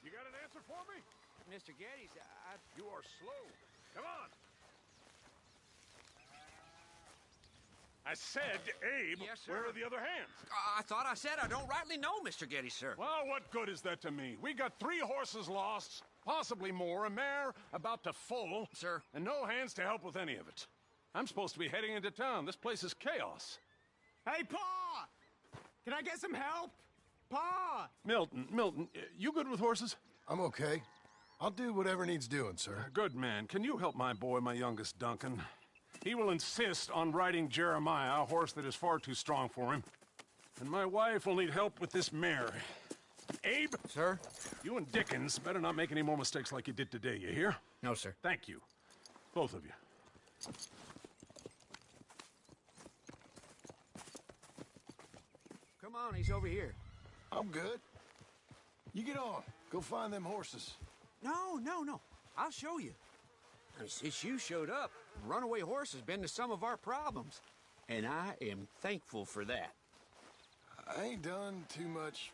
You got an answer for me? Mr. Geddes, You are slow. Come on. I said, Abe, Yes, sir. where are the other hands? I thought I said I don't rightly know, Mr. Geddes, sir. Well, what good is that to me? We got 3 horses lost, possibly more, a mare about to foal. Sir. And no hands to help with any of it. I'm supposed to be heading into town. This place is chaos. Hey, Pa! Can I get some help? Pa! Milton, you good with horses? I'm okay. I'll do whatever needs doing, sir. Good man. Can you help my boy, my youngest Duncan? He will insist on riding Jeremiah, a horse that is far too strong for him. And my wife will need help with this mare. Abe? Sir? You and Dickens better not make any more mistakes like you did today, you hear? No, sir. Thank you. Both of you. Come on, he's over here. I'm good. You get on. Go find them horses. No. I'll show you. Since you showed up, runaway horse has been to some of our problems. And I am thankful for that. I ain't done too much.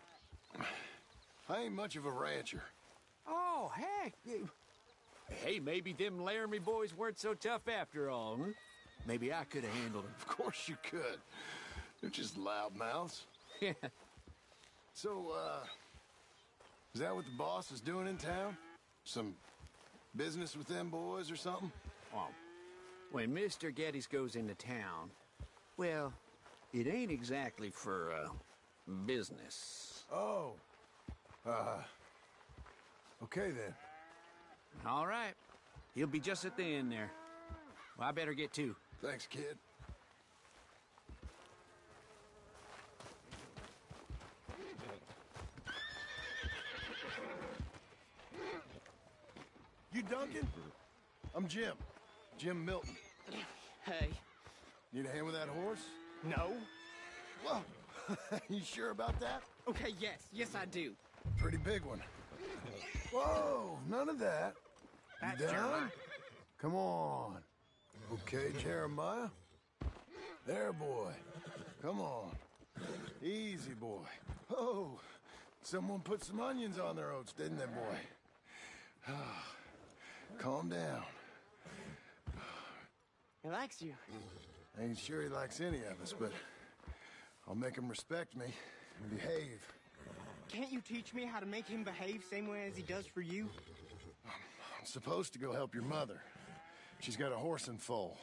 I ain't much of a rancher. Oh, heck. Hey, maybe them Laramie boys weren't so tough after all, huh? Maybe I could have handled them. Of course you could. They're just loudmouths. Yeah. So, is that what the boss is doing in town? Some business with them boys or something? Well, when Mr. Geddes goes into town, well, it ain't exactly for, business. Oh. Okay then. All right. He'll be just at the end there. Well, I better get to. Thanks, kid. You Duncan? I'm Jim. Jim Milton. Hey. Need a hand with that horse? No? Well, you sure about that? Okay, yes, I do. Pretty big one. Whoa, none of that. That's You Jeremiah. down? Come on. Okay, Jeremiah. There, boy. Come on. Easy, boy. Oh, someone put some onions on their oats, didn't they, boy? Calm down. He likes you. I ain't sure he likes any of us, but I'll make him respect me and behave. Can't you teach me how to make him behave same way as he does for you? I'm supposed to go help your mother. She's got a horse and foal.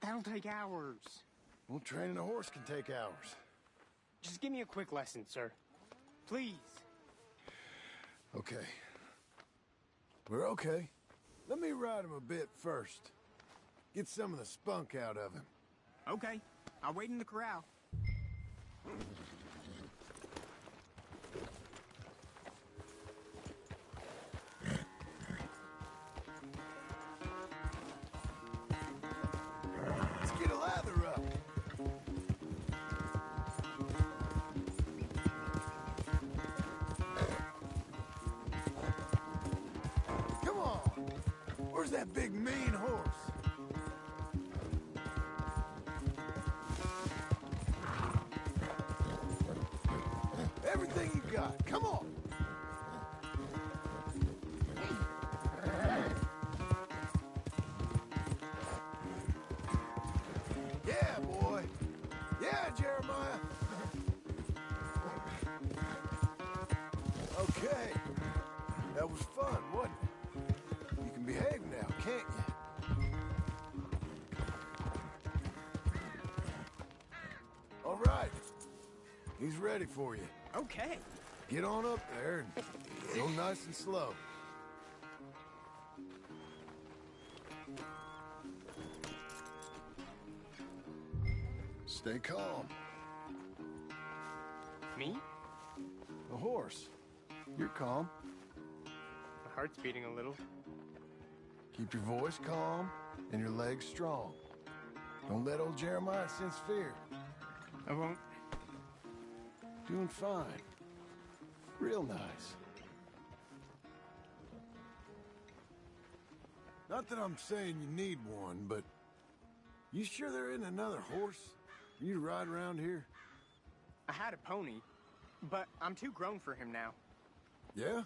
That'll take hours. Well, training a horse can take hours. Just give me a quick lesson, sir. Please. Okay. We're okay. Let me ride him a bit first. Get some of the spunk out of him. Okay. I'll wait in the corral. Let's get a lather up. Come on. Where's that big mean horse? Everything you got. Come on. Yeah, boy. Yeah, Jeremiah. Okay. That was fun, wasn't it? You can behave now, can't you? All right. He's ready for you. Okay. Get on up there and go nice and slow. Stay calm. Me? The horse. You're calm. My heart's beating a little. Keep your voice calm and your legs strong. Don't let old Jeremiah sense fear. I won't. Doing fine. Real nice. Not that I'm saying you need one, but you sure there isn't another horse for you to ride around here? I had a pony, but I'm too grown for him now. Yeah?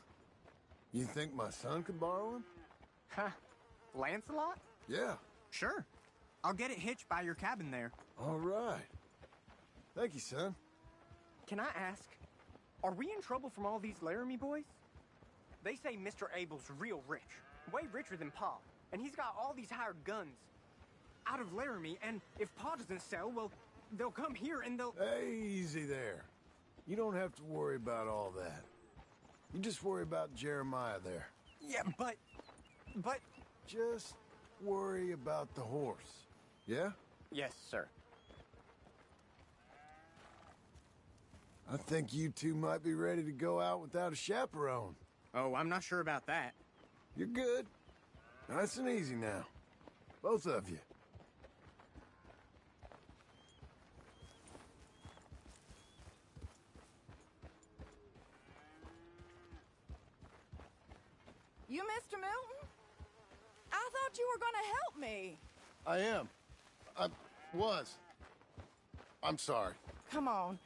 You think my son could borrow him? Huh. Lancelot? Yeah. Sure. I'll get it hitched by your cabin there. All right. Thank you, son. Can I ask, are we in trouble from all these Laramie boys? They say Mr. Abel's real rich, way richer than Pa, and he's got all these hired guns out of Laramie, and if Pa doesn't sell, well, they'll come here and they'll... Hey, easy there. You don't have to worry about all that. You just worry about Jeremiah there. Yeah, but... Just worry about the horse. Yeah? Yes, sir. I think you two might be ready to go out without a chaperone. Oh, I'm not sure about that. You're good. Nice and easy now. Both of you. You, Mr. Milton? I thought you were gonna help me. I am. I was. I'm sorry. Come on.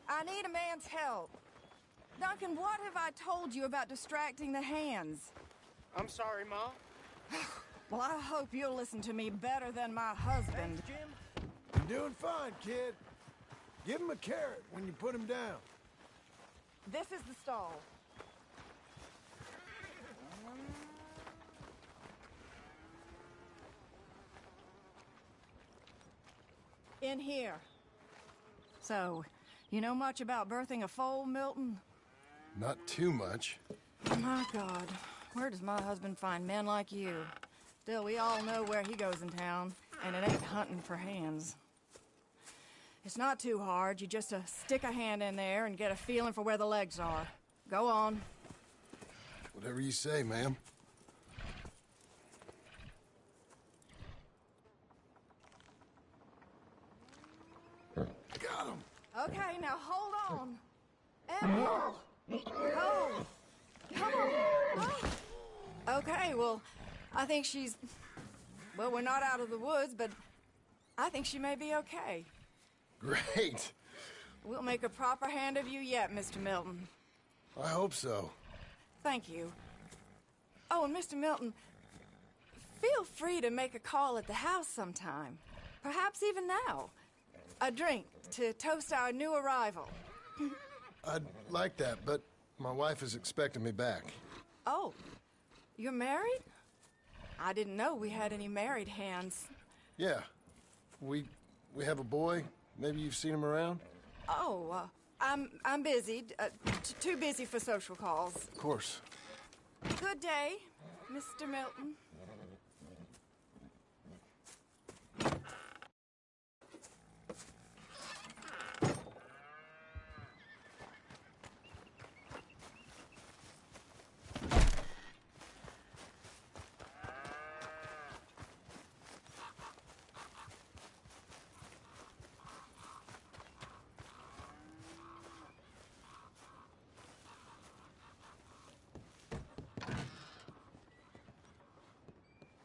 I need a man's help. Duncan, what have I told you about distracting the hands? I'm sorry, Ma. Well, I hope you'll listen to me better than my husband. Thanks, Jim. You're doing fine, kid. Give him a carrot when you put him down. This is the stall. In here. So, you know much about birthing a foal, Milton? Not too much. My God, where does my husband find men like you? Still, we all know where he goes in town, and it ain't hunting for hands. It's not too hard. You just stick a hand in there and get a feeling for where the legs are. Go on. Whatever you say, ma'am. Got him. Okay, now hold on. Emma! Hold! Come on! Okay, well, I think she's... Well, we're not out of the woods, but I think she may be okay. Great. We'll make a proper hand of you yet, Mr. Milton. I hope so. Thank you. Oh, and Mr. Milton, feel free to make a call at the house sometime. Perhaps even now. A drink to toast our new arrival. I'd like that, but my wife is expecting me back. Oh, you're married? I didn't know we had any married hands. Yeah. We have a boy. Maybe you've seen him around? Oh, I'm busy. Too busy for social calls. Of course. Good day, Mr. Milton.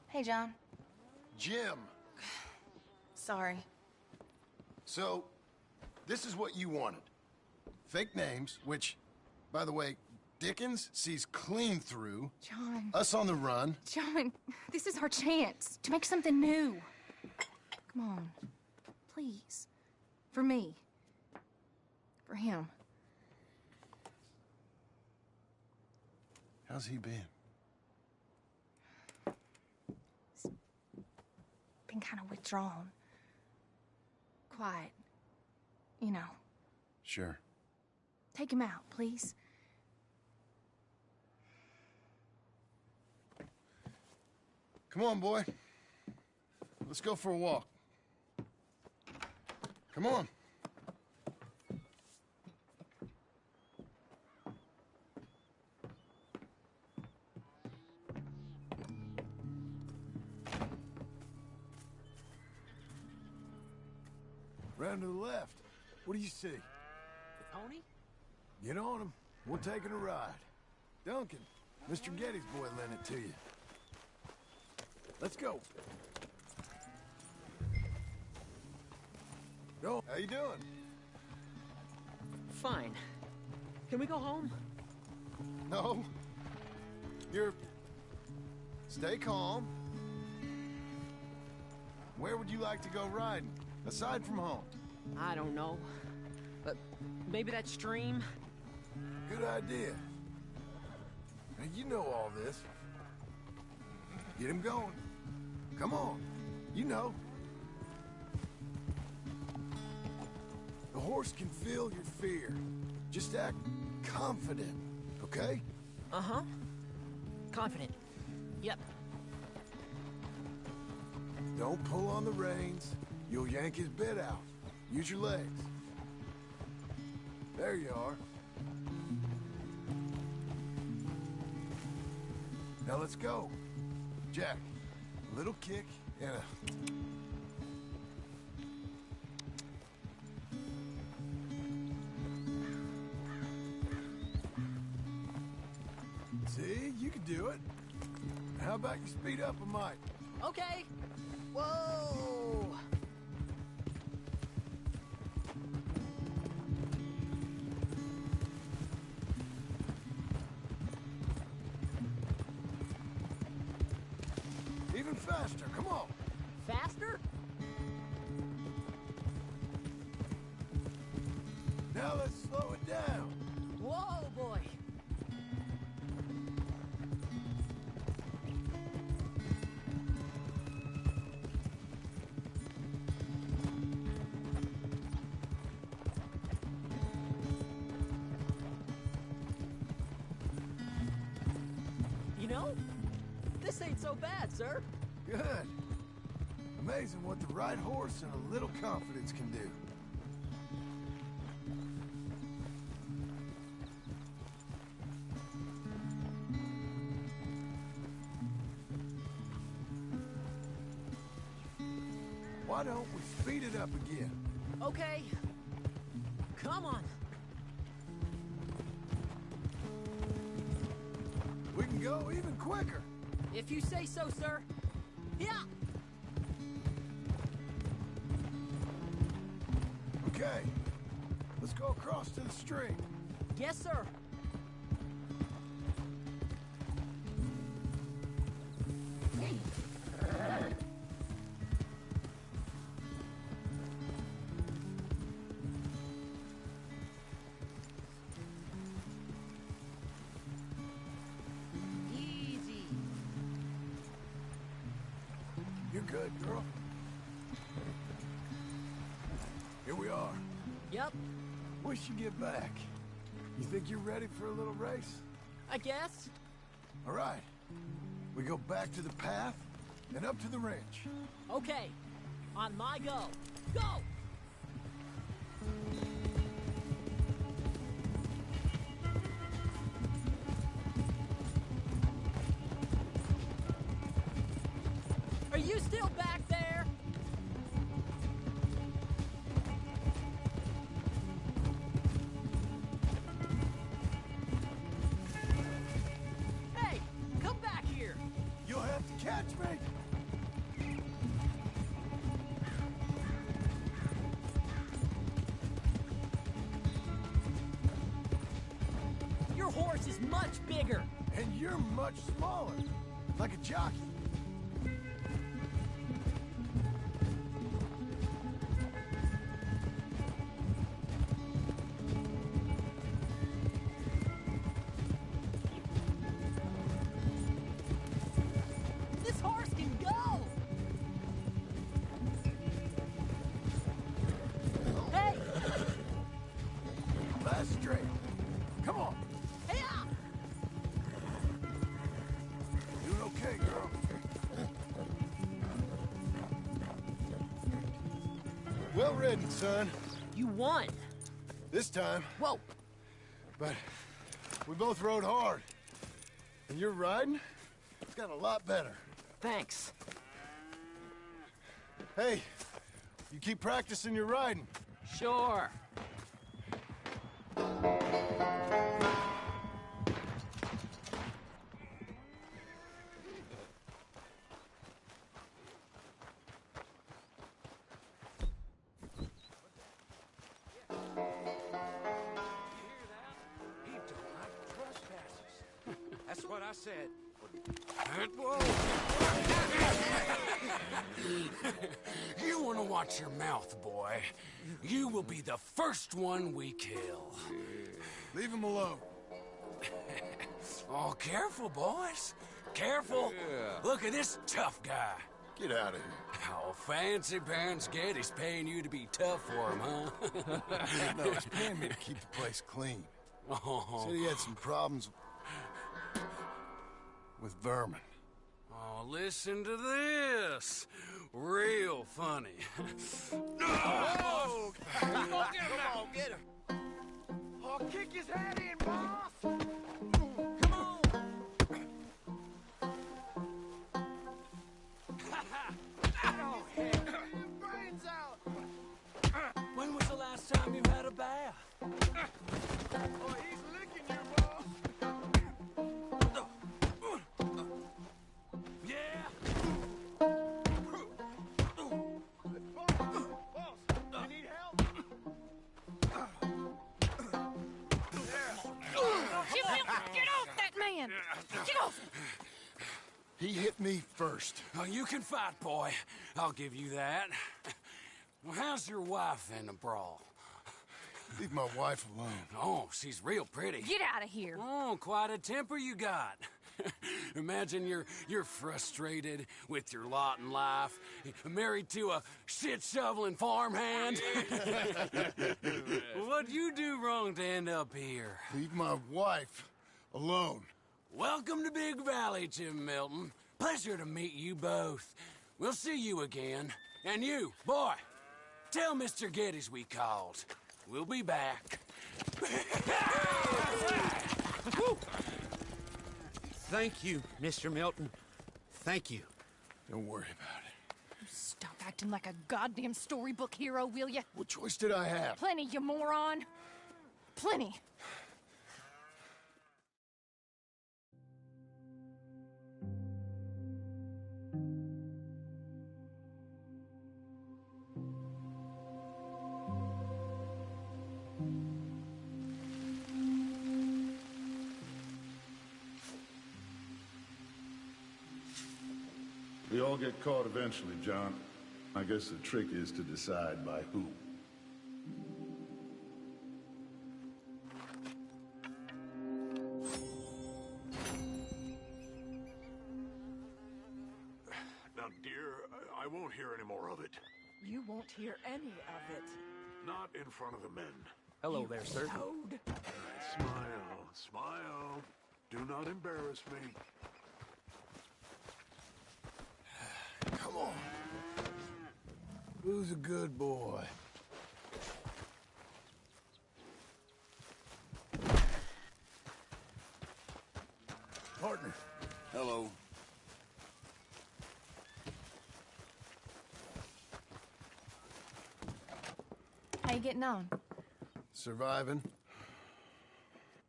Hey, John. Jim. Sorry. So, this is what you wanted. Fake names, which, by the way, Dickens sees clean through. John. Us on the run. John, this is our chance to make something new. Come on. Please. For me. For him. How's he been? Been kind of withdrawn. Quiet. You know. Sure. Take him out, please. Come on, boy. Let's go for a walk. Come on. Round to the left. What do you see? The pony? Get on him. We're taking a ride. Duncan, Mr. Getty's boy lent it to you. Let's go. Go. How you doing? Fine. Can we go home? No. You're... Stay calm. Where would you like to go riding, aside from home? I don't know. But maybe that stream? Good idea. Now, you know all this. Get him going. Come on. You know. The horse can feel your fear. Just act confident, okay? Uh-huh. Confident. Yep. Don't pull on the reins. You'll yank his bit out. Use your legs. There you are. Now let's go. Jack, a little kick and a... See, you can do it. How about you speed up a mite? Okay. Whoa! Even faster, come on. Faster? Now let's slow it down. Whoa, boy! You know, this ain't so bad, sir. Good. Amazing what the right horse and a little confidence can do. Why don't we speed it up again? Okay. Come on. We can go even quicker. If you say so, sir. Yeah. Okay, let's go across to the stream. Yes, sir. Easy. You're good, girl. Here we are. Yep, We should get back. You think you're ready for a little race? I guess. All right. We go back to the path, then up to the ranch. Okay. On my go. Go! Are you still back there? Hey, come back here. You'll have to catch me! Your horse is much bigger. And you're much smaller. Like a jockey. This horse can go. Hey, Last straight. Come on. hey! Doing okay, girl. Well ridden, son. You won. This time. Whoa. But we both rode hard. And your riding, it's got a lot better. Thanks. Hey, you keep practicing your riding. Sure. That's what I said. You want to watch your mouth, boy. You will be the first one we kill. Leave him alone. Oh, careful, boys. Careful. Look at this tough guy. Get out of here. Oh, fancy pants Getty's paying you to be tough for him, huh? No, he's paying me to keep the place clean. Oh, Said he had some problems with vermin. oh, listen to this. Real funny. Oh! Come on, get him. Oh, kick his head in, boss! Come on. Oh, heck. Brains out! When was the last time you had a bath? Oh, he's licking you, boss! Yeah? Boss, you need help? Get off that man! Get off! He hit me first. Oh, you can fight, boy. I'll give you that. Well, how's your wife in the brawl? Leave my wife alone. Oh, she's real pretty. Get out of here! Oh, quite a temper you got. Imagine you're frustrated with your lot in life, married to a shit-shoveling farmhand. What'd you do wrong to end up here? Leave my wife alone. Welcome to Big Valley, Jim Milton. Pleasure to meet you both. We'll see you again. And you, boy, tell Mr. Geddes we called. We'll be back. Thank you, Mr. Milton. Thank you. Don't worry about it. Stop acting like a goddamn storybook hero, will ya? What choice did I have? Plenty, you moron. Plenty. all get caught eventually, John. I guess the trick is to decide by who. Now, dear, I won't hear any more of it. You won't hear any of it. Not in front of the men. Hello there, sir. Toad. Smile, smile. Do not embarrass me. Come on. Who's a good boy? Partner. Hello. How you getting on? Surviving.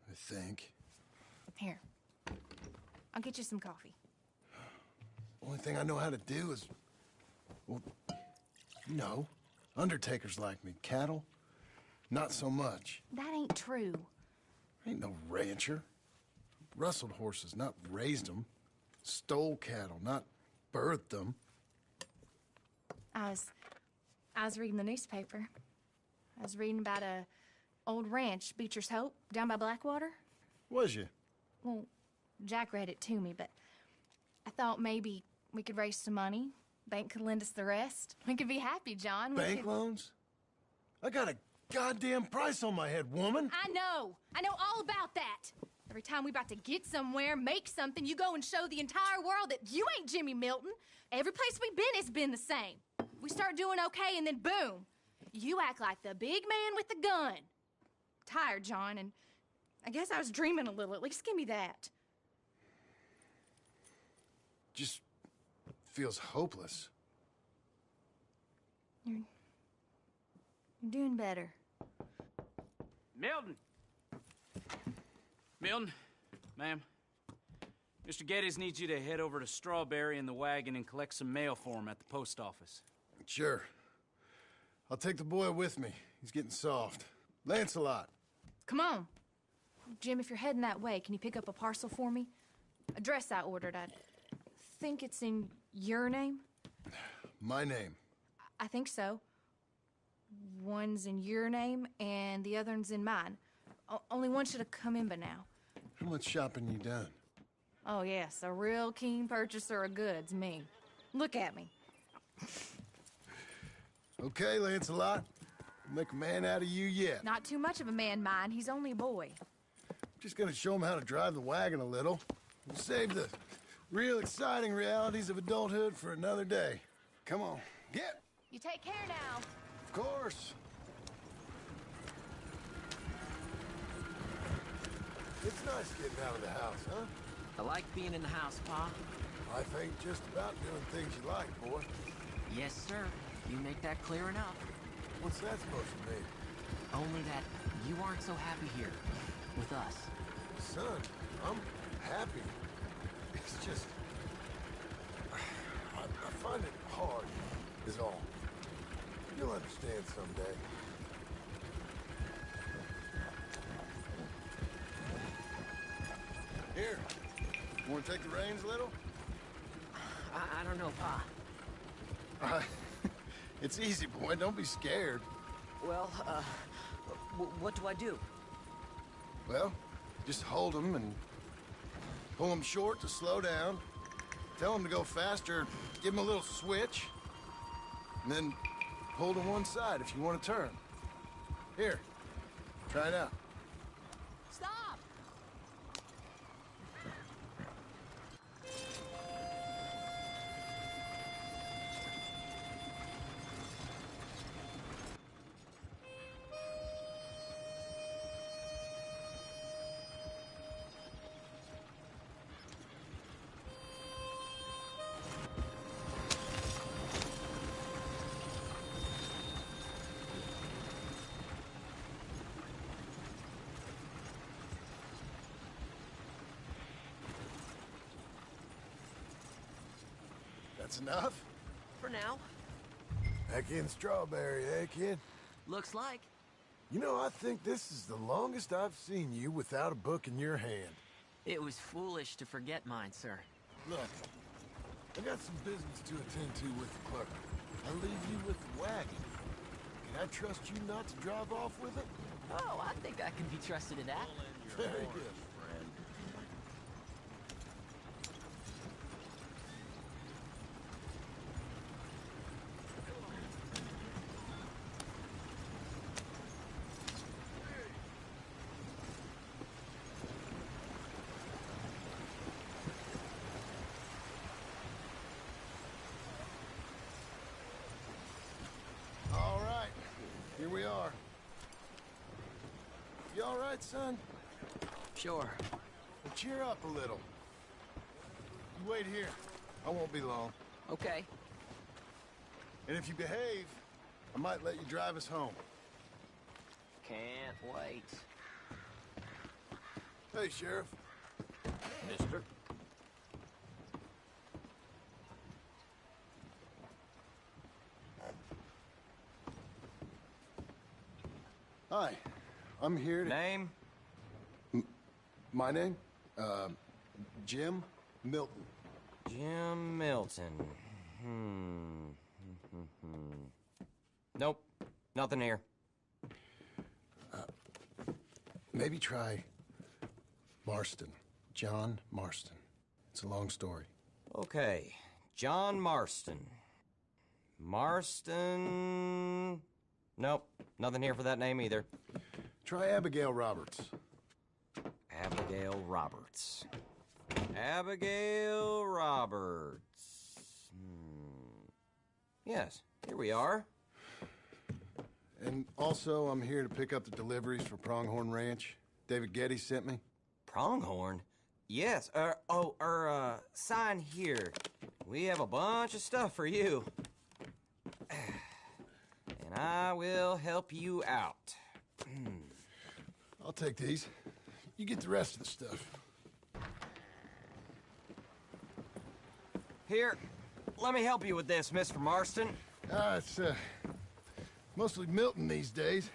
I think. Here. I'll get you some coffee. Only thing I know how to do is... Well, you know, undertakers like me. Cattle, not so much. That ain't true. Ain't no rancher. Rustled horses, not raised them. Stole cattle, not birthed them. I was reading the newspaper. I was reading about a old ranch, Beecher's Hope, down by Blackwater. Was you? Well, Jack read it to me, but I thought maybe we could raise some money. Bank could lend us the rest. We could be happy, John. Bank loans? I got a goddamn price on my head, woman. I know all about that. Every time we about to get somewhere, make something, you go and show the entire world that you ain't Jimmy Milton. Every place we've been, it's been the same. We start doing okay, and then boom. You act like the big man with the gun. Tired, John, and I guess I was dreaming a little. At least give me that. Just feels hopeless. You're doing better. Milton! Milton, ma'am. Mr. Geddes needs you to head over to Strawberry in the wagon and collect some mail for him at the post office. Sure. I'll take the boy with me. He's getting soft. Lancelot. Come on. Jim, if you're heading that way, can you pick up a parcel for me? A dress I ordered. I think it's in your name? My name. I think so. One's in your name, and the other one's in mine. Only one should have come in by now. How much shopping you done? Oh, yes, a real keen purchaser of goods, me. Look at me. Okay, Lancelot. Make a man out of you yet. Not too much of a man, mine. He's only a boy. Just gonna show him how to drive the wagon a little. We'll save the real exciting realities of adulthood for another day. Come on, get! You take care now. Of course. It's nice getting out of the house, huh? I like being in the house, Pa. Life ain't just about doing things you like, boy. Yes, sir. You make that clear enough. What's that supposed to mean? Only that you aren't so happy here with us. Son, I'm happy. It's just... I find it hard, is all. You'll understand someday. Here, you want to take the reins a little? I don't know, Pa. It's easy, boy. Don't be scared. Well, what do I do? Well, just hold them and pull them short to slow down. Tell them to go faster. Give them a little switch. And then pull to one side if you want to turn. Here, try it out. Stop! That's enough? For now. Back in Strawberry, eh, kid? Looks like. You know, I think this is the longest I've seen you without a book in your hand. It was foolish to forget mine, sir. Look, I got some business to attend to with the clerk. I'll leave you with the wagon. Can I trust you not to drive off with it? Oh, I think I can be trusted in that. Very good. All right, here we are. You all right, son? Sure. Well, cheer up a little. You wait here. I won't be long. Okay. And if you behave, I might let you drive us home. Can't wait. Hey, Sheriff. Mister. Hi. I'm here to... Name? My name? Jim Milton. Jim Milton. Nope. Nothing here. Maybe try Marston. John Marston. It's a long story. Okay. John Marston. Marston... Nope. Nothing here for that name either. Try Abigail Roberts. Abigail Roberts. Abigail Roberts. Yes, here we are. And also, I'm here to pick up the deliveries for Pronghorn Ranch. David Getty sent me. Pronghorn? Yes, sign here. We have a bunch of stuff for you. And I will help you out. I'll take these. You get the rest of the stuff. Here, let me help you with this, Mr. Marston. It's, mostly Milton these days.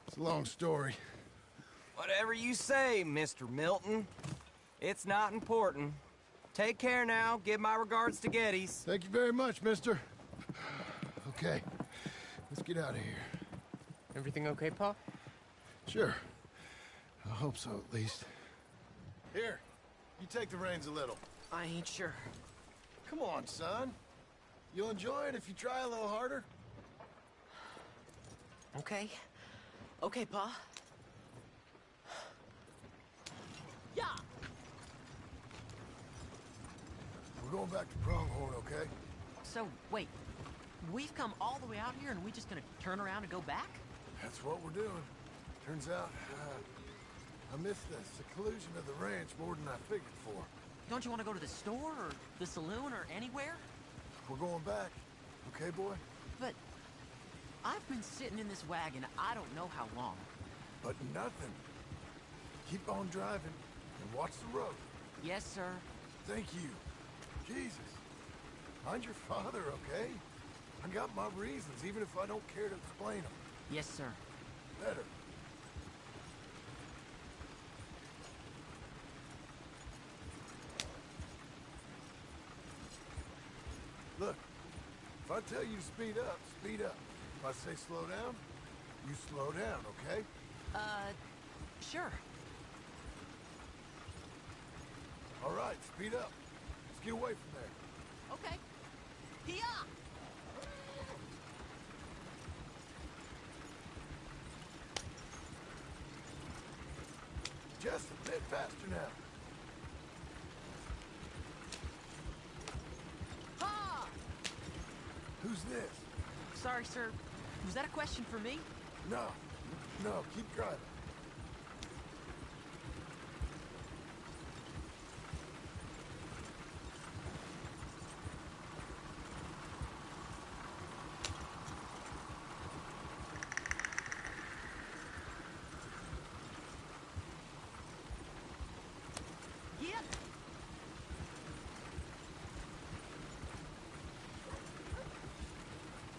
It's a long story. Whatever you say, Mr. Milton. It's not important. Take care now. Give my regards to Geddes. Thank you very much, mister. Okay, let's get out of here. Everything okay, Pa? Sure. I hope so, at least. Here, you take the reins a little. I ain't sure. Come on, son. You'll enjoy it if you try a little harder. Okay. Okay, Pa. Yeah! We're going back to Pronghorn, okay? So, wait. We've come all the way out here and we just gonna turn around and go back? That's what we're doing. Turns out, I missed the seclusion of the ranch more than I figured for. Don't you want to go to the store or the saloon or anywhere? We're going back, okay, boy? But I've been sitting in this wagon I don't know how long. But nothing. Keep on driving and watch the road. Yes, sir. Thank you. Jesus. Find your father, okay? I got my reasons, even if I don't care to explain them. Yes, sir. Better. Look, if I tell you to speed up, speed up. If I say slow down, you slow down, okay? Sure. All right, speed up. Let's get away from there. Okay. Hiya! Just a bit faster now. Ha! Who's this? Sorry, sir. Was that a question for me? No, keep driving. Get!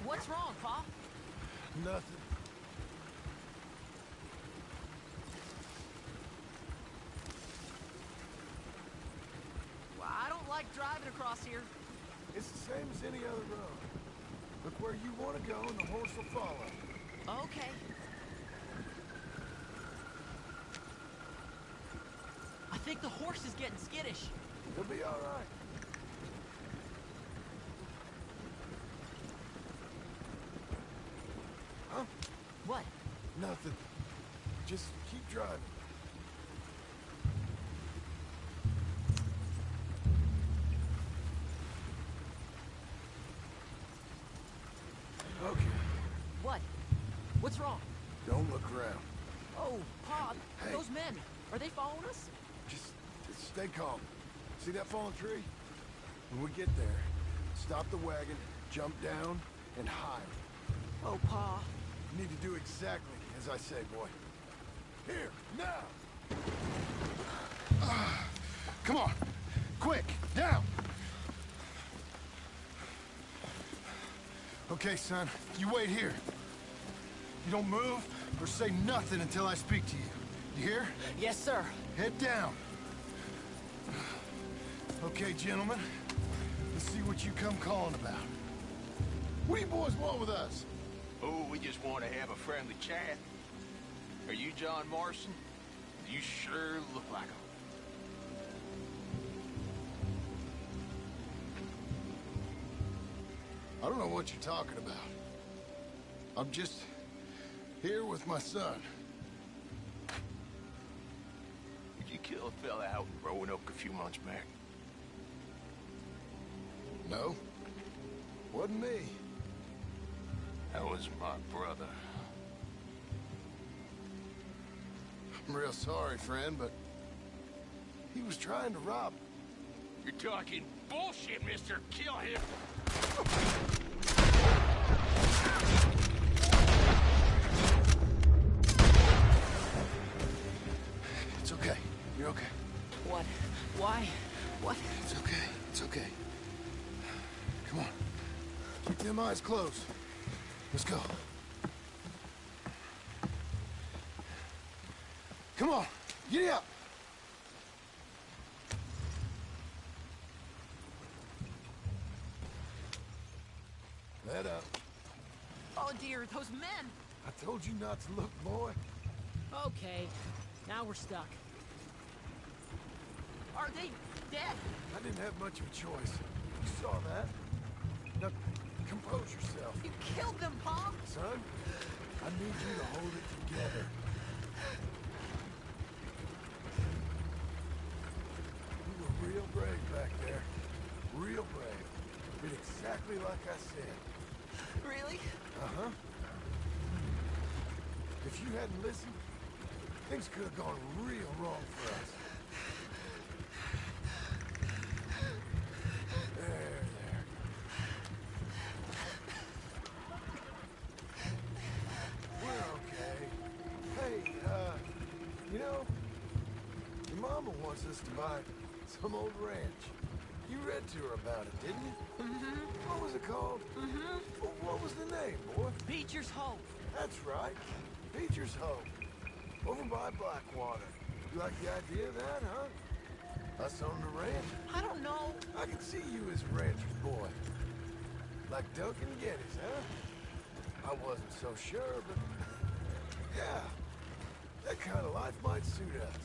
What's wrong, Pa? Nothing. Well, I don't like driving across here. It's the same as any other road. Look where you want to go and the horse will follow. Okay. I think the horse is getting skittish. He'll be all right. Huh? What? Nothing. Just keep driving. Okay. What? What's wrong? Don't look around. Oh, Pa, Hey. those men, are they following us? Just stay calm. See that fallen tree? When we get there, stop the wagon, jump down, and hide. Oh, Pa. You need to do exactly as I say, boy. Here, now! Come on! Quick, down! Okay, son, you wait here. You don't move or say nothing until I speak to you. You hear? Yes, sir. Head down. Okay, gentlemen. Let's see what you come calling about. What do you boys want with us? Oh, we just want to have a friendly chat. Are you John Morrison? You sure look like him. I don't know what you're talking about. I'm just here with my son. Did you kill a fella out in Roanoke a few months back? No. Wasn't me. That was my brother. I'm real sorry, friend, but he was trying to rob me. You're talking bullshit, mister. Kill him. It's okay. You're okay. What? Why? What? It's okay. It's okay. Come on. Keep them eyes closed. Let's go. Come on. Get up. Let up. Oh, dear, those men! I told you not to look, boy. Okay, now we're stuck. Are they dead? I didn't have much of a choice. You saw that. Now, compose yourself. You killed them, Pa! Son, I need you to hold it together. You were real brave back there. Real brave. Did exactly like I said. Really? Uh-huh. If you hadn't listened, things could have gone real wrong for us. There. We're okay. Hey, you know, your mama wants us to buy some old ranch. You read to her about it, didn't you? Mm-hmm. What was it called? Mm-hmm. What was the name, boy? Beecher's Hope. That's right. Beecher's Hope. Over by Blackwater. You like the idea of that, huh? Us on the ranch? I don't know. I can see you as a rancher's boy. Like Duncan Geddes, huh? I wasn't so sure, but... yeah. That kind of life might suit us.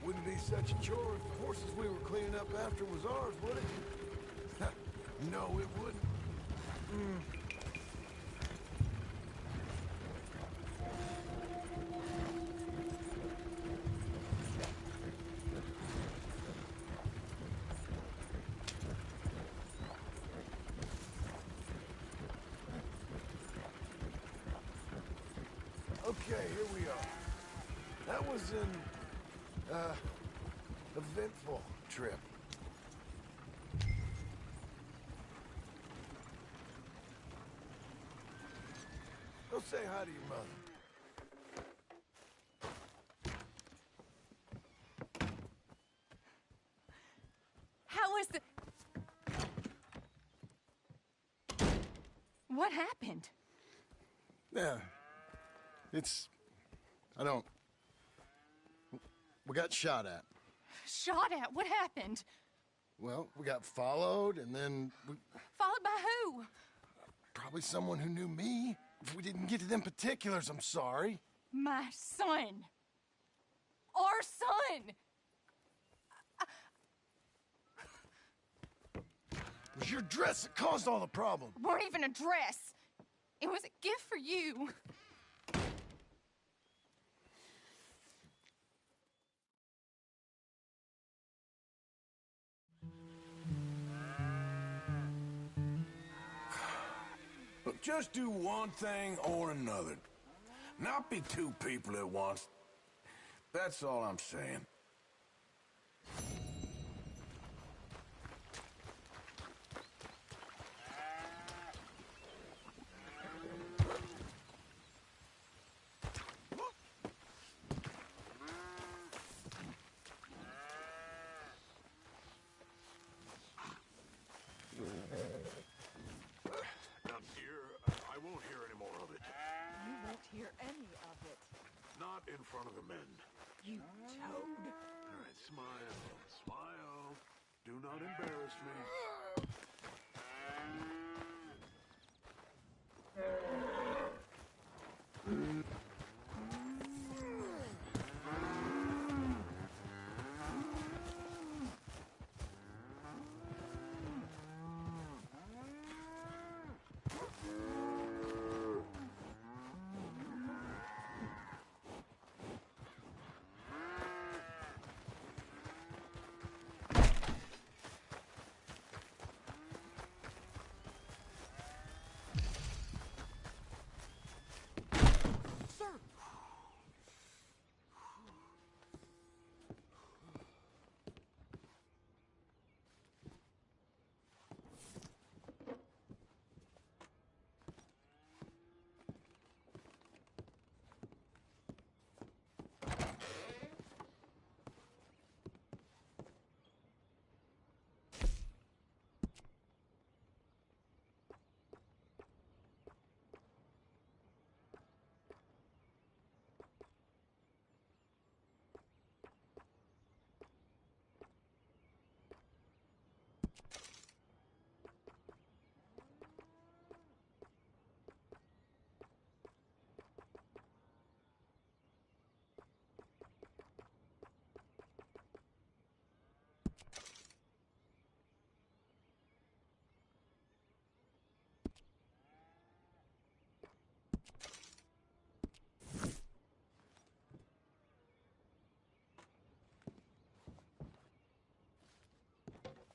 Wouldn't be such a chore if the horses we were cleaning up after was ours, would it? No, it wouldn't. Okay, here we are. That was an, eventful trip. Go say hi to your mother. How was the... What happened? Yeah. I don't... We got shot at. Shot at? What happened? Well, we got followed, and then Followed by who? probably someone who knew me. If we didn't get to them particulars, I'm sorry. My son. Our son. It was your dress that caused all the problem. It weren't even a dress. It was a gift for you. Look, just do one thing or another. Not be two people at once. That's all I'm saying. Now, dear, I won't hear any more of it. You won't hear any of it. Not in front of the men. You toad. All right, smile, smile. Do not embarrass me.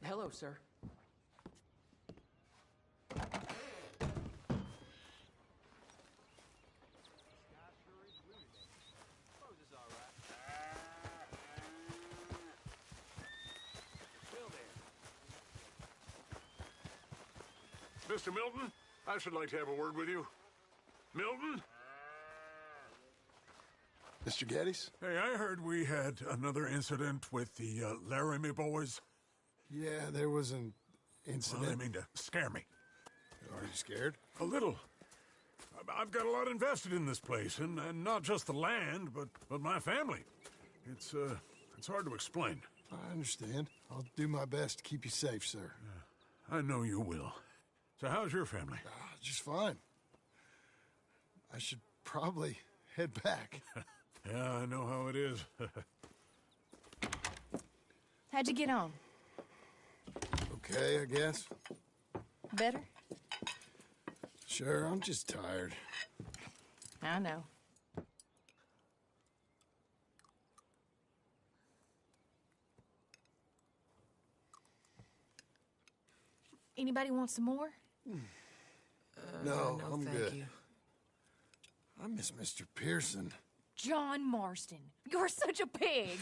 Hello, sir. Mr. Milton, I should like to have a word with you. Milton? Mr. Geddes? Hey, I heard we had another incident with the Laramie boys. Yeah, there was an incident. Well, I mean to scare me. Are you scared? A little. I've got a lot invested in this place, and not just the land, but my family. It's hard to explain. I understand. I'll do my best to keep you safe, sir. I know you will. So how's your family? Just fine. I should probably head back. Yeah, I know how it is. How'd you get on? Okay, I guess. Better? Sure, I'm just tired. I know. Anybody want some more? No, no, I'm thank good. you. I miss Mr. Pearson. John Marston, you're such a pig.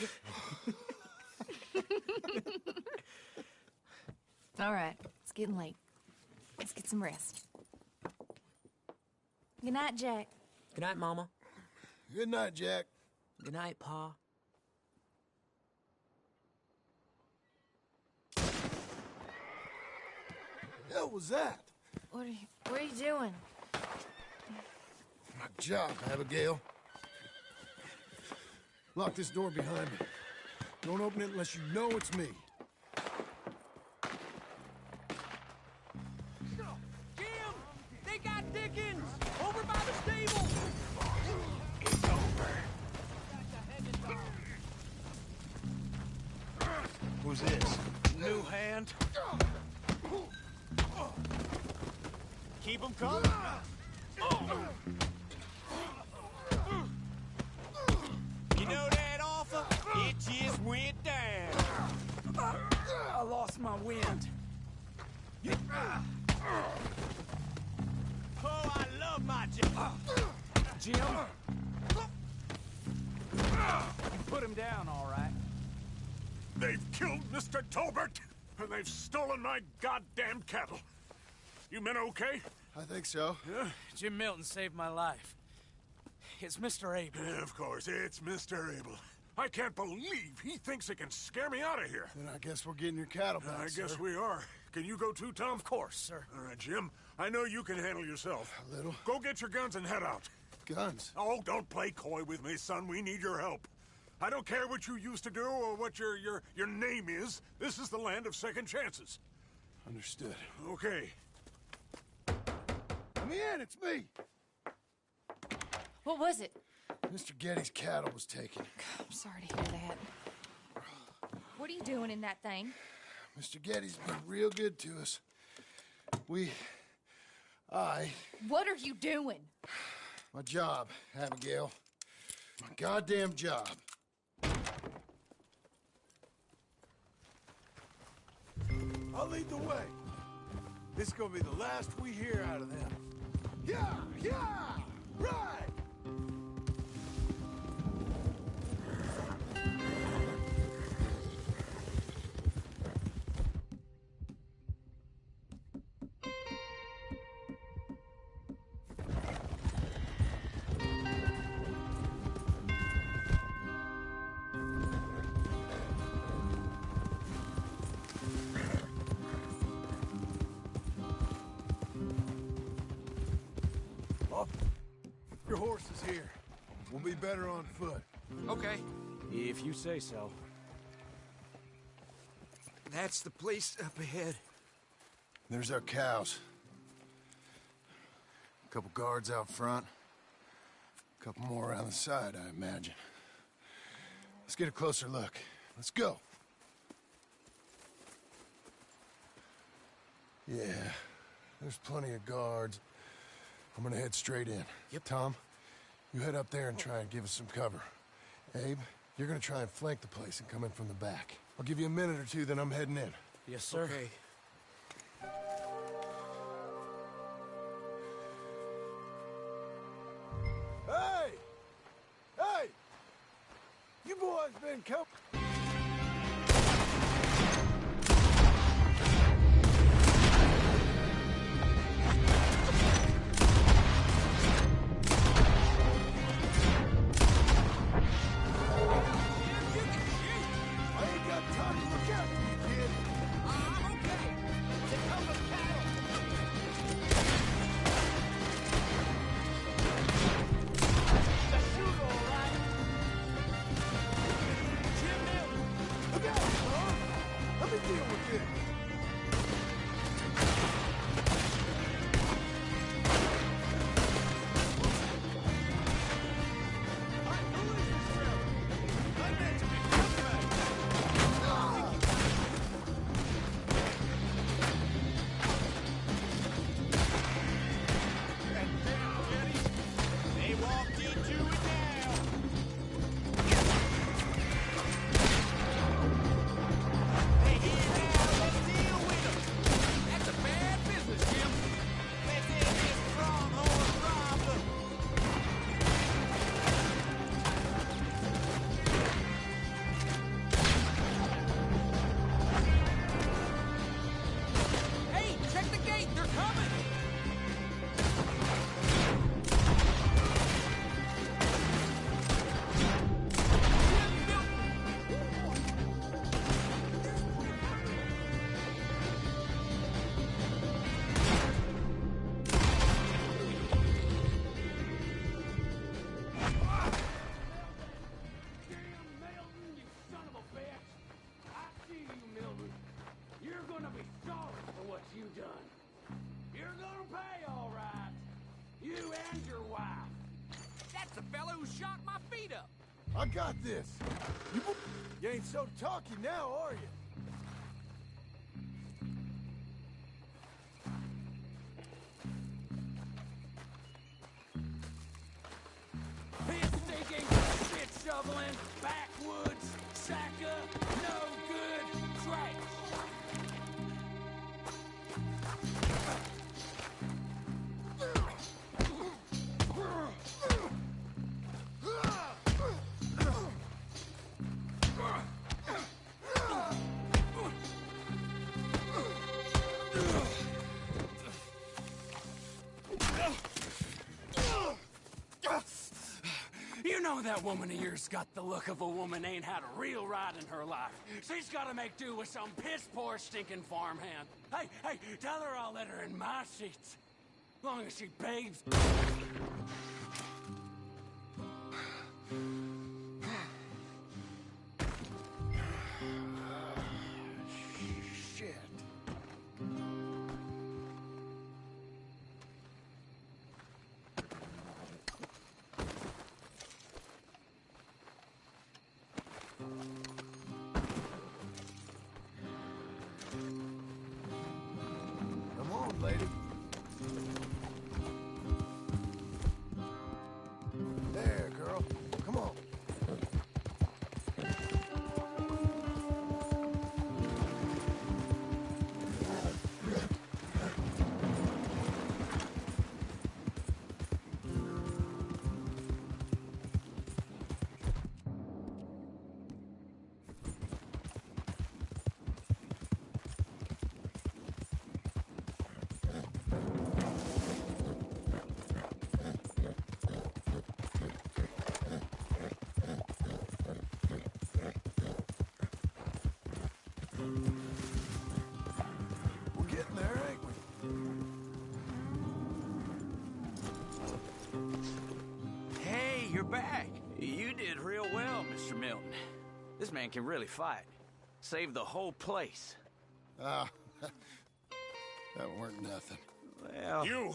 All right, it's getting late. Let's get some rest. Good night, Jack. Good night, Mama. Good night, Jack. Good night, Pa. Hell was that? What are you doing? My job, Abigail. Lock this door behind me. Don't open it unless you know it's me. Who's this? New hand. Keep them coming. You know that offer? It just went down. I lost my wind. Oh, I love my job. Jim? You put him down, all right. They've killed Mr. Tolbert, and they've stolen my goddamn cattle. You men okay? I think so. Yeah? Jim Milton saved my life. It's Mr. Abel. Yeah, of course, it's Mr. Abel. I can't believe he thinks he can scare me out of here. Then I guess we're getting your cattle back, I guess sir. we are. Can you go too, Tom? Of course, sir. All right, Jim. I know you can handle yourself. A little. Go get your guns and head out. Guns? Oh, don't play coy with me, son. We need your help. I don't care what you used to do or what your name is. This is the land of second chances. Understood. Okay. Let me in, it's me! What was it? Mr. Getty's cattle was taken. I'm sorry to hear that. What are you doing in that thing? Mr. Getty's been real good to us. What are you doing? My job, Abigail. My goddamn job. I'll lead the way. This is gonna be the last we hear out of them. Yeah! Right! Your horse is here. We'll be better on foot. Okay, If you say so. that's the place up ahead. There's our cows. A couple guards out front. A couple more around the side, I imagine. Let's get a closer look. Let's go. Yeah, there's plenty of guards. I'm gonna head straight in. Yep. Tom, you head up there and try and give us some cover. Abe, you're gonna try and flank the place and come in from the back. I'll give you a minute or two, then I'm heading in. Yes, sir. Okay. Hey! Hey! You boys been coming. I got this. You ain't so talky now, are you? rambling, backwoods, sack of no good trash. You know that woman of yours got the look of a woman ain't had a real ride in her life. She's gotta make do with some piss-poor stinking farmhand. Hey, tell her I'll let her in my sheets. Long as she behaves. Shit. Come on, lady. There, girl. Come on. We're getting there, ain't we? Hey, you're back. You did real well, Mr. Milton. This man can really fight. Saved the whole place. Ah, that weren't nothing. Well... You!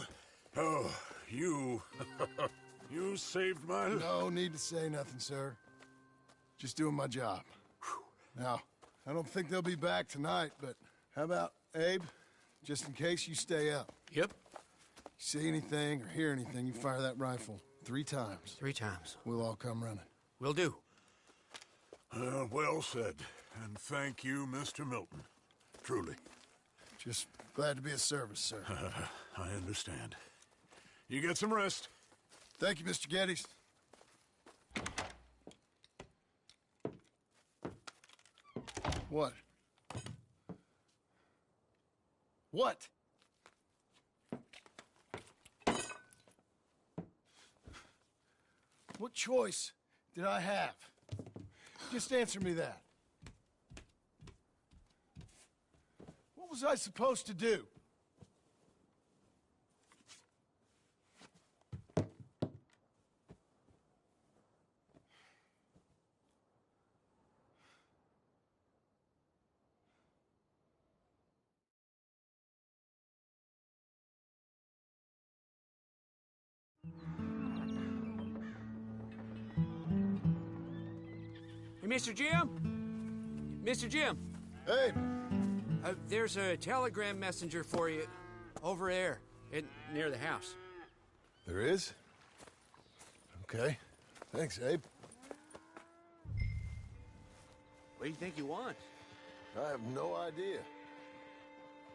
Oh, you... you saved my life. No need to say nothing, sir. Just doing my job. Now, I don't think they'll be back tonight, but how about Abe? Just in case you stay up. Yep. See anything or hear anything, you fire that rifle 3 times. 3 times. We'll all come running. Will do. Well said. And thank you, Mr. Milton. Truly. Just glad to be of service, sir. I understand. You get some rest. Thank you, Mr. Geddes. What? What? What choice did I have? Just answer me that. What was I supposed to do? Hey, Mr. Jim? Mr. Jim? Hey! There's a telegram messenger for you over there, near the house. There is? Okay. Thanks, Abe. What do you think he wants? I have no idea.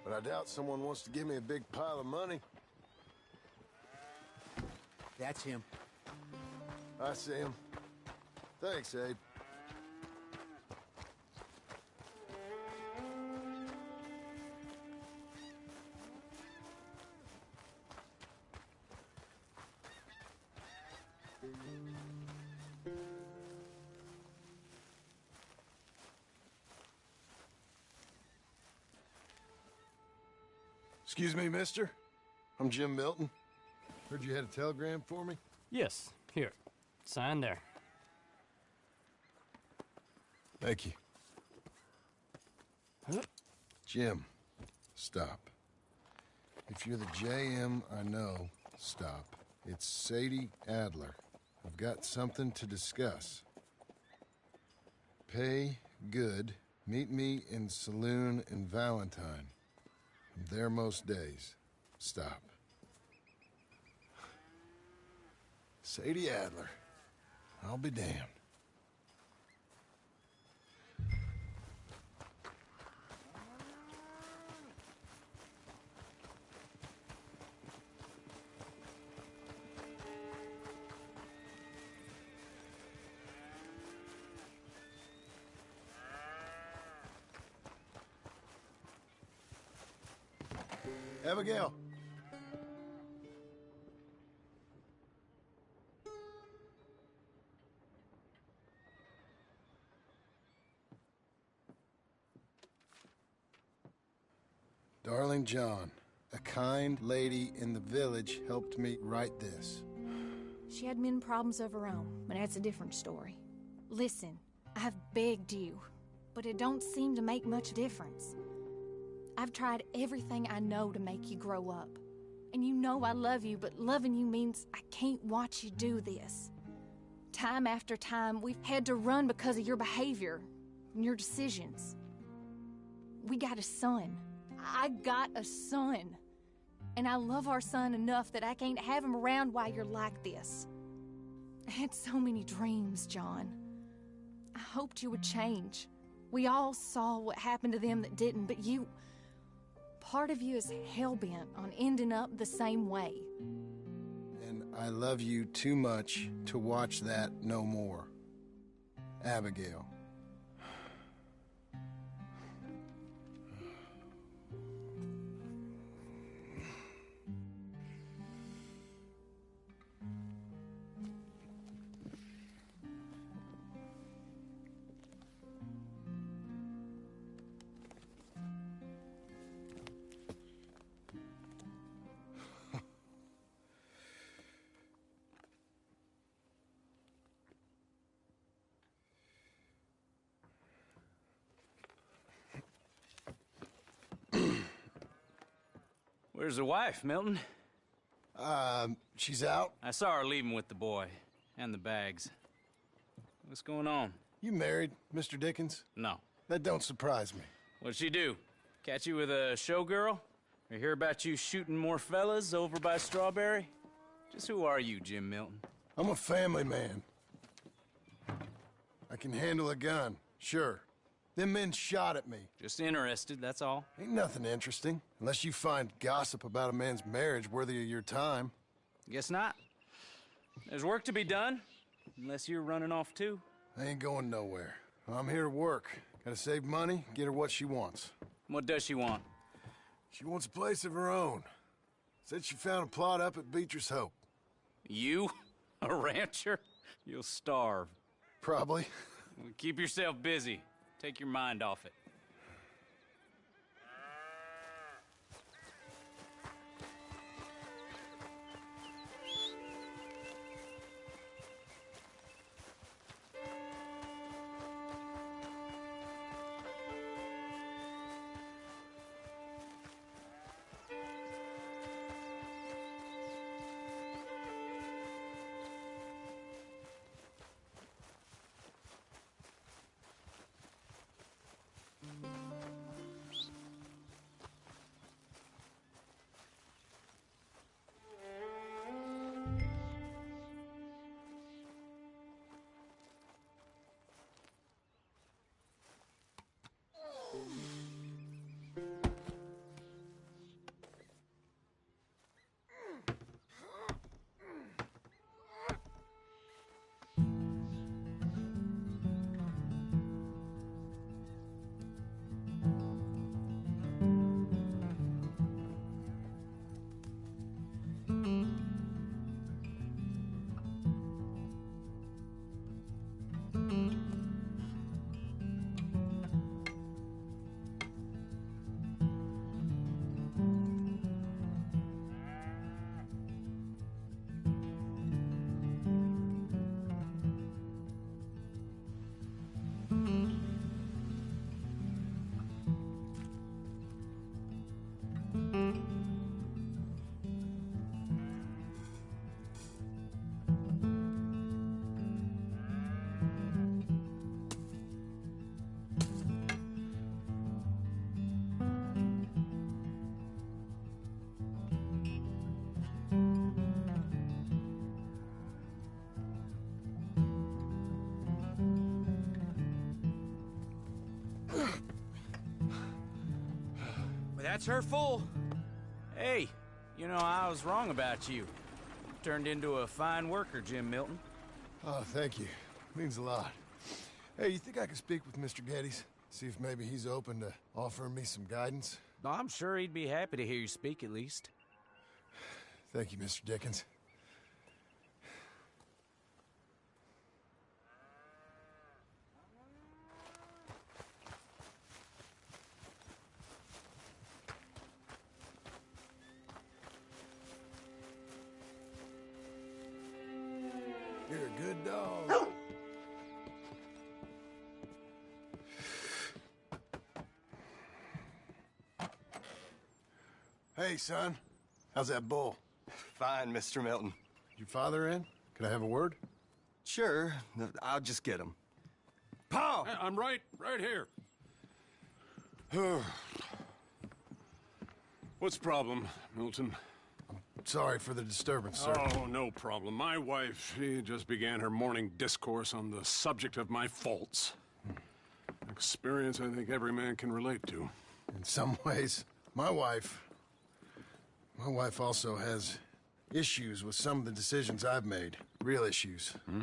But I doubt someone wants to give me a big pile of money. That's him. I see him. Thanks, Abe. Excuse me, mister. I'm Jim Milton. Heard you had a telegram for me? Yes. Here. Sign there. Thank you. Huh? Jim, stop. If you're the JM I know, stop. It's Sadie Adler. I've got something to discuss. Pay good. Meet me in saloon in Valentine. I'm there most days. Stop. Sadie Adler. I'll be damned. Abigail. Darling John, a kind lady in the village helped me write this. She had men problems of her own, but that's a different story. Listen, I've begged you, but it don't seem to make much difference. I've tried everything I know to make you grow up. And you know I love you, but loving you means I can't watch you do this. Time after time, we've had to run because of your behavior and your decisions. We got a son. I got a son. And I love our son enough that I can't have him around while you're like this. I had so many dreams, John. I hoped you would change. We all saw what happened to them that didn't, but you... Part of you is hell-bent on ending up the same way. And I love you too much to watch that no more. Abigail. Where's the wife, Milton? She's out. I saw her leaving with the boy. And the bags. What's going on? You married, Mr. Dickens? No. That don't surprise me. What'd she do? Catch you with a showgirl? Or hear about you shooting more fellas over by Strawberry? Just who are you, Jim Milton? I'm a family man. I can handle a gun, sure. Them men shot at me. Just interested, that's all. Ain't nothing interesting, unless you find gossip about a man's marriage worthy of your time. Guess not. There's work to be done, unless you're running off too. I ain't going nowhere. I'm here to work. Gotta save money, get her what she wants. What does she want? She wants a place of her own. Said she found a plot up at Beecher's Hope. You? A rancher? You'll starve. Probably. Well, keep yourself busy. Take your mind off it. That's her full. Hey, you know, I was wrong about you. Turned into a fine worker, Jim Milton. Oh, thank you. Means a lot. Hey, you think I could speak with Mr. Geddes? See if maybe he's open to offering me some guidance? I'm sure he'd be happy to hear you speak, at least. Thank you, Mr. Dickens. You're a good dog. Hey, son. How's that bull? Fine, Mr. Milton. Your father in? Can I have a word? Sure. I'll just get him. Pa! I'm right here. What's the problem, Milton? Sorry for the disturbance, sir. Oh, no problem. My wife, she just began her morning discourse on the subject of my faults. Experience I think every man can relate to. In some ways, my wife also has issues with some of the decisions I've made. Real issues. Hmm?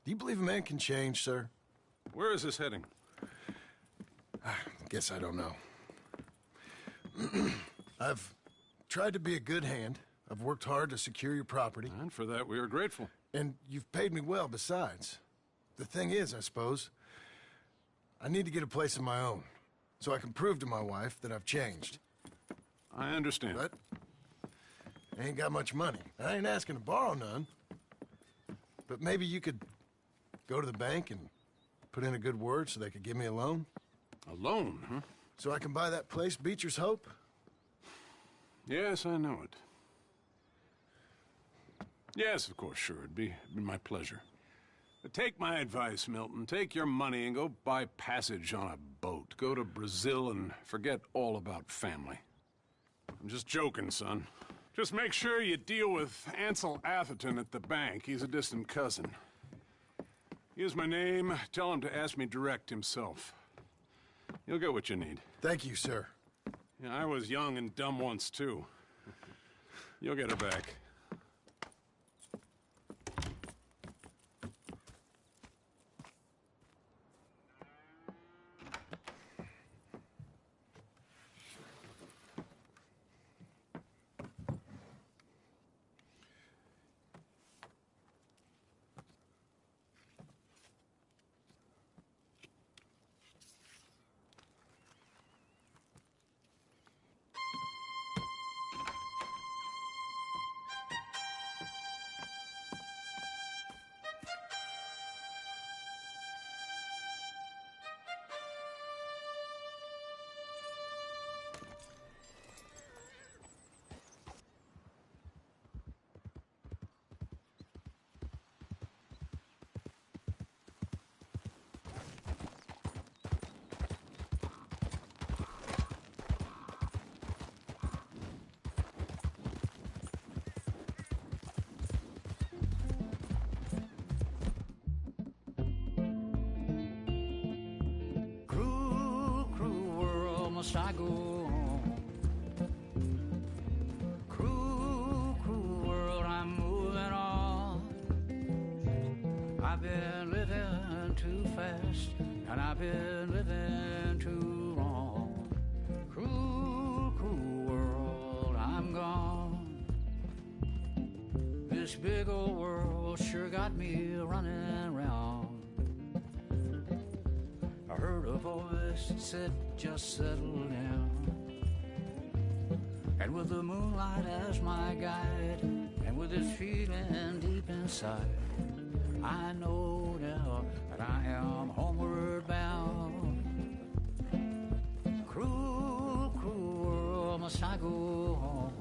Do you believe a man can change, sir? Where is this heading? I guess I don't know. I've tried to be a good hand. I've worked hard to secure your property. And for that, we are grateful. And you've paid me well besides. The thing is, I suppose, I need to get a place of my own, so I can prove to my wife that I've changed. I understand. But I ain't got much money. I ain't asking to borrow none. But maybe you could go to the bank and put in a good word so they could give me a loan? A loan, huh? So I can buy that place, Beecher's Hope? Yes, I know it. Yes, of course, sure. It'd be my pleasure. But take my advice, Milton. Take your money and go buy passage on a boat. Go to Brazil and forget all about family. I'm just joking, son. Just make sure you deal with Ansel Atherton at the bank. He's a distant cousin. Use my name. Tell him to ask me direct himself. You'll get what you need. Thank you, sir. Yeah, I was young and dumb once, too. You'll get her back. Must I go on? Cruel, cruel world, I'm moving on. I've been living too fast, and I've been living too long. Cruel, cruel world, I'm gone. This big old world sure got me running round. I heard a voice that said, just settle down. And with the moonlight as my guide, and with this feeling deep inside, I know now that I am homeward bound. Cruel, cruel world, must I go home?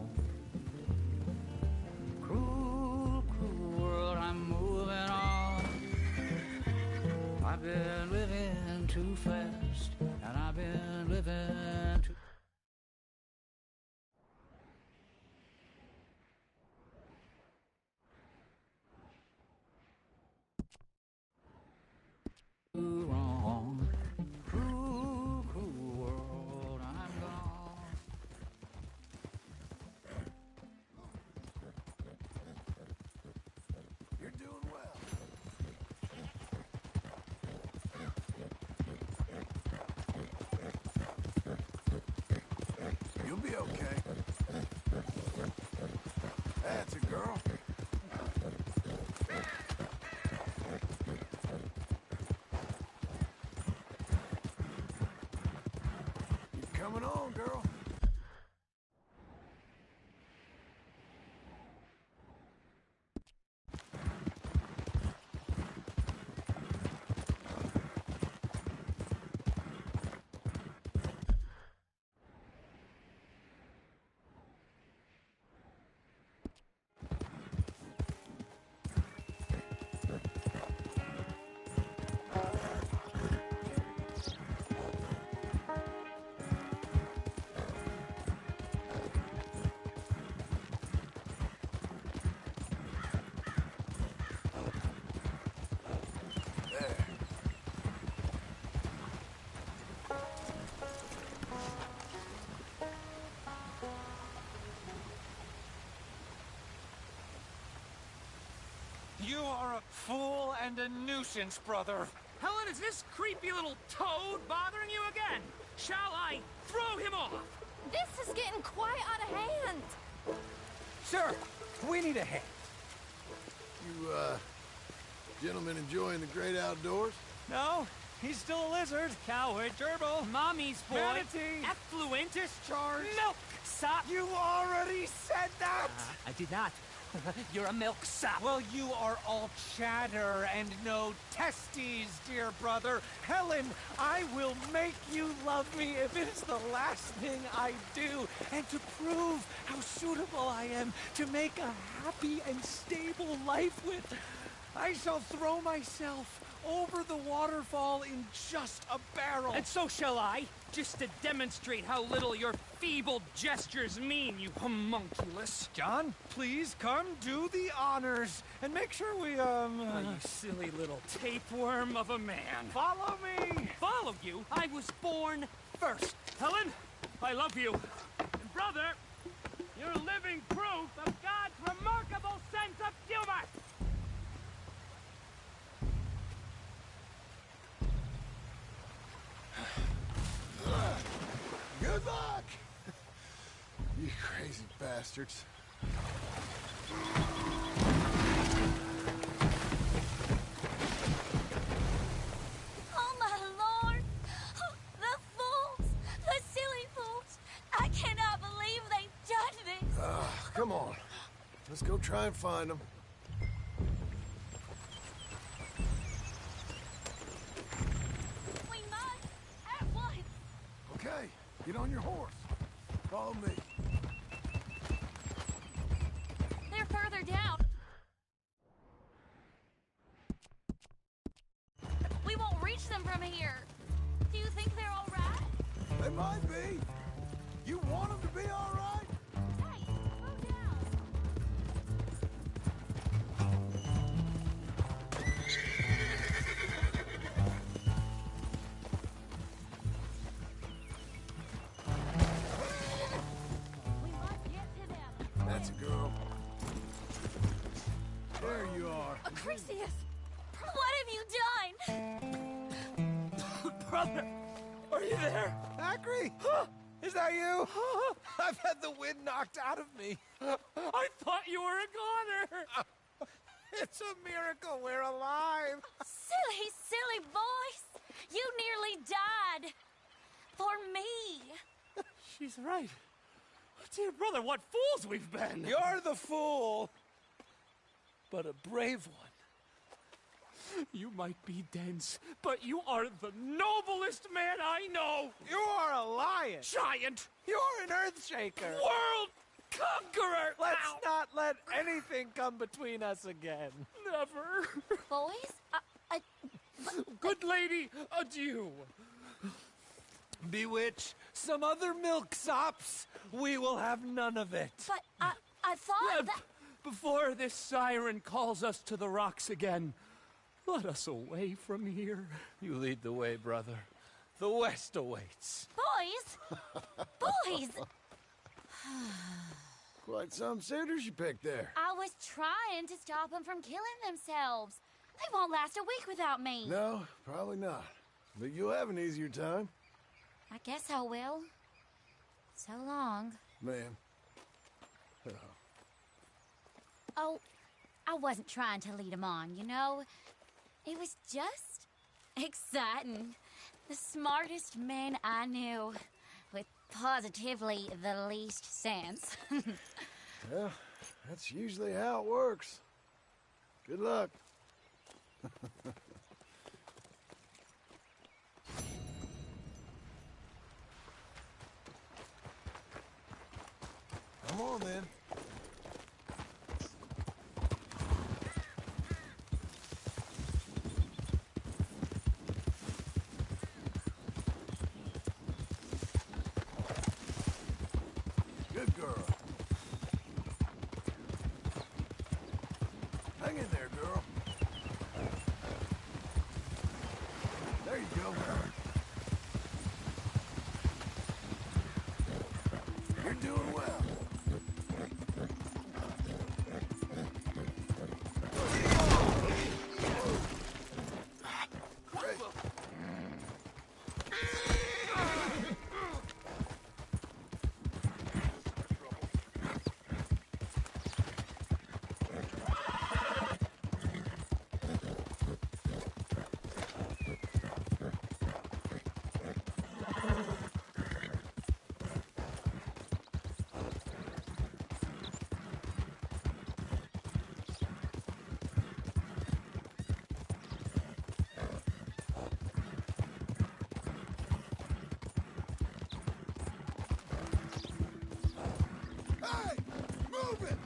Cruel, cruel world, I'm moving on. I've been living too fast, and I've been living too... wrong. Cruel, cruel world, I'm gone. You're doing well. Coming on, girl. You are a fool and a nuisance, brother. Helen, is this creepy little toad bothering you again? Shall I throw him off? This is getting quite out of hand. Sir, we need a hand. You, gentlemen enjoying the great outdoors? No, he's still a lizard. Coward, gerbil. Mommy's boy. Manatee. Effluent. Discharge. Milk sop. You already said that! I did not. You're a milk sop. Well, you are all chatter and no testes, dear brother. Helen, I will make you love me if it is the last thing I do. And to prove how suitable I am to make a happy and stable life with, I shall throw myself over the waterfall in just a barrel. And so shall I, just to demonstrate how little your feeble gestures mean, you homunculus. John, please come do the honors and make sure we, Oh, you silly little tapeworm of a man. Follow me! Follow you? I was born first. Helen, I love you. And brother, you're living proof of God's remarkable sense of humor. Good luck! You crazy bastards. Oh, my Lord! The fools! The silly fools! I cannot believe they've done this! Come on. Let's go try and find them. We must! At once! Okay, get on your horse. Follow me. They're further down. We won't reach them from here. Do you think they're all right? They might be. You want them to be all right? Hey, slow down. We must get to them. That's a girl. There you are. Acrisius! What have you done? Brother, are you there? Acri? Is that you? I've had the wind knocked out of me. I thought you were a goner. It's a miracle we're alive. Silly, silly boys! You nearly died. For me. She's right. Dear brother, what fools we've been. You're the fool, but a brave one. You might be dense, but you are the noblest man I know. You are a lion. Giant. You're an earthshaker. World conqueror. Let's Ow. not let anything come between us again. Never. Boys, Good lady, adieu. Bewitch some other milksops. We will have none of it. but I thought that... Before this siren calls us to the rocks again, let us away from here. You lead the way, brother. The West awaits. Boys! Boys! Quite some suitors you picked there. I was trying to stop them from killing themselves. They won't last a week without me. No, probably not. But you'll have an easier time. I guess I will. So long. Ma'am. Oh, I wasn't trying to lead them on, you know? It was just exciting. The smartest men I knew, with positively the least sense. Well, that's usually how it works. Good luck. Come on, then. Good girl. Hang in there, girl. There you go. You're doing well. Hey! Move it!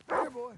Here, boy.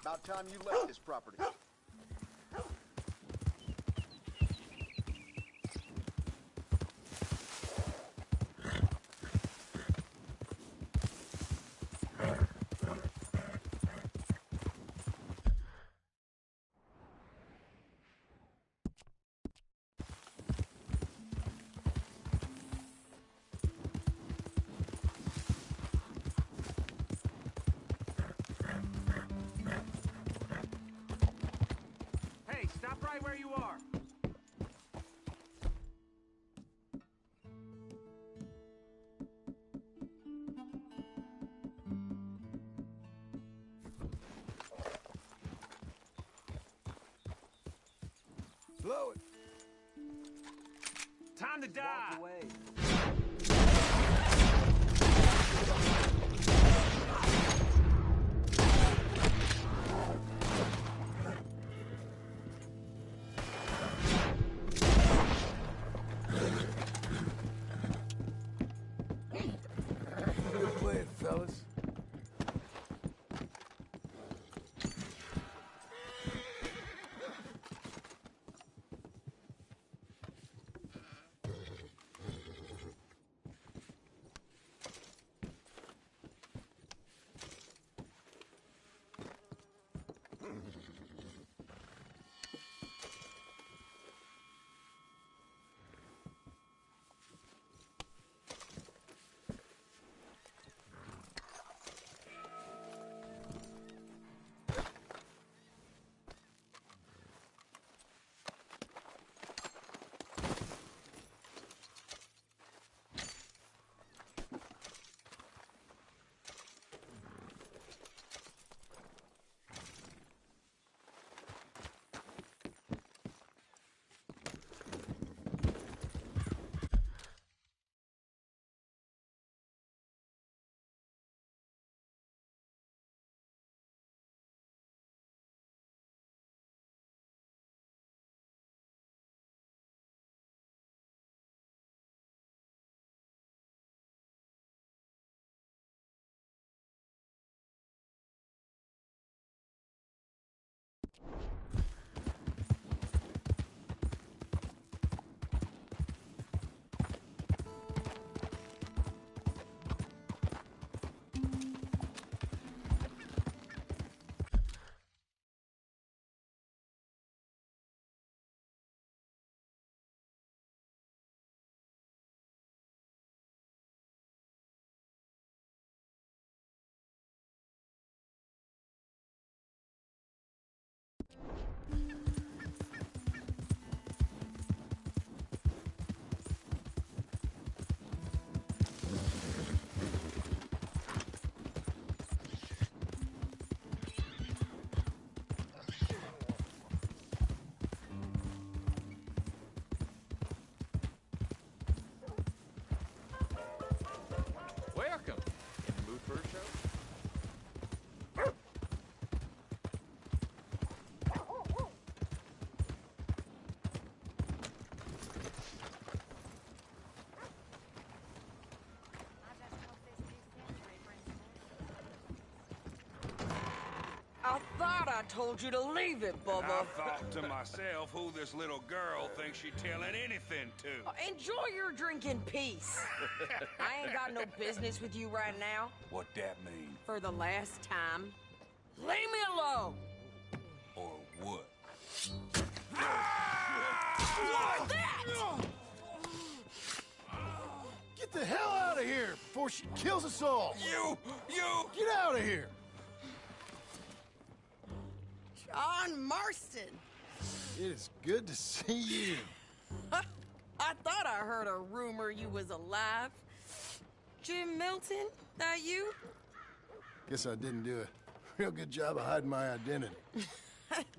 About time you left this property. Hey, stop right where you are. Blow it. Time to die. Good playing, fellas. I told you to leave it, Bubba. I thought to myself, who this little girl thinks she telling anything to? Enjoy your drink in peace. I ain't got no business with you right now. What that mean? For the last time, leave me alone. Or what? What's that? Get the hell out of here before she kills us all! You! Get out of here! John Marston. It is good to see you. I thought I heard a rumor you was alive. Jim Milton, that you? Guess I didn't do a real good job of hiding my identity.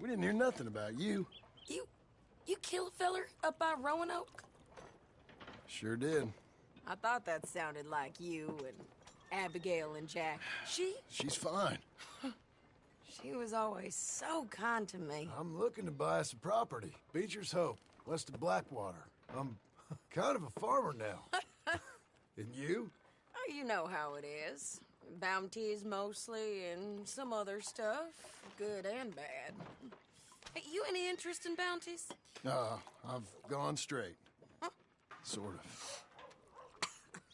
We didn't hear nothing about you. You kill a feller up by Roanoke? Sure did. I thought that sounded like you and Abigail and Jack. She's fine. She was always so kind to me. I'm looking to buy us a property. Beecher's Hope, west of Blackwater. I'm kind of a farmer now. And you? Oh, you know how it is. Bounties mostly, and some other stuff, good and bad. Hey, you any interest in bounties? I've gone straight. Sort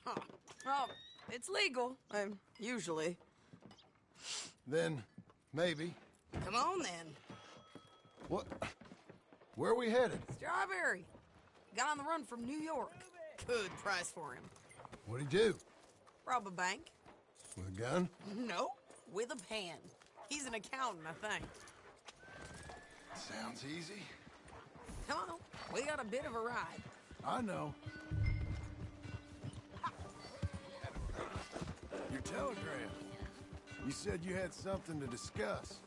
of. Well, it's legal, usually. Then, maybe. Come on, then. What? Where are we headed? Strawberry. Got on the run from New York. Good price for him. What'd he do? Rob a bank. With a gun? No, with a pen. He's an accountant, I think. Sounds easy. Come on, we got a bit of a ride. I know. Your telegram. You said you had something to discuss.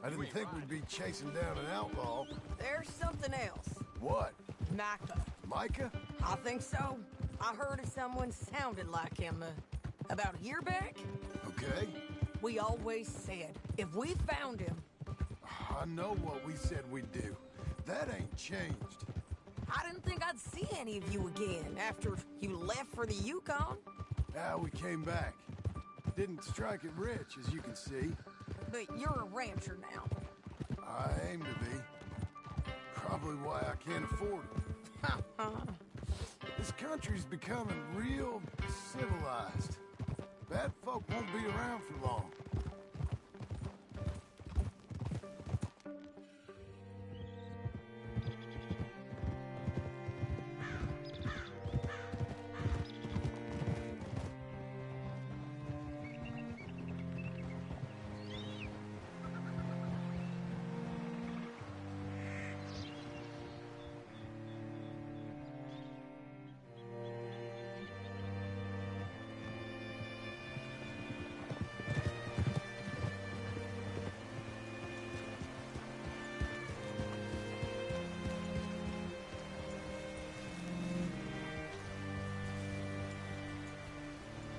I didn't think we'd be chasing down an outlaw. There's something else. What? Micah. Micah? I think so. I heard of someone sounded like him about a year back. Okay. We always said, if we found him... I know what we said we'd do. That ain't changed. I didn't think I'd see any of you again after you left for the Yukon. Yeah, we came back. Didn't strike it rich, as you can see. But you're a rancher now. I aim to be. Probably why I can't afford it. This country's becoming real civilized. Bad folk won't be around for long.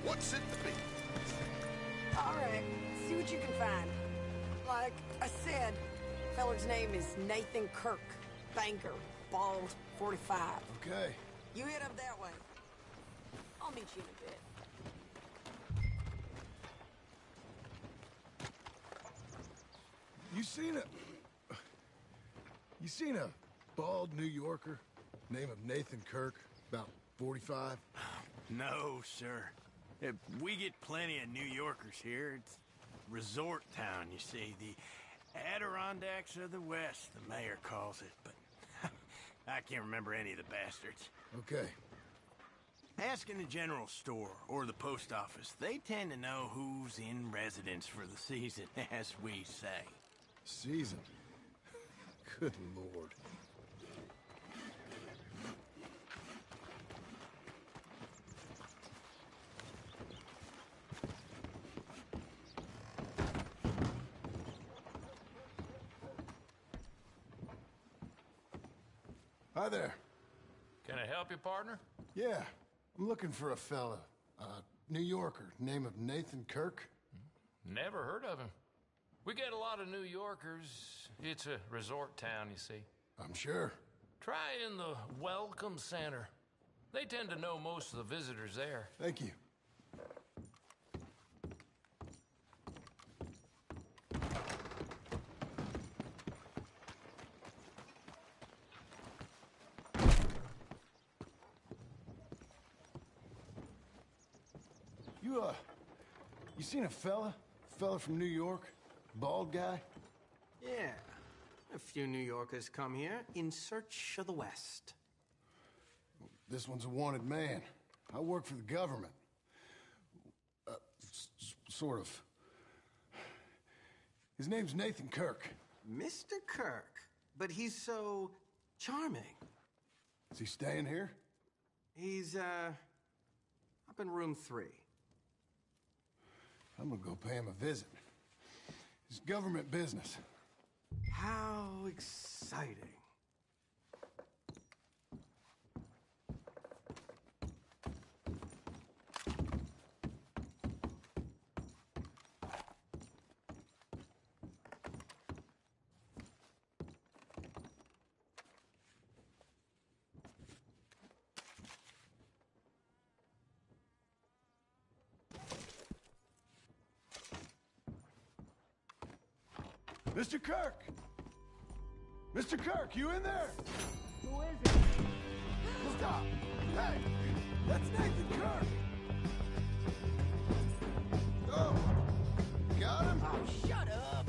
What's it to be? All right, see what you can find. Like I said, feller's name is Nathan Kirk. Banker, bald, 45. Okay. You head up that way. I'll meet you in a bit. You seen a bald New Yorker, name of Nathan Kirk, about 45? No, sir. We get plenty of New Yorkers here. It's resort town, you see. The Adirondacks of the West, the mayor calls it, but I can't remember any of the bastards. Okay. Ask in the general store or the post office. They tend to know who's in residence for the season, as we say. Season? Good Lord. Hi there. Can I help you, partner? Yeah, I'm looking for a fella. New Yorker, name of Nathan Kirk. Never heard of him. We get a lot of New Yorkers. It's a resort town, you see. I'm sure. Try in the Welcome Center. They tend to know most of the visitors there. Thank you. You seen a fella? Fella from New York? Bald guy? Yeah. A few New Yorkers come here in search of the West. This one's a wanted man. I work for the government. Sort of. His name's Nathan Kirk. Mr. Kirk? But he's so charming. Is he staying here? He's, up in room 3. I'm gonna go pay him a visit. It's government business. How exciting. Mr. Kirk! Mr. Kirk, you in there? Who is it? Stop! Hey! That's Nathan Kirk! Oh! Got him? Oh, shut up!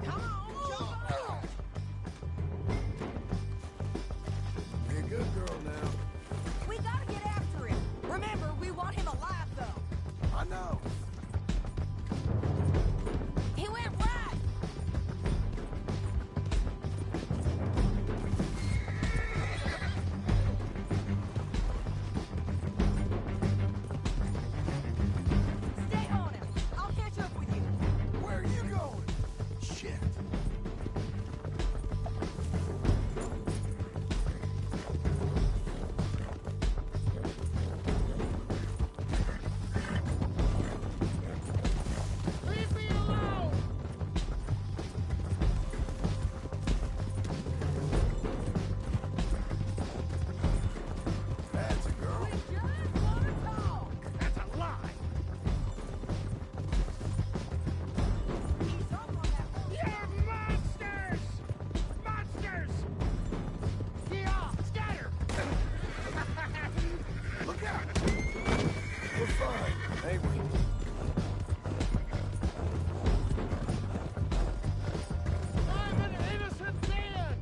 Come on, jump up! Be a good girl now. We gotta get after him. Remember, we want him alive, though. I know. He went right. Stay on him. I'll catch up with you. Where are you going? Shit. Leave me alone! That's a girl. We just wanna talk. That's a lie! He's up on that one. You're monsters! Monsters! Yeah, scatter! Look out! We're fine, ain't we? I'm an innocent man!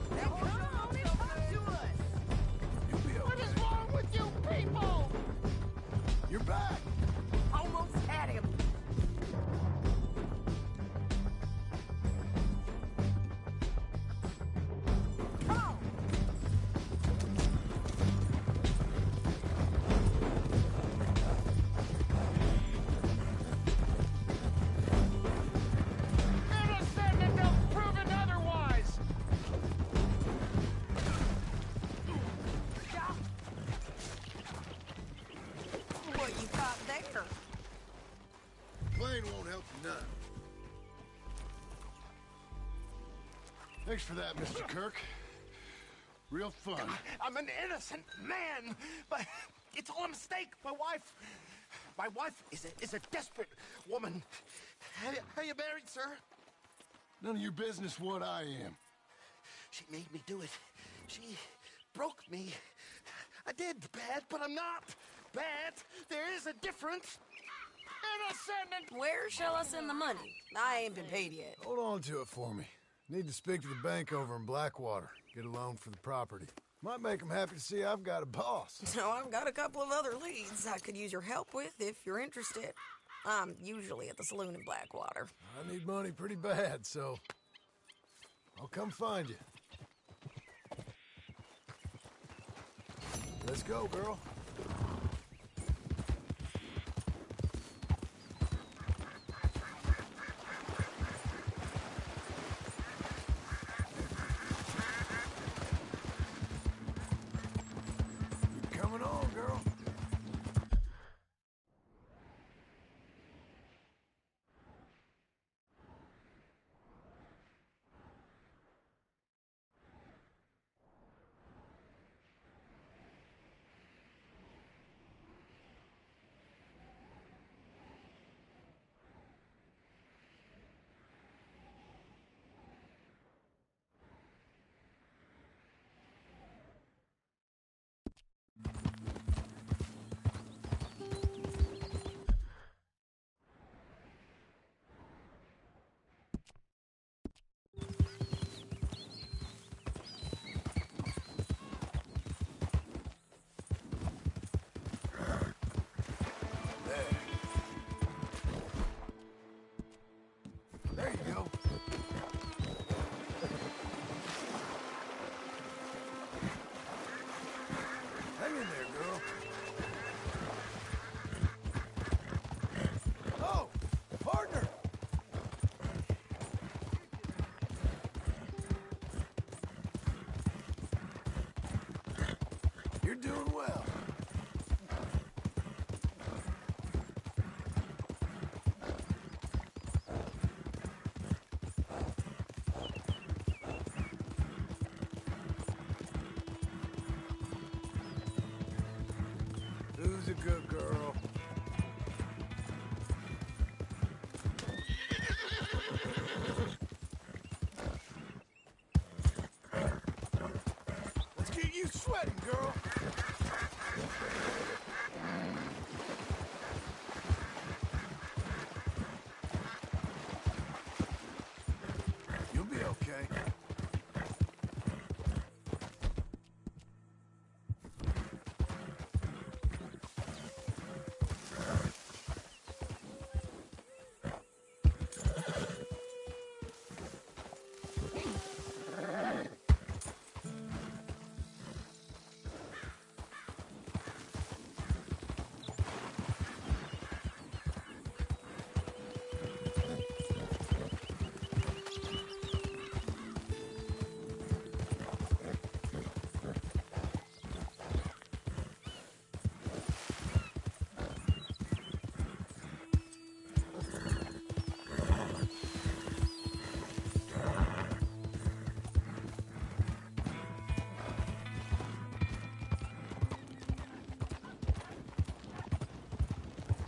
Then come on and talk to us. You'll be What okay. is wrong with you people? You're back! Almost had him. Come on. Innocent until proven otherwise! Stop. What you got there? Plane won't help you none. Thanks for that, Mr. Kirk. Real fun. I'm an innocent man, but it's all a mistake. My wife is a desperate woman. Are you married, sir? None of your business what I am. She made me do it. She broke me. I did bad, but I'm not bad. There is a difference. Innocent and... Where shall I send the money? I ain't been paid yet. Hold on to it for me. Need to speak to the bank over in Blackwater. Get a loan for the property. Might make them happy to see I've got a boss. So I've got a couple of other leads I could use your help with if you're interested. I'm usually at the saloon in Blackwater. I need money pretty bad, so I'll come find you. Let's go, girl. You're coming on, girl. You're doing well. Who's a good girl? Let's get you sweating, girl. You'll be okay.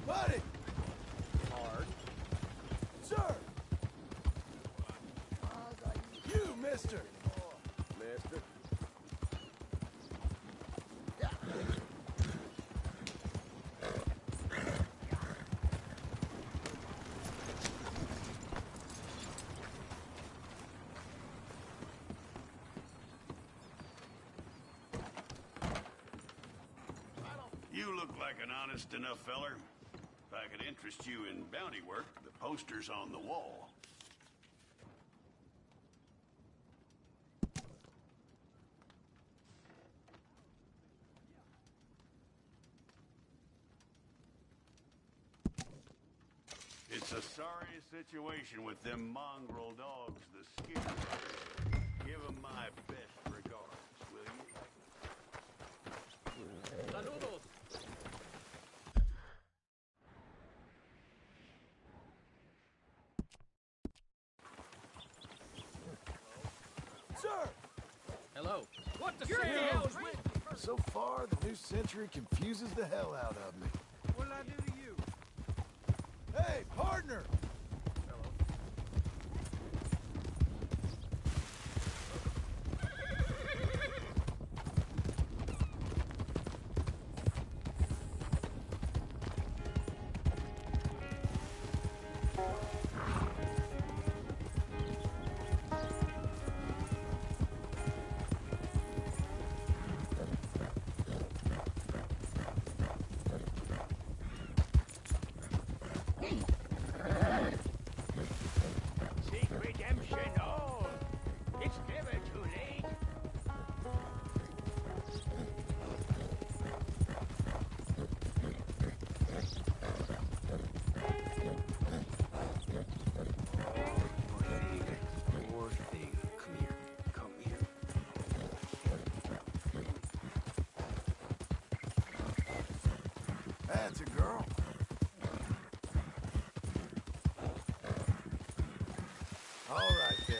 Buddy! Hard. Sir! You, mister! Mister? Yeah. You look like an honest enough feller. If I could interest you in bounty work, the poster's on the wall. It's a sorry situation with them mongrel dogs, the skinwalkers. Give them my best regards, will you? Saludos. Sir! Hello. What the You're hell is So far, the new century confuses the hell out of me. What did I do to you? Hey, partner! Seek redemption all. It's never too late. Poor thing. Come here. Come here. That's a girl. All right, then.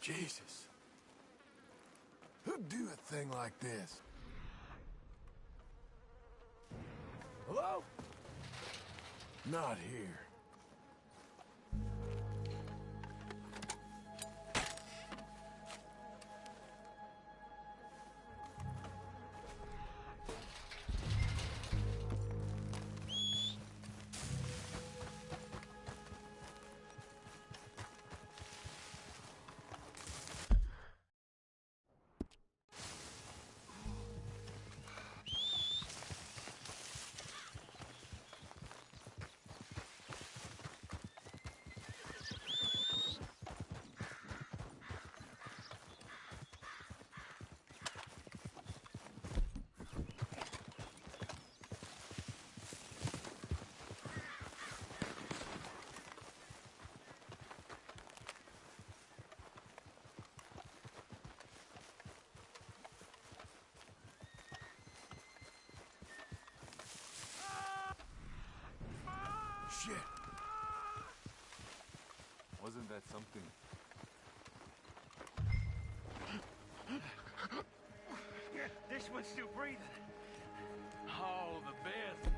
Jesus. Who'd do a thing like this? Hello? Not here. Shit. Wasn't that something? This one's still breathing. Oh, the best.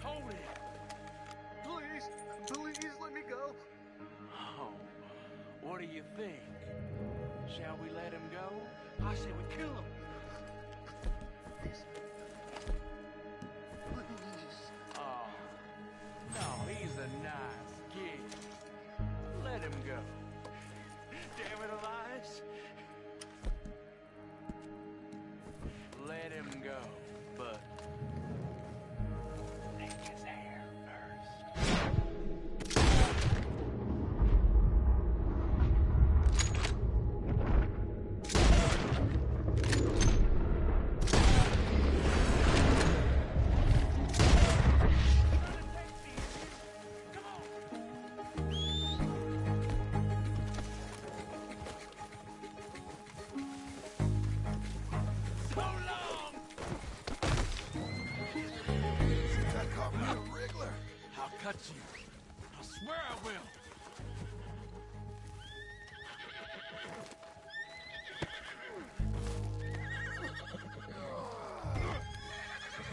Hold it. Please, please let me go. Oh, what do you think? Shall we let him go? I say we kill him. Oh, no, he's a nice kid. Let him go. Damn it, Elias. Let him go, but take his hair first. So long! Since I caught me a wriggler. I'll cut you. I swear I will.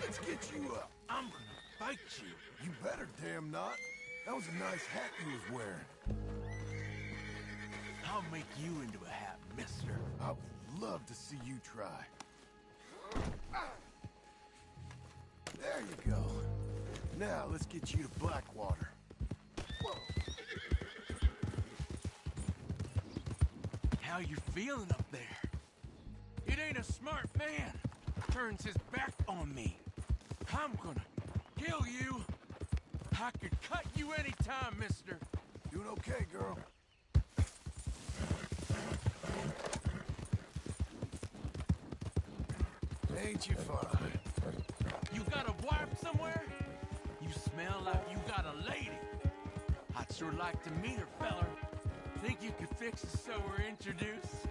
Let's get you up. I'm gonna bite you. You better, damn not. That was a nice hat you was wearing. I'll make you into a hat, mister. I would love to see you try. There you go. Now, let's get you to Blackwater. How you feeling up there? It ain't a smart man. Turns his back on me. I'm gonna kill you. I could cut you anytime, mister. Doing okay, girl. Ain't you fine? You got a wife somewhere? You smell like you got a lady. I'd sure like to meet her, feller. Think you could fix it so we're introduced?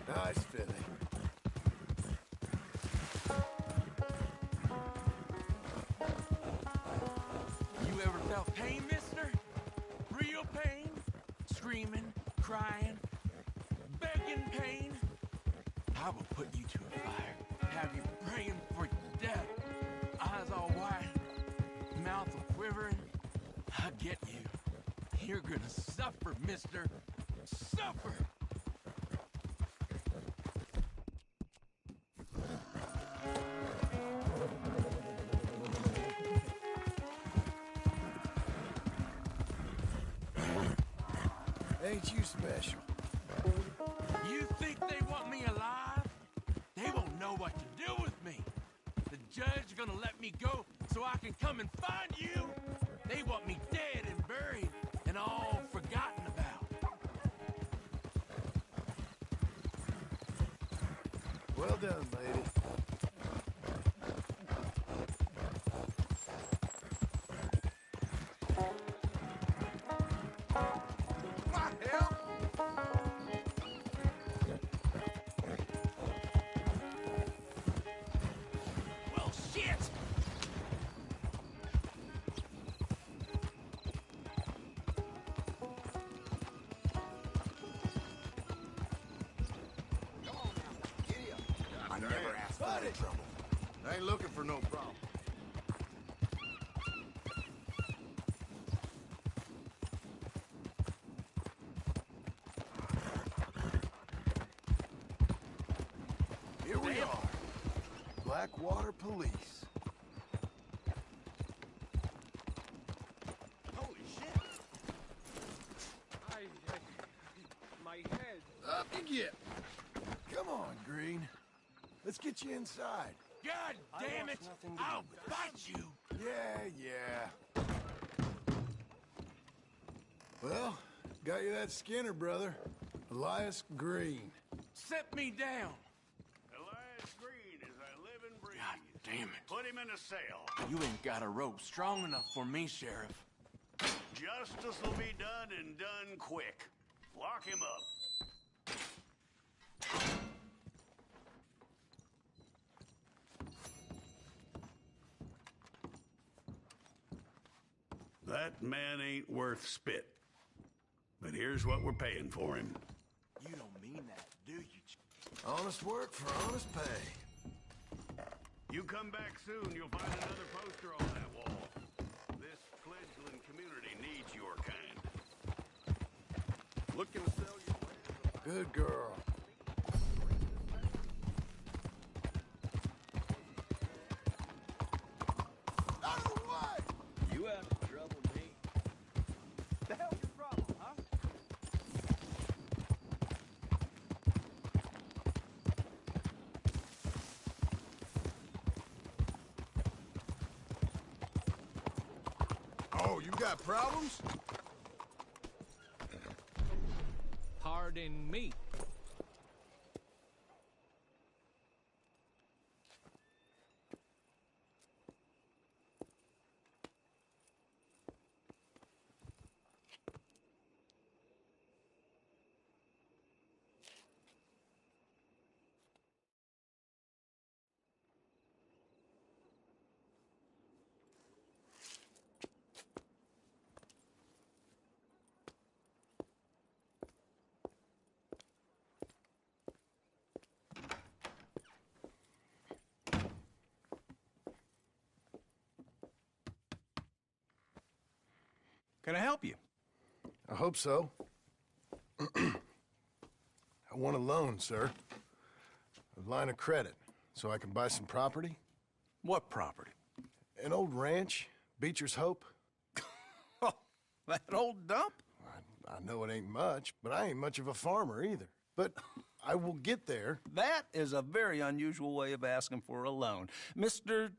Nice filly. You ever felt pain, mister? Real pain? Screaming, crying, begging pain? I will put you to a fire, have you praying for death, eyes all wide, mouth quivering. I get you. You're gonna suffer, mister. Suffer! Ain't you special? You think they want me alive? They won't know what to do with me. The judge gonna let me go so I can come and find you? They want me dead and buried and all forgotten about. Well done, lady. Got it. Trouble. I ain't looking for no problem. Here we are. Blackwater Police. Holy shit! My head. Up you get. Come on, Green. Let's get you inside. God damn it! I'll bite you! Yeah. Well, got you that Skinner, brother. Elias Green. Set me down! Elias Green, as I live and breathe. God damn it. Put him in a cell. You ain't got a rope strong enough for me, Sheriff. Justice will be done and done quick. Lock him up. That man ain't worth spit. But here's what we're paying for him. You don't mean that, do you? Honest work for honest pay. You come back soon, you'll find another poster on that wall. This fledgling community needs your kind. Looking to sell your wares? Good girl. Out of the way! You out to trouble me? The hell's your problem, huh? Oh, you got problems? Pardon me. Can I help you? I hope so. I want a loan, sir. A line of credit, so I can buy some property. What property? An old ranch, Beecher's Hope. That old dump? I know it ain't much, but I ain't much of a farmer either. But I will get there. That is a very unusual way of asking for a loan. Mr.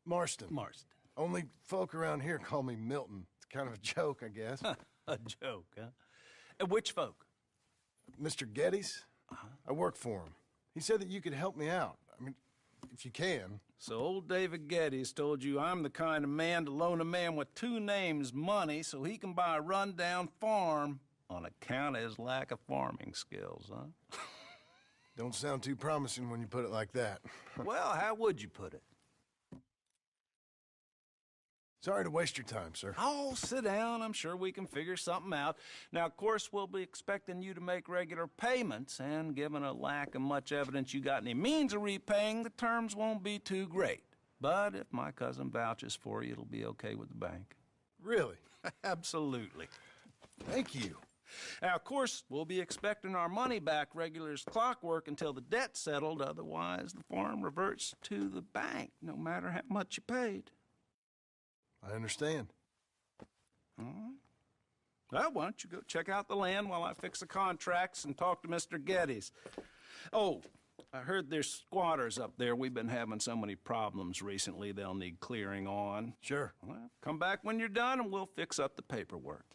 Marston. Marston. Only folk around here call me Milton. It's kind of a joke, I guess. A joke, huh? And which folk? Mr. Geddes. I work for him. He said that you could help me out. I mean, if you can. So old David Geddes told you I'm the kind of man to loan a man with two names money so he can buy a rundown farm on account of his lack of farming skills, huh? Don't sound too promising when you put it like that. Well, how would you put it? Sorry to waste your time, sir. Oh, sit down. I'm sure we can figure something out. Now, of course, we'll be expecting you to make regular payments, and given a lack of much evidence you got any means of repaying, the terms won't be too great. But if my cousin vouches for you, it'll be okay with the bank. Really? Absolutely. Thank you. Now, of course, we'll be expecting our money back regular as clockwork until the debt's settled. Otherwise, the farm reverts to the bank, no matter how much you paid. I understand. All right. Well, why don't you go check out the land while I fix the contracts and talk to Mr. Geddes. Oh, I heard there's squatters up there. We've been having so many problems recently, they'll need clearing on. Sure. Well, come back when you're done and we'll fix up the paperwork.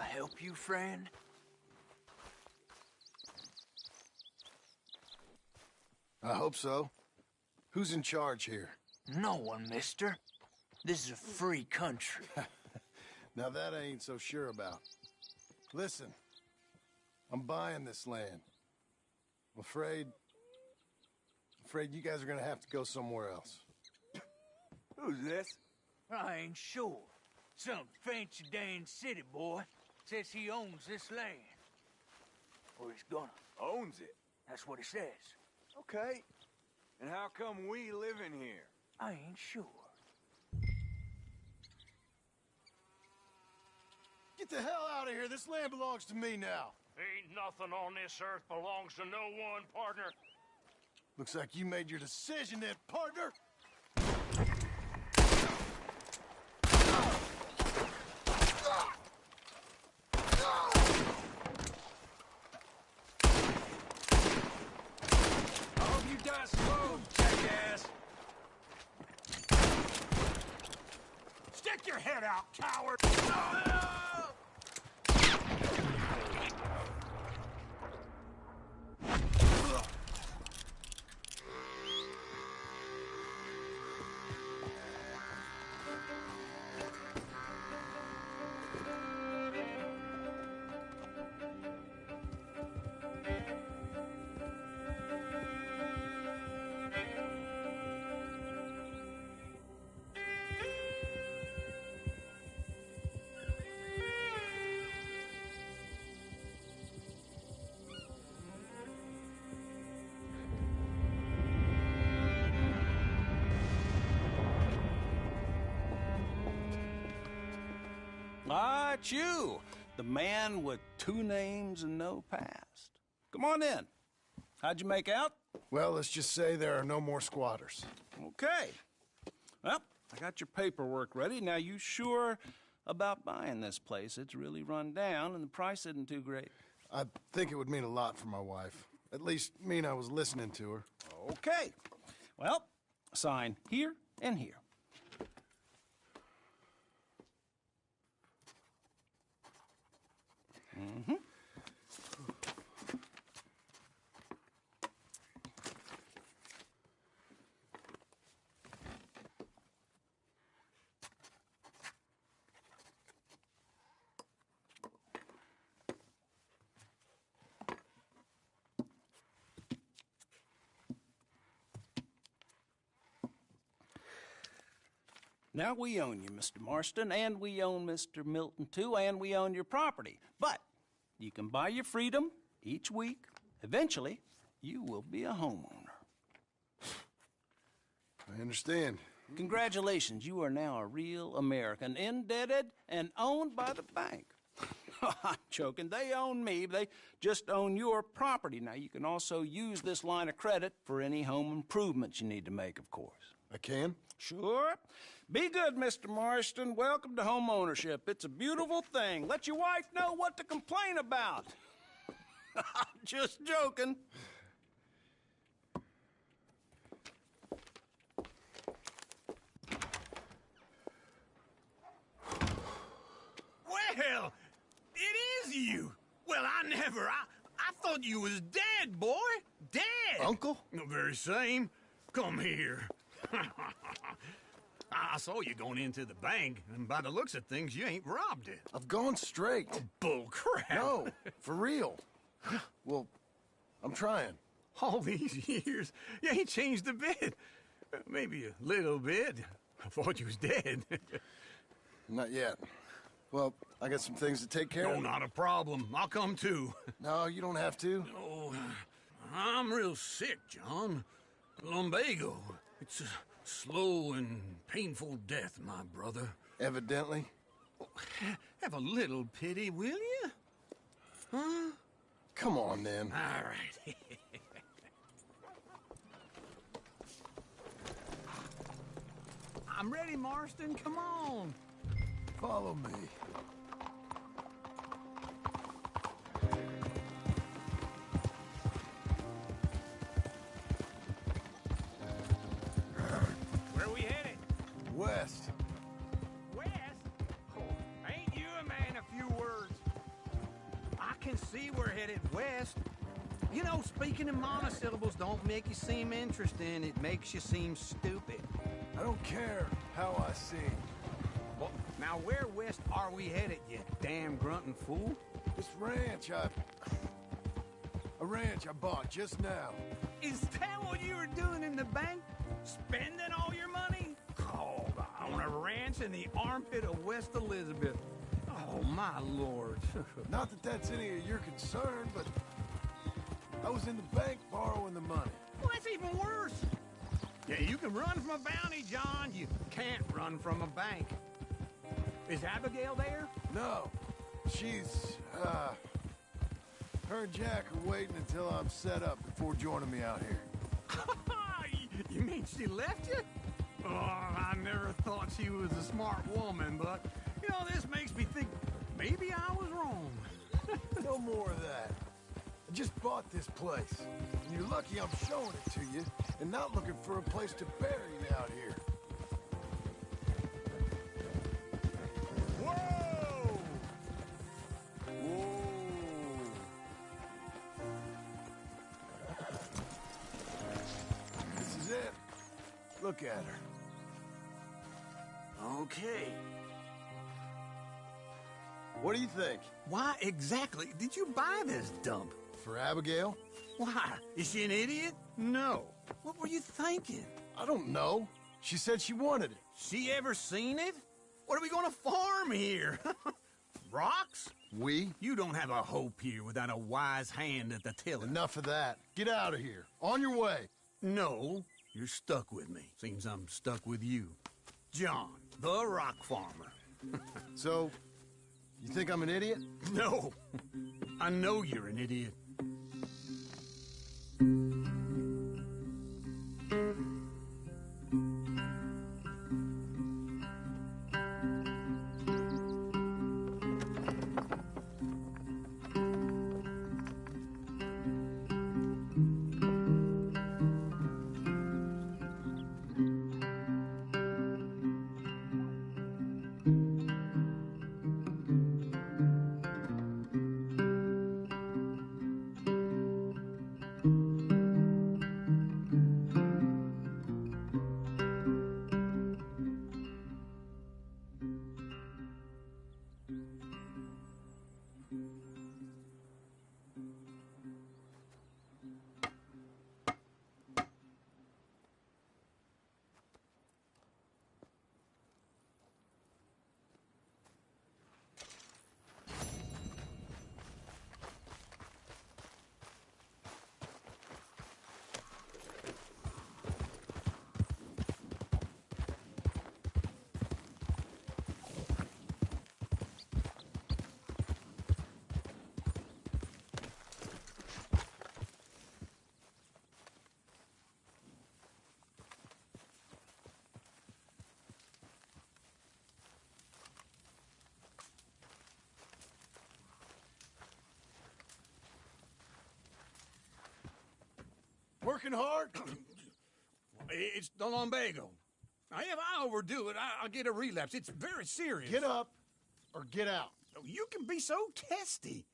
I help you, friend? I hope so. Who's in charge here? No one, mister. This is a free country. Now that I ain't so sure about. Listen, I'm buying this land. I'm afraid you guys are gonna have to go somewhere else. Who's this? I ain't sure. Some fancy Dan city boy says he owns this land. Or he's gonna. Owns it? That's what he says. Okay. And how come we live in here? I ain't sure. Get the hell out of here. This land belongs to me now. Ain't nothing on this earth belongs to no one, partner. Looks like you made your decision then, partner. I hope you die slow, jackass. Stick your head out, coward! Ah, it's you, the man with 2 names and no past. Come on in. How'd you make out? Well, let's just say there are no more squatters. Okay. Well, I got your paperwork ready. Now, you sure about buying this place? It's really run down, and the price isn't too great. I think it would mean a lot for my wife. At least mean I was listening to her. Okay. Well, sign here and here. Mm-hmm. Now we own you, Mr. Marston, and we own Mr. Milton, too, and we own your property. But you can buy your freedom each week. Eventually, you will be a homeowner. I understand. Congratulations, you are now a real American, indebted and owned by the bank. I'm joking. They own me. They just own your property. Now, you can also use this line of credit for any home improvements you need to make, of course. I can? Sure. Be good, Mr. Marston. Welcome to home ownership. It's a beautiful thing. Let your wife know what to complain about. Just joking. Well, it is you. Well, I thought you was dead, boy. Dead. Uncle? The very same. Come here. I saw you going into the bank, and by the looks of things, you ain't robbed it. I've gone straight. Bull crap. No, for real. Well, I'm trying. All these years, you ain't changed a bit. Maybe a little bit. I thought you was dead. Not yet. Well, I got some things to take care of. No, not a problem. I'll come too. No, you don't have to. Oh, I'm real sick, John. Lumbago. It's a slow and painful death, my brother. Evidently. Have a little pity, will you? Huh? Come on, then. All right. I'm ready, Marston. Come on. Follow me. Where are we headed? West. West? Oh, ain't you a man of few words? can see we're headed west. You know, speaking in monosyllables don't make you seem interesting. It makes you seem stupid. I don't care how I seem. Well, now where west are we headed, you damn grunting fool? This ranch a ranch I bought just now. Is that what you were doing in the bank? Spending all your money? Oh, on a ranch in the armpit of West Elizabeth. Oh, my lord. Not that that's any of your concern, but I was in the bank borrowing the money. Well, that's even worse. Yeah, you can run from a bounty, John. You can't run from a bank. Is Abigail there? No. She's, her and Jack are waiting until I'm set up before joining me out here. You mean she left you? Oh, I never thought she was a smart woman, but, you know, this makes me think maybe I was wrong. No more of that. I just bought this place, and you're lucky I'm showing it to you and not looking for a place to bury you out here. Whoa! Whoa! This is it. Look at her. Okay. What do you think? Why exactly did you buy this dump? For Abigail? Why? Is she an idiot? No. What were you thinking? I don't know. She said she wanted it. She ever seen it? What are we gonna farm here? Rocks? We? You don't have a hope here without a wise hand at the tiller. Enough of that. Get out of here. On your way. No, you're stuck with me. Seems I'm stuck with you. John, the rock farmer. So, you think I'm an idiot? No. I know you're an idiot. Working hard? It's the lumbago. Now, if I overdo it, I'll get a relapse. It's very serious. Get up or get out. You can be so testy.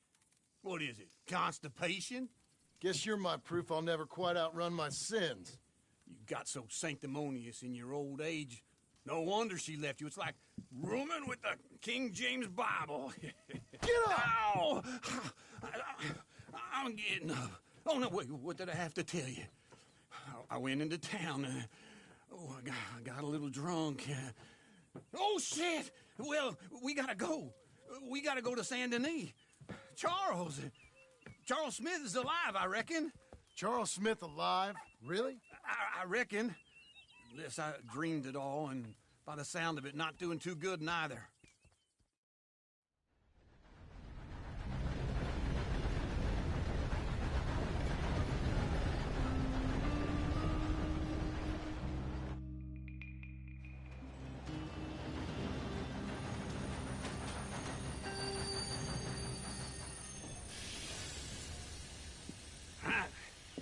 What is it, constipation? Guess you're my proof I'll never quite outrun my sins. You got so sanctimonious in your old age. No wonder she left you. It's like rooming with the King James Bible. Get up! Ow! I'm getting up. Oh, no, wait, what did I have to tell you? I went into town. I got a little drunk. Oh, shit! Well, we gotta go. We gotta go to Saint Denis. Charles Smith is alive, I reckon. Charles Smith alive? Really? I reckon. Unless I dreamed it all, and by the sound of it, not doing too good neither.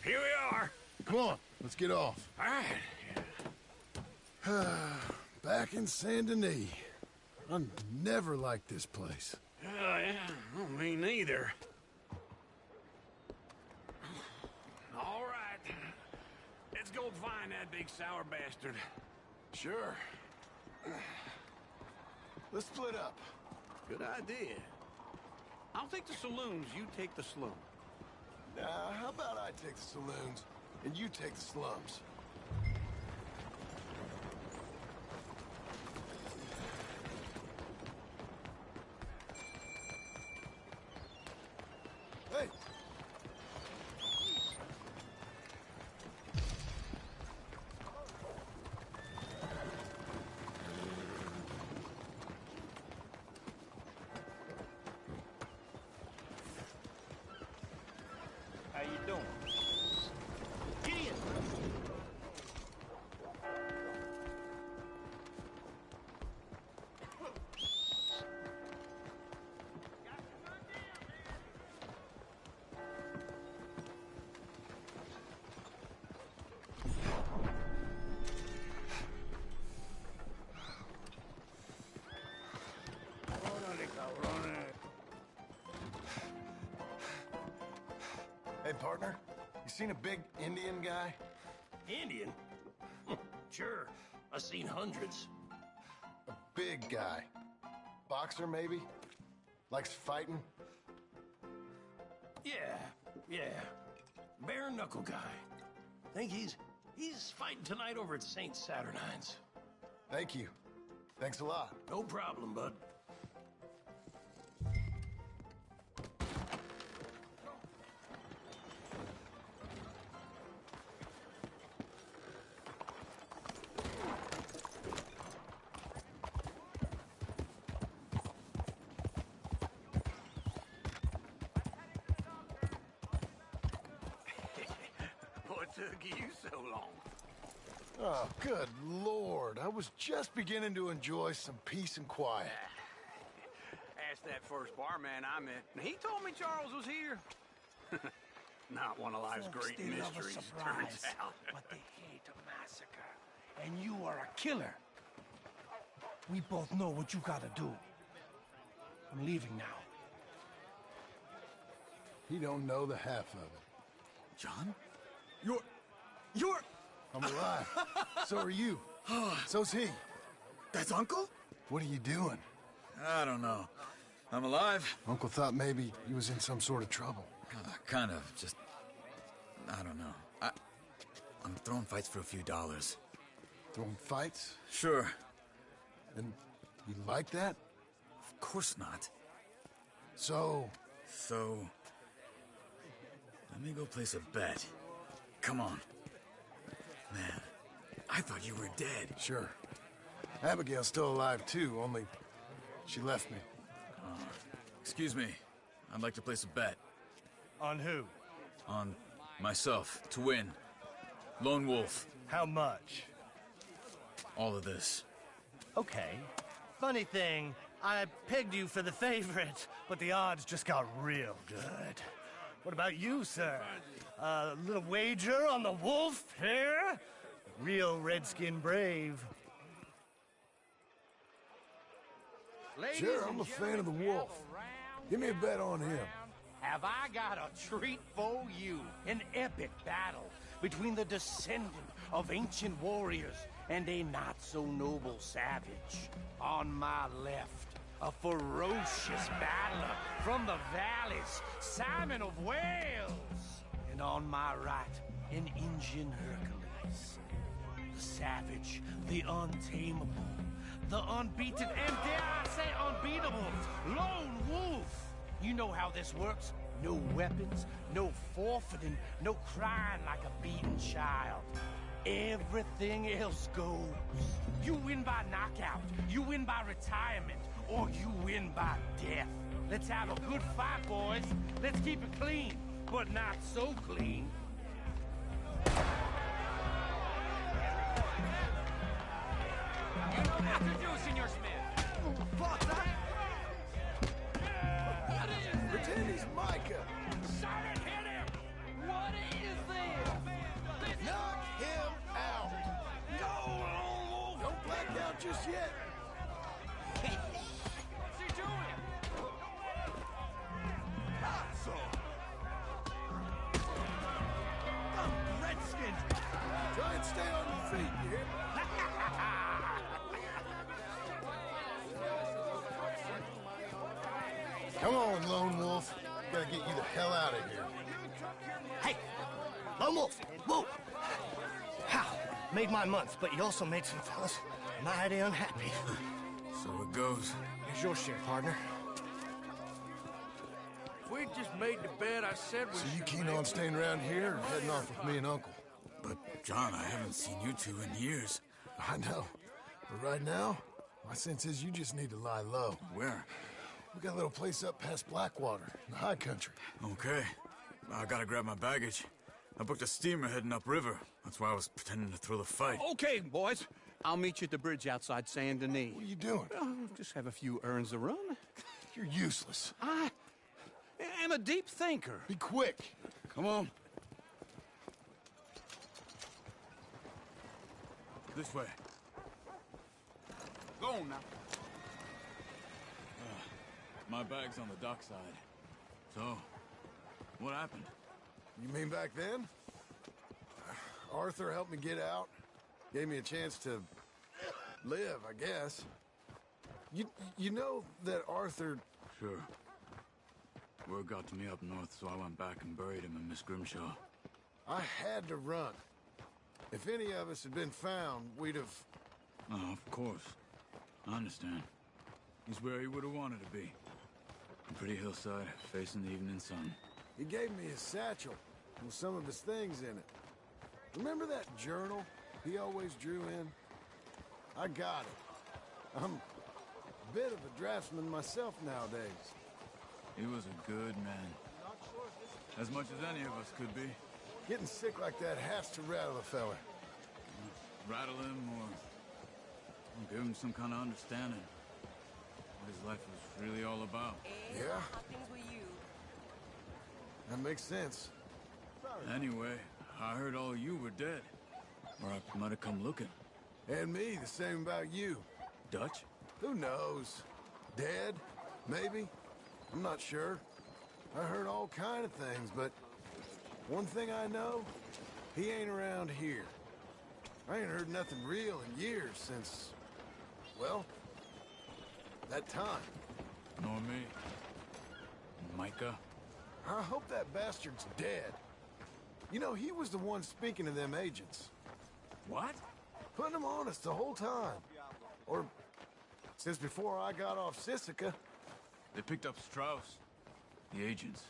Here we are. Come on, let's get off. All right. Back in Saint Denis. I never liked this place. Yeah, me neither. All right. Let's go find that big sour bastard. Sure. Let's split up. Good idea. I'll take the saloons, you take the slum. Nah, how about I take the saloons, and you take the slums? Hey! How you doing? Gideon! Hey, partner, you seen a big Indian guy? Indian? Sure. I've seen hundreds. A big guy. Boxer, maybe? Likes fighting? Yeah. Bare knuckle guy. Think he's fighting tonight over at St. Saturnine's. Thank you. Thanks a lot. No problem, bud. What took you so long? Oh, good Lord. I was just beginning to enjoy some peace and quiet. Asked that first barman I met, and he told me Charles was here. Not one of life's Folks, great they love a mysteries, surprise, turns out. but they hate a massacre. And you are a killer. We both know what you gotta do. I'm leaving now. He don't know the half of it. John? You're... I'm alive. So are you. So's he. That's Uncle? What are you doing? I don't know. I'm alive. Uncle thought maybe he was in some sort of trouble. Kind of. Just... I don't know. I'm throwing fights for a few dollars. Throwing fights? Sure. And you like that? Of course not. So... Let me go place a bet. Come on. Man, I thought you were dead. Sure. Abigail's still alive, too, only she left me. Excuse me. I'd like to place a bet. On who? On myself, to win. Lone Wolf. How much? All of this. Okay. Funny thing, I pegged you for the favorite, but the odds just got real good. What about you, sir? A little wager on the wolf here? Real redskin brave. Sure, I'm a fan of the wolf. Give me a bet on him. Have I got a treat for you? An epic battle between the descendant of ancient warriors and a not-so-noble savage. On my left, a ferocious battler from the valleys, Simon of Wales. And on my right, an Indian Hercules. The savage, the untamable, the unbeaten, and dare I say unbeatable, Lone Wolf. You know how this works. No weapons, no forfeiting, no crying like a beaten child. Everything else goes. You win by knockout, you win by retirement, or you win by death. Let's have a good fight, boys. Let's keep it clean, but not so clean. You know what to do, Senor Smith. Fuck that! What is this? Pretend he's Micah. Simon, hit him! What is this? Knock him out. Go, Lone Wolf! Don't black out just yet. What's he doing? Come on, Lone Wolf. Gotta get you the hell out of here. Hey, Lone Wolf, whoa! How? Made my month, but you also made some fellas mighty unhappy. So it goes. Here's your share, partner. If we'd just made the bed I said we So you should keen make, on staying around here or heading off with me and Uncle? But, John, I haven't seen you two in years. I know. But right now, my sense is you just need to lie low. Where? We got a little place up past Blackwater, in the high country. Okay. I gotta grab my baggage. I booked a steamer heading upriver. That's why I was pretending to throw the fight. Okay, boys. I'll meet you at the bridge outside Saint Denis. What are you doing? Just have a few errands to run. You're useless. I am a deep thinker. Be quick. Come on. This way. Go on now. My bag's on the dockside. So, what happened? You mean back then? Arthur helped me get out. Gave me a chance to live, I guess. You know that Arthur... Sure. Word got to me up north, so I went back and buried him in Miss Grimshaw. I had to run. If any of us had been found, we'd have... Oh, of course. I understand. He's where he would have wanted to be. A pretty hillside, facing the evening sun. He gave me his satchel with some of his things in it. Remember that journal he always drew in? I got it. I'm a bit of a draftsman myself nowadays. He was a good man. As much as any of us could be. Getting sick like that has to rattle a fella. Rattle him or give him some kind of understanding. What his life was really all about. Yeah? That makes sense. Anyway, I heard all you were dead. Or I might have come looking. And me, the same about you. Dutch? Who knows? Dead? Maybe? I'm not sure. I heard all kind of things, but one thing I know, he ain't around here. I ain't heard nothing real in years since, well, that time. Nor me. Micah? I hope that bastard's dead. You know, he was the one speaking to them agents. What? Putting them on us the whole time. Or since before I got off Sisika. They picked up Strauss. The agents.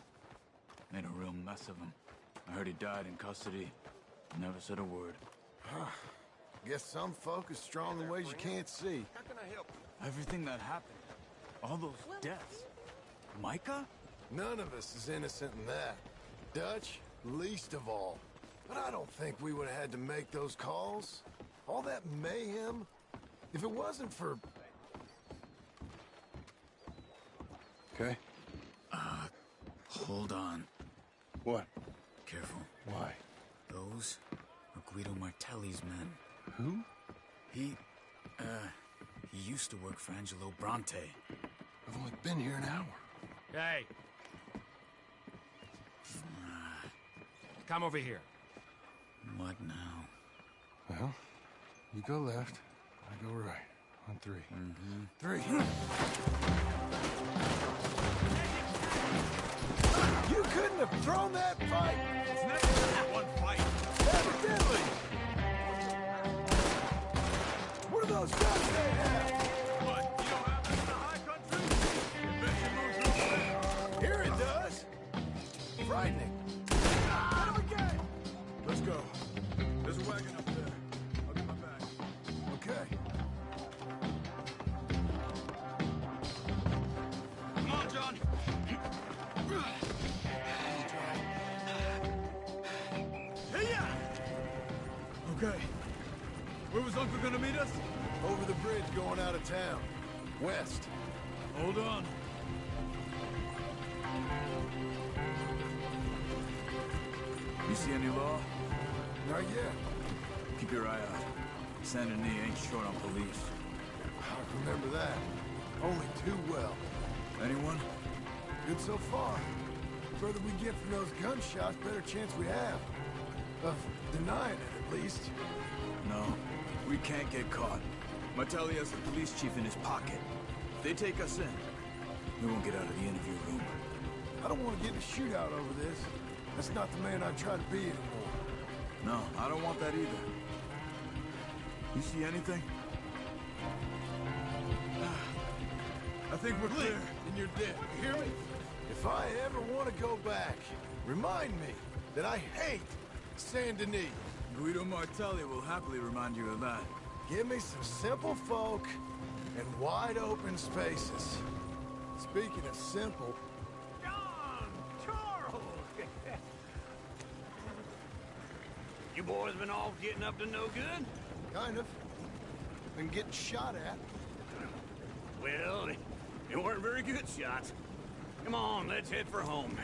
Made a real mess of him. I heard he died in custody. Never said a word. Guess some folk is strong in ways you can't see. How can I help you? Everything that happened. All those deaths. Micah? None of us is innocent in that. Dutch, least of all. But I don't think we would have had to make those calls. All that mayhem. If it wasn't for... Okay. Hold on. What? Careful. Why? Those are Guido Martelli's men. Who? He used to work for Angelo Bronte. I've only been here an hour. Hey. Come over here. What now? Well, you go left, I go right. On three. Three. You couldn't have thrown that fight! It's never been that one fight! Evidently! What are those guns they have? What? You don't have that in the high country? Here it does! Frightening. Get him again! Let's go. There's a wagon up there. I'll get my bag. Okay. Come on, John. Okay. Where was Uncle gonna meet us? Over the bridge going out of town. West. Hold on. You see any law? Not yet. Keep your eye out. Saint Denis ain't short on police. I remember that. Only too well. Anyone? Good so far. Further we get from those gunshots, better chance we have. Of denying it, at least. No. We can't get caught. Martelli has the police chief in his pocket. If they take us in, We won't get out of the interview room. I don't want to get in a shootout over this. That's not the man I try to be anymore. No, I don't want that either. You see anything? I think we're clear, and you're dead. You hear me? If I ever want to go back, remind me that I hate Saint Denis. Guido Martelli will happily remind you of that. Give me some simple folk and wide open spaces. Speaking of simple... John! Charles! You boys been all getting up to no good? Kind of. Been getting shot at. Well, they weren't very good shots. Come on, let's head for home.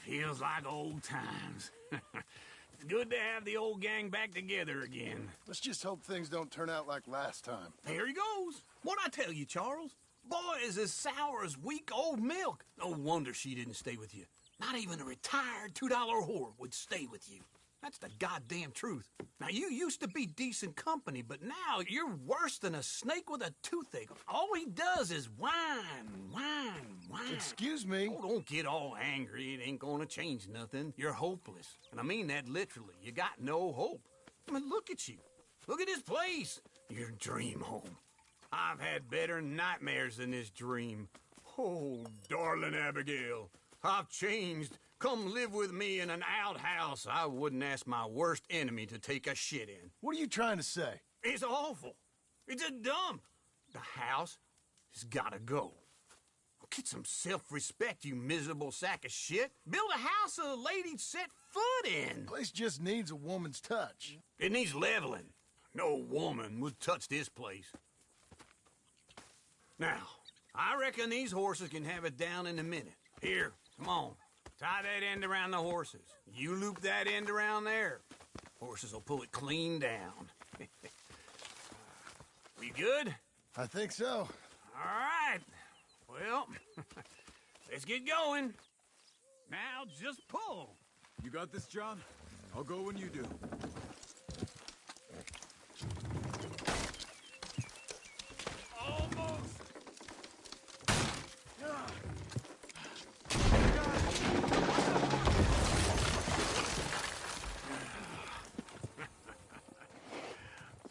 Feels like old times. It's good to have the old gang back together again. Let's just hope things don't turn out like last time. There he goes. What'd I tell you, Charles? Boy is as sour as weak old milk. No wonder she didn't stay with you. Not even a retired $2 whore would stay with you. That's the goddamn truth. Now, you used to be decent company, but now you're worse than a snake with a toothache. All he does is whine. Excuse me? Oh, don't get all angry. It ain't gonna change nothing. You're hopeless. And I mean that literally. You got no hope. I mean, look at you. Look at this place. Your dream home. I've had better nightmares than this dream. Oh, darling Abigail, I've changed. Come live with me in an outhouse I wouldn't ask my worst enemy to take a shit in. What are you trying to say? It's awful. It's a dump. The house has gotta go. Get some self-respect, you miserable sack of shit. Build a house a lady'd set foot in. Place just needs a woman's touch. It needs leveling. No woman would touch this place. Now, I reckon these horses can have it down in a minute. Here, come on. Tie that end around the horses. You loop that end around there. Horses will pull it clean down. We good? I think so. All right. Well, let's get going. Now just pull. You got this, John? I'll go when you do. Almost.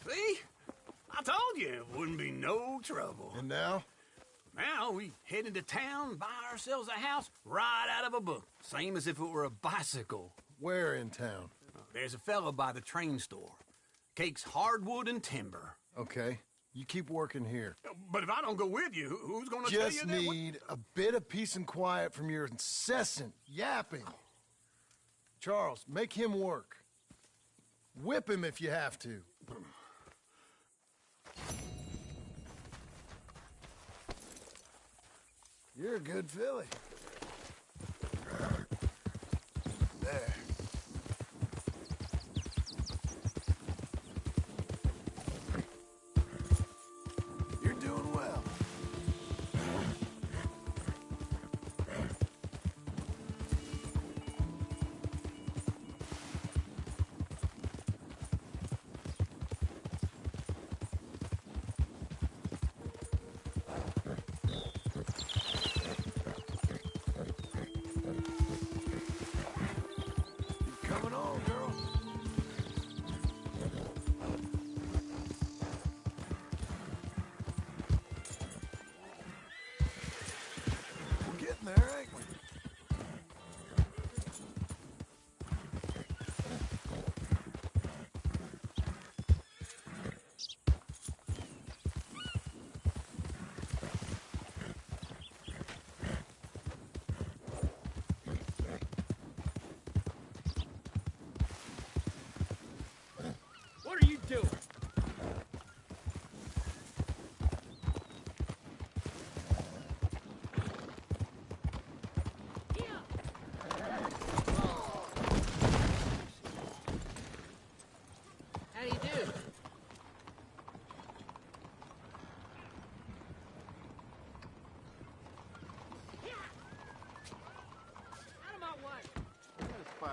See? I told you it wouldn't be no trouble. And now? Now we head into town, buy ourselves a house right out of a book. Same as if it were a bicycle. Where in town? There's a fellow by the train store. Cakes hardwood and timber. Okay. You keep working here. But if I don't go with you, who's gonna tell you that? Just need a bit of peace and quiet from your incessant yapping. Charles, make him work. Whip him if you have to. You're a good filly. There. You're doing well.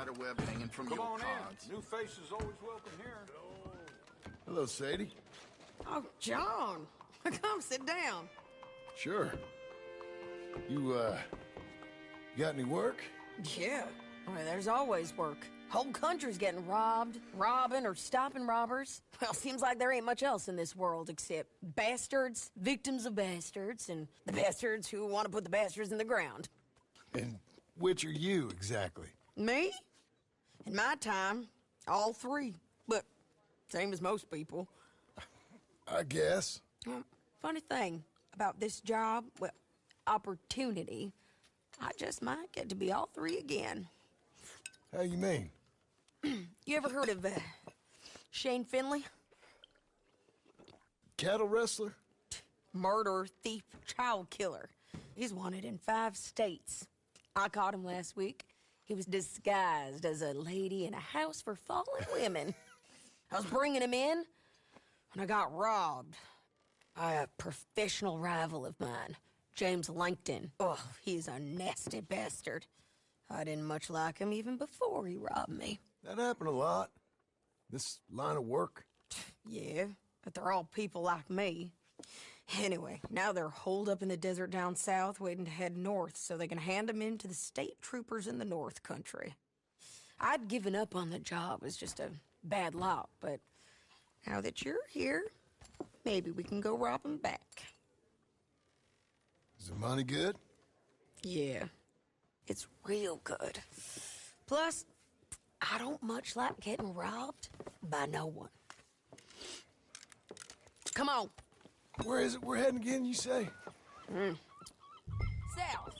spider web hanging from Come your on pods. in. New faces always welcome here. Hello, Sadie. Oh, John. Come sit down. Sure. You got any work? Yeah. I mean, there's always work. Whole country's getting robbed, robbing, or stopping robbers. Well, seems like there ain't much else in this world except bastards, victims of bastards, and the bastards who want to put the bastards in the ground. And which are you, exactly? Me? In my time, all three. But same as most people. I guess. Funny thing about this job, well, opportunity, I just might get to be all three again. How you mean? You ever heard of Shane Finley? Cattle wrestler? Murderer, thief, child killer. He's wanted in 5 states. I caught him last week. He was disguised as a lady in a house for fallen women. I was bringing him in when I got robbed by a professional rival of mine, James Langton. Oh, he's a nasty bastard. I didn't much like him even before he robbed me. That happened a lot. This line of work. Yeah, but they're all people like me. Anyway, now they're holed up in the desert down south waiting to head north so they can hand them in to the state troopers in the north country. I'd given up on the job as just a bad lot, but now that you're here, maybe we can go rob them back. Is the money good? Yeah, it's real good. Plus, I don't much like getting robbed by no one. Come on. Where is it we're heading again, you say? South.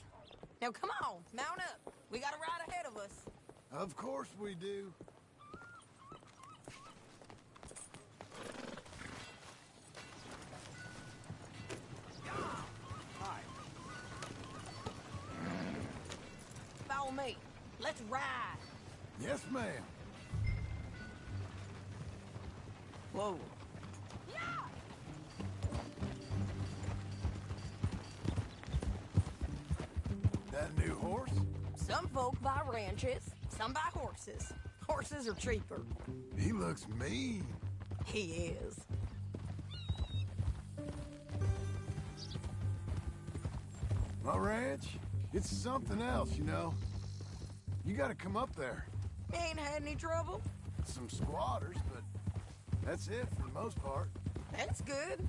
Now come on, mount up. We got a ride ahead of us. Of course we do. Follow me. Let's ride. Yes, ma'am. Whoa. That new horse? Some folk buy ranches, some buy horses. Horses are cheaper. He looks mean. He is. My ranch, it's something else, you know. You gotta come up there. Ain't had any trouble? Some squatters, but that's it for the most part. That's good.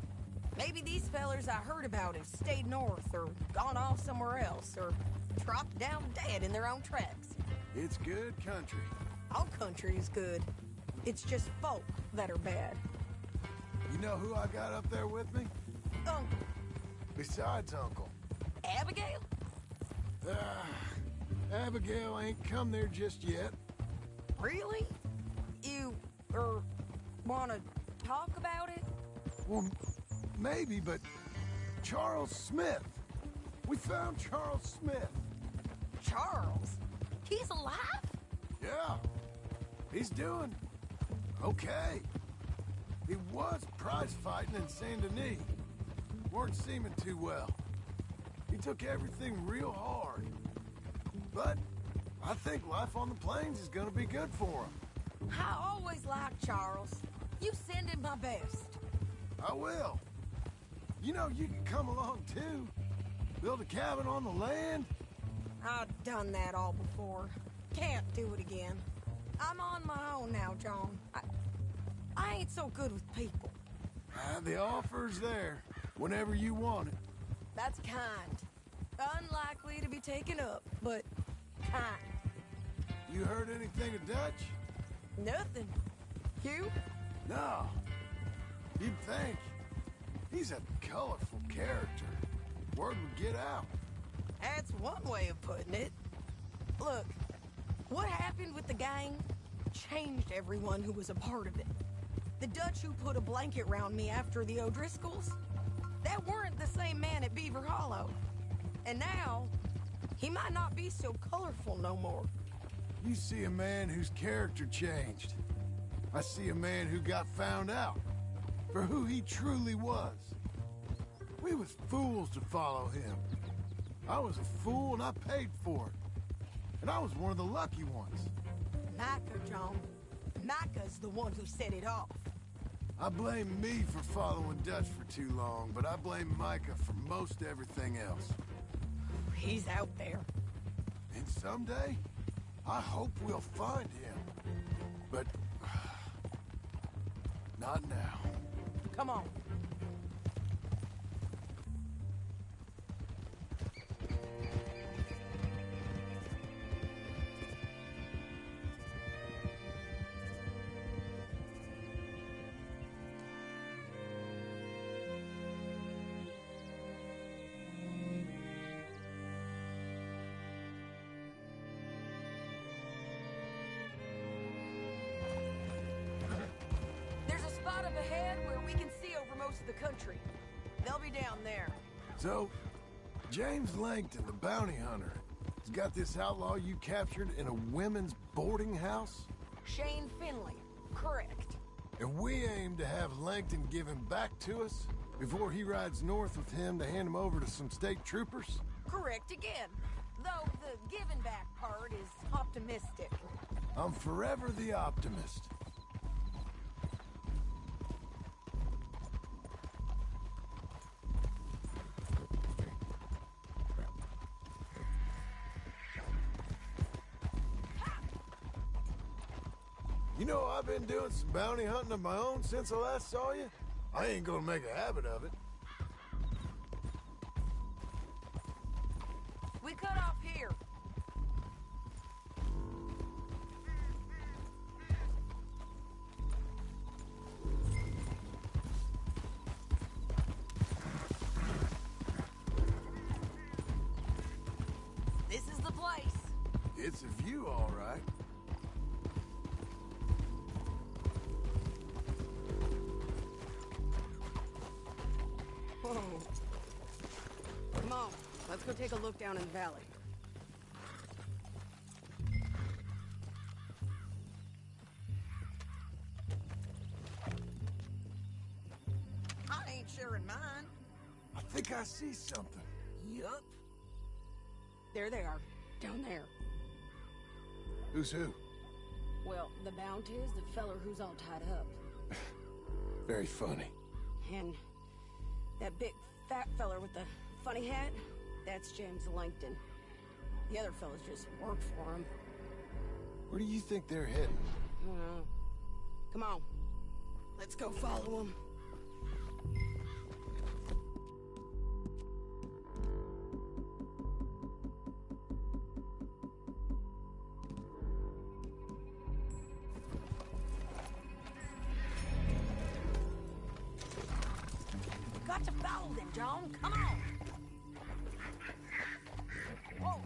Maybe these fellers I heard about have stayed north or gone off somewhere else or dropped down dead in their own tracks. It's good country. All country is good. It's just folk that are bad. You know who I got up there with me? Uncle. Besides Uncle. Abigail? Abigail ain't come there just yet. Really? You, wanna talk about it? Well, maybe, but Charles Smith. We found Charles Smith. Charles? He's alive? Yeah. He's doing okay. He was prize fighting in Saint Denis. Weren't seeming too well. He took everything real hard. But I think life on the plains is gonna be good for him. I always liked Charles. You send him my best. I will. You know, you can come along too. Build a cabin on the land. I've done that all before. Can't do it again. I'm on my own now, John. I ain't so good with people. The offer's there whenever you want it. That's kind. Unlikely to be taken up, but kind. You heard anything of Dutch? Nothing. You? No. You'd think. He's a colorful character. Word would get out. That's one way of putting it. Look, what happened with the gang changed everyone who was a part of it. The Dutch who put a blanket round me after the O'Driscolls, that weren't the same man at Beaver Hollow. And now, he might not be so colorful no more. You see a man whose character changed. I see a man who got found out for who he truly was. We was fools to follow him. I was a fool and I paid for it. And I was one of the lucky ones. Micah, John. Micah's the one who set it off. I blame me for following Dutch for too long, but I blame Micah for most everything else. He's out there. And someday, I hope we'll find him. But... not now. Come on. Up ahead where we can see over most of the country. They'll be down there. So, James Langton, the bounty hunter, has got this outlaw you captured in a women's boarding house? Shane Finley, correct. And we aim to have Langton give him back to us before he rides north with him to hand him over to some state troopers? Correct again. Though the giving back part is optimistic. I'm forever the optimist. You know, I've been doing some bounty hunting of my own since I last saw you. I ain't gonna make a habit of it. We cut off here. This is the place. It's a view, all right. Whoa. Come on, let's go take a look down in the valley. I ain't sharing mine. I think I see something. Yup. There they are, down there. Who's who? Well, the bounty is the feller who's all tied up. Very funny. And that big fat feller with the funny hat, that's James Langton. The other fellas just work for him. Where do you think they're heading? Come on. Let's go follow them. Got to follow them, John. Come on. Whoa.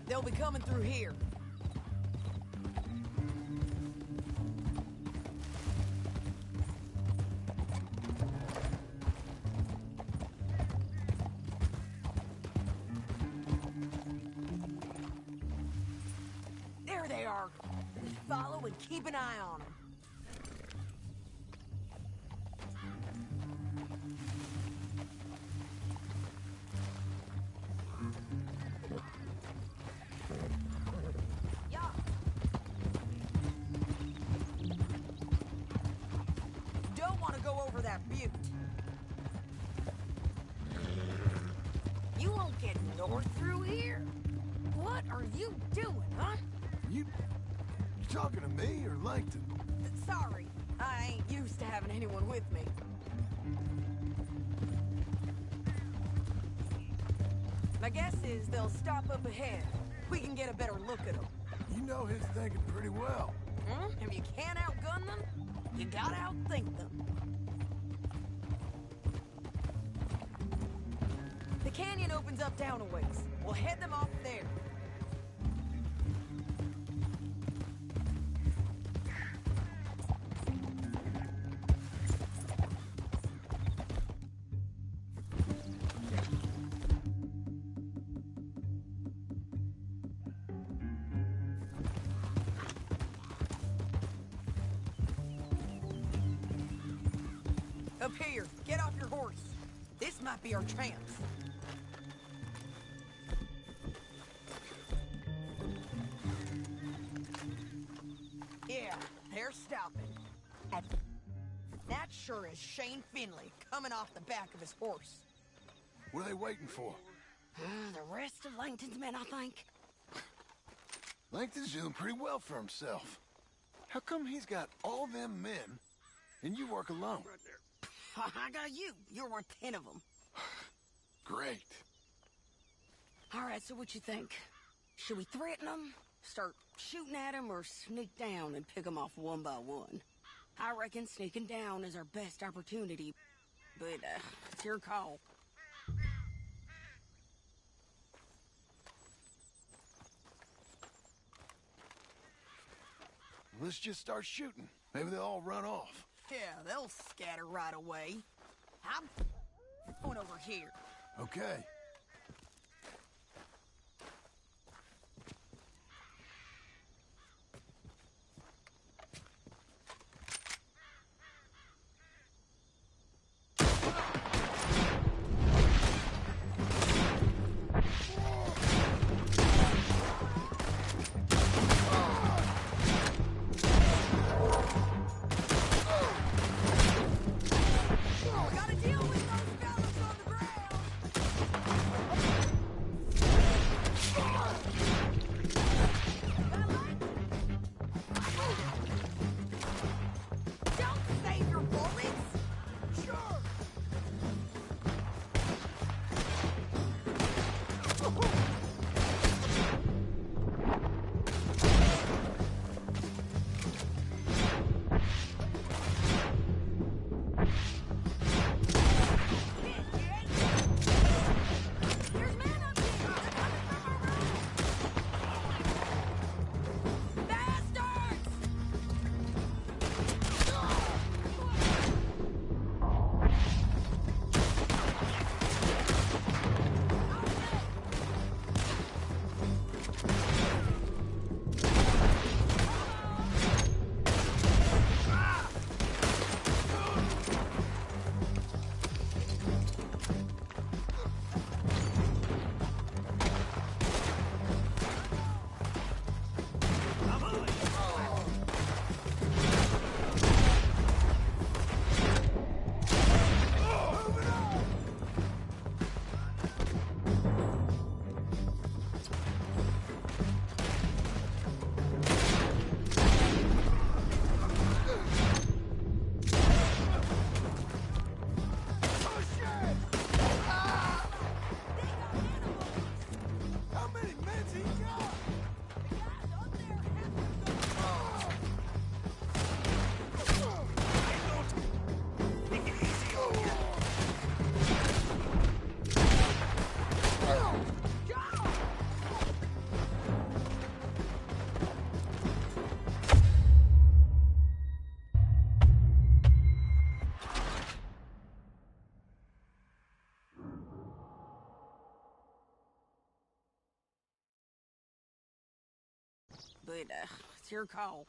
They'll be coming through here. There they are. Just follow and keep an eye on them. Don't want to go over that butte. You won't get north through here? What are you doing, huh? You talking to me or Langton? Sorry, I ain't used to having anyone with me. My guess is they'll stop up ahead. We can get a better look at them. You know his thinking pretty well. If you can't outgun them, you gotta outthink them. The canyon opens up down a ways. We'll head them off there. Up here, get off your horse. This might be our chance. Yeah, they're stopping. And that sure is Shane Finley coming off the back of his horse. What are they waiting for? The rest of Langton's men, I think. Langton's doing pretty well for himself. How come he's got all them men, and you work alone? I got you. You're worth 10 of them. Great. All right, so what you think? Should we threaten them, start shooting at them, or sneak down and pick them off one by one? I reckon sneaking down is our best opportunity, but it's your call. Let's just start shooting. Maybe they'll all run off. Yeah, they'll scatter right away. I'm going over here. Okay. But it's your call.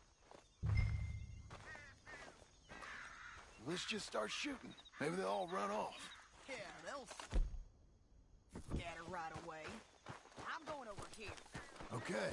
Let's just start shooting. Maybe they'll all run off. Yeah, they'll scatter right away. I'm going over here. Okay.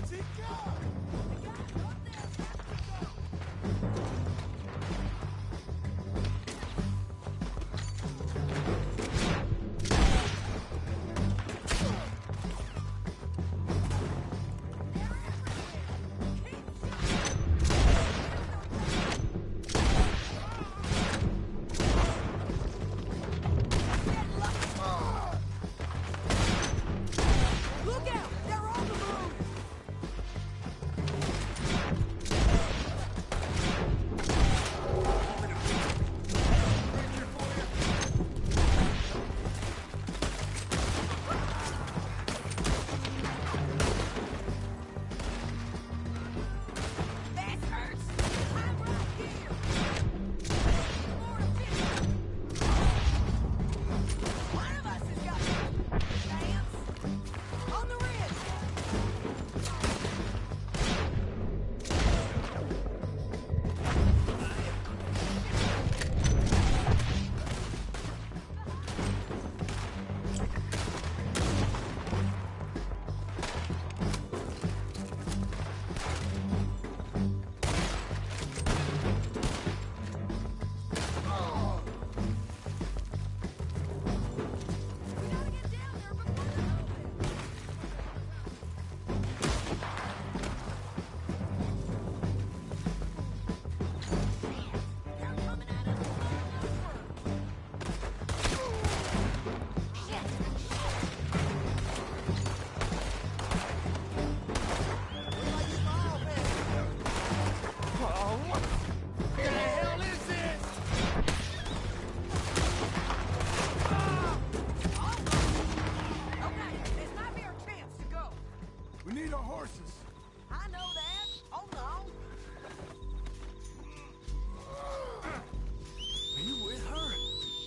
What's he got?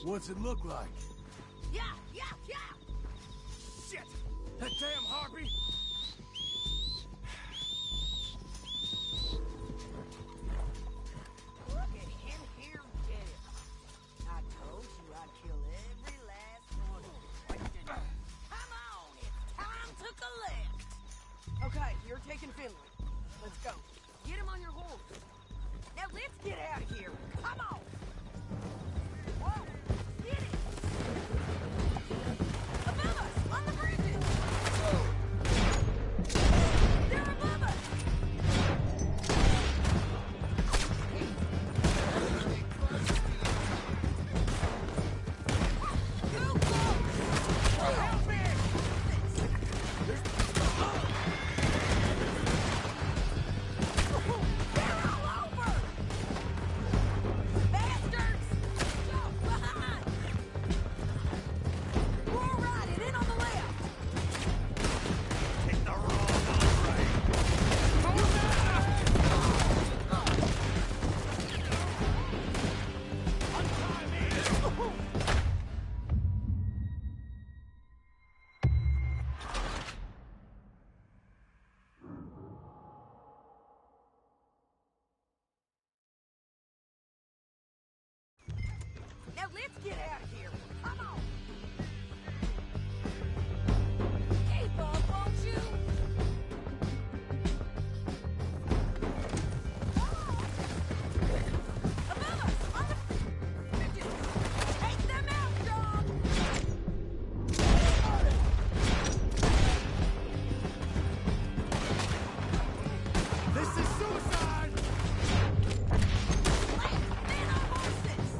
What's it look like? Yeah! Shit! That damn harpy! Look at him here get it. I told you I'd kill every last one of you. Come on, it's time to collect. Okay, you're taking Finley. Let's go. Get him on your horse. Now let's get out of here. Come on. Whoa, get it. Above us, on the bridges. They're above us. Now let's get out of here. Come on. Keep up, won't you? Above us, on the bridges. Take them out, John. This is suicide! Men on horses.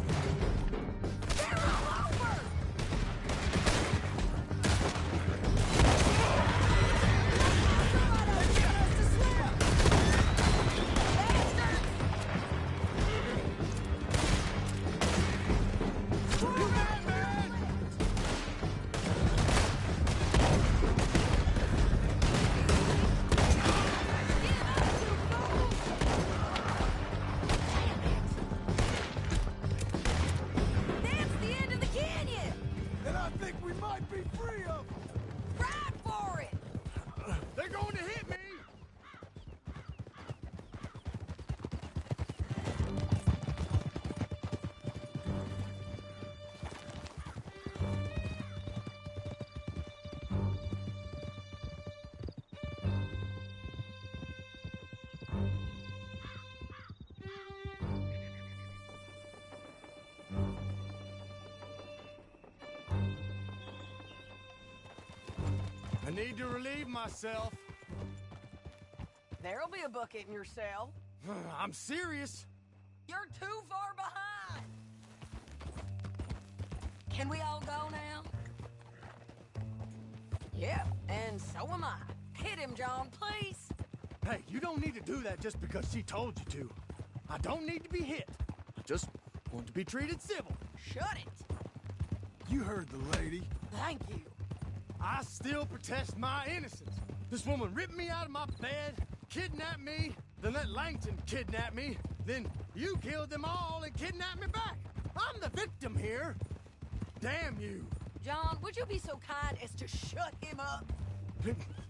They're all over. That's the end of the canyon. And I think we might be free of them. Ride for it. They're going to hit me! I need to relieve myself. There'll be a bucket in your cell. I'm serious. You're too far behind. Can we all go now? Yeah, and so am I. Hit him, John, please. Hey, you don't need to do that just because she told you to. I don't need to be hit. I just want to be treated civil. Shut it. You heard the lady. Thank you. I still protest my innocence. This woman ripped me out of my bed, kidnapped me, then let Langton kidnap me, then you killed them all and kidnapped me back. I'm the victim here. Damn you. John, would you be so kind as to shut him up?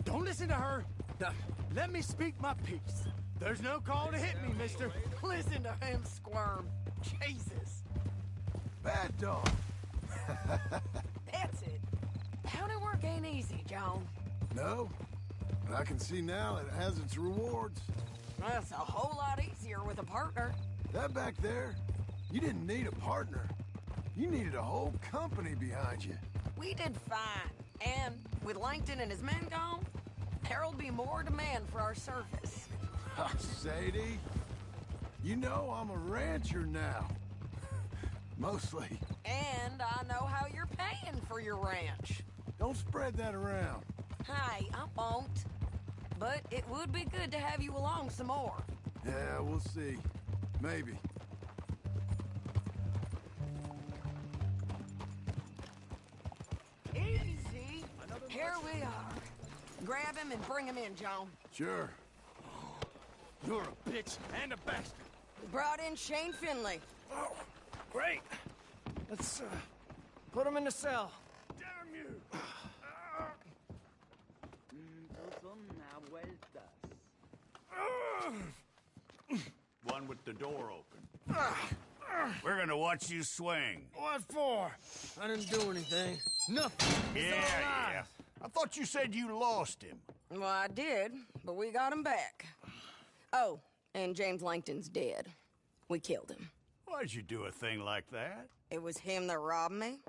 Don't listen to her. Now, let me speak my piece. There's no call to hit me, mister. Listen to him squirm. Jesus. Bad dog. That's it. County work ain't easy, John. No, but I can see now it has its rewards. That's a whole lot easier with a partner. That back there, you didn't need a partner. You needed a whole company behind you. We did fine. And with Langton and his men gone, there'll be more demand for our service. Sadie, you know I'm a rancher now. Mostly. And I know how you're paying for your ranch. Don't spread that around. Hey, I won't. But it would be good to have you along some more. Yeah, we'll see. Maybe. Easy. Here we are. Grab him and bring him in, John. Sure. You're a bitch and a bastard. Brought in Shane Finley. Oh, great. Let's, put him in the cell. Damn you! One with the door open. We're gonna watch you swing. What for? I didn't do anything. Nothing. Yeah. I thought you said you lost him. Well, I did, but we got him back. Oh, and James Langton's dead. We killed him. Why'd you do a thing like that? It was him that robbed me.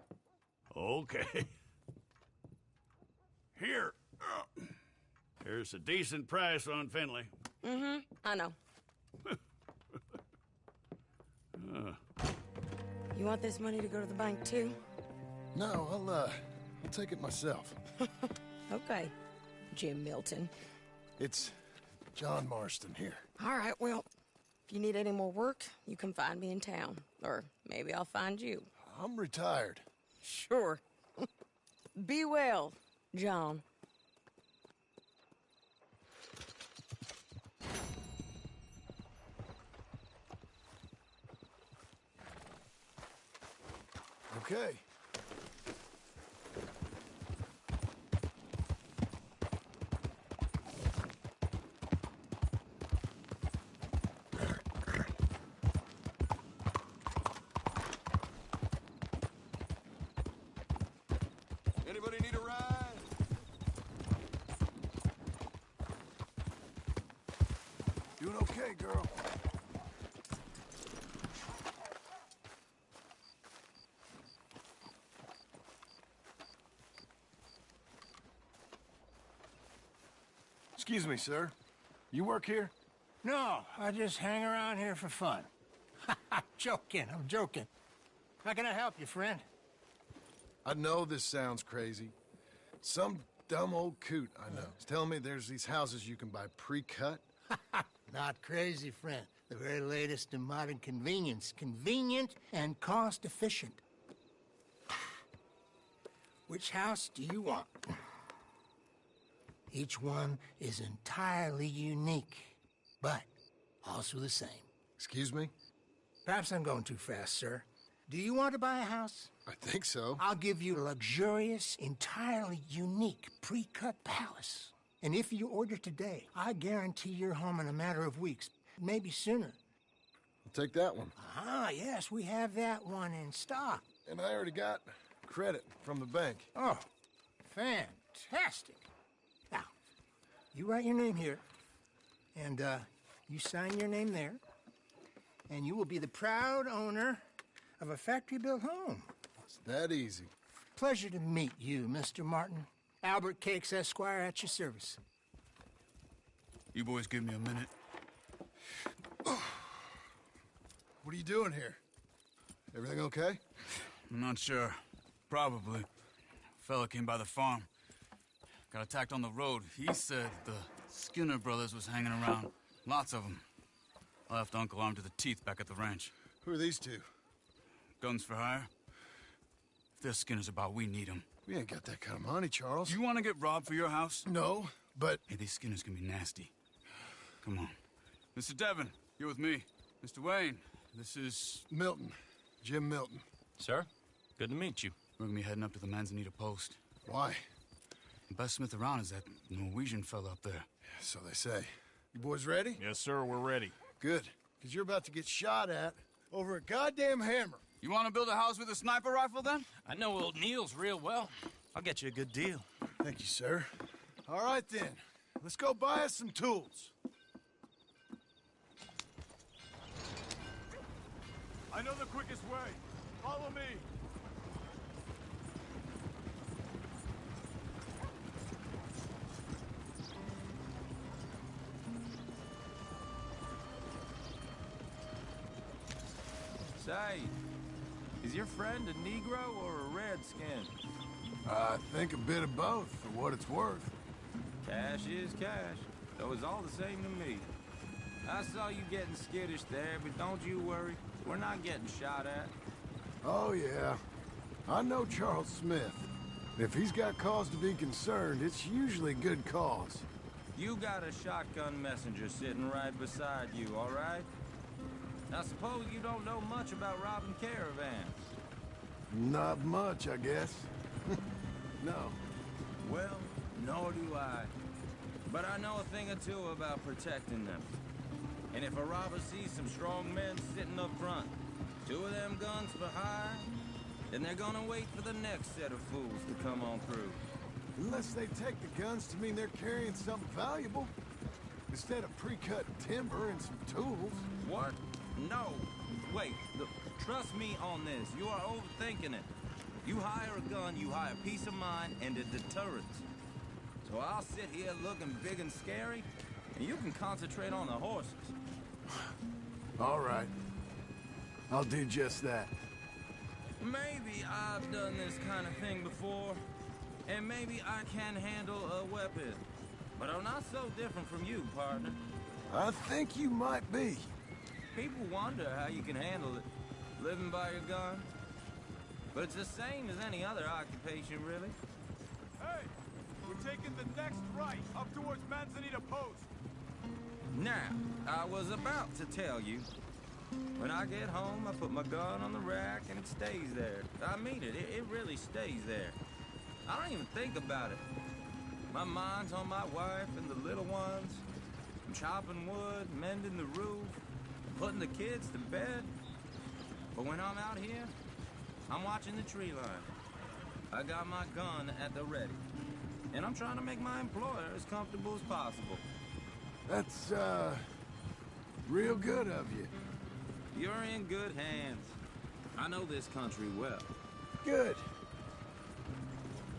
Okay. Here. Here's a decent price on Finley. Mm-hmm, I know. You want this money to go to the bank, too? No, I'll take it myself. Okay, Jim Milton. It's John Marston here. All right, well, if you need any more work, you can find me in town. Or maybe I'll find you. I'm retired. Sure. Be well, John. Okay. Anybody need a ride? Doing okay, girl. Excuse me, sir. You work here? No, I just hang around here for fun. I'm joking. How can I help you, friend? I know this sounds crazy. Some dumb old coot I know is telling me there's these houses you can buy pre-cut. Not crazy, friend. The very latest in modern convenience. Convenient and cost-efficient. Which house do you want? Each one is entirely unique, but also the same. Excuse me? Perhaps I'm going too fast, sir. Do you want to buy a house? I think so. I'll give you a luxurious, entirely unique pre-cut palace. And if you order today, I guarantee you're home in a matter of weeks, maybe sooner. I'll take that one. Ah, yes, we have that one in stock. And I already got credit from the bank. Oh, fantastic. Now, you write your name here, and you sign your name there, and you will be the proud owner of a factory-built home. It's that easy. Pleasure to meet you, Mr. Martin. Albert Cakes, Esquire, at your service. You boys give me a minute. What are you doing here? Everything okay? I'm not sure. Probably. Fella came by the farm. Got attacked on the road. He said the Skinner brothers was hanging around. Lots of them. I left Uncle armed to the teeth back at the ranch. Who are these two? Guns for hire. If there's Skinner's about, we need them. We ain't got that kind of money, Charles. You want to get robbed for your house? No, but... Hey, these Skinners can be nasty. Come on. Mr. Devon, you're with me. Mr. Wayne, this is... Milton. Jim Milton. Sir, good to meet you. We're gonna be heading up to the Manzanita Post. Why? The best smith around is that Norwegian fella up there. So they say. You boys ready? Yes, sir, we're ready. Good, because you're about to get shot at over a goddamn hammer. You want to build a house with a sniper rifle, then? I know old Neil's real well. I'll get you a good deal. Thank you, sir. All right, then. Let's go buy us some tools. I know the quickest way. Follow me. Say, is your friend a Negro or a Redskin? I think a bit of both, for what it's worth. Cash is cash, though it's all the same to me. I saw you getting skittish there, but don't you worry. We're not getting shot at. Oh, yeah. I know Charles Smith. If he's got cause to be concerned, it's usually good cause. You got a shotgun messenger sitting right beside you, all right? I suppose you don't know much about robbing caravans. Not much, I guess. No. Well, nor do I. But I know a thing or two about protecting them. And if a robber sees some strong men sitting up front, 2 of them guns for hire, then they're gonna wait for the next set of fools to come on through. Unless they take the guns to mean they're carrying something valuable. Instead of pre-cut timber and some tools. What? No. Wait, look, trust me on this. You are overthinking it. You hire a gun, you hire peace of mind and a deterrent. So I'll sit here looking big and scary, and you can concentrate on the horses. All right. I'll do just that. Maybe I've done this kind of thing before, and maybe I can handle a weapon. But I'm not so different from you, partner. I think you might be. People wonder how you can handle it, living by your gun. But it's the same as any other occupation, really. Hey, we're taking the next right, up towards Manzanita Post. Now, I was about to tell you. When I get home, I put my gun on the rack and it stays there. I mean it, it really stays there. I don't even think about it. My mind's on my wife and the little ones. I'm chopping wood, mending the roof, putting the kids to bed. But when I'm out here, I'm watching the tree line. I got my gun at the ready. And I'm trying to make my employer as comfortable as possible. That's, real good of you. You're in good hands. I know this country well. Good.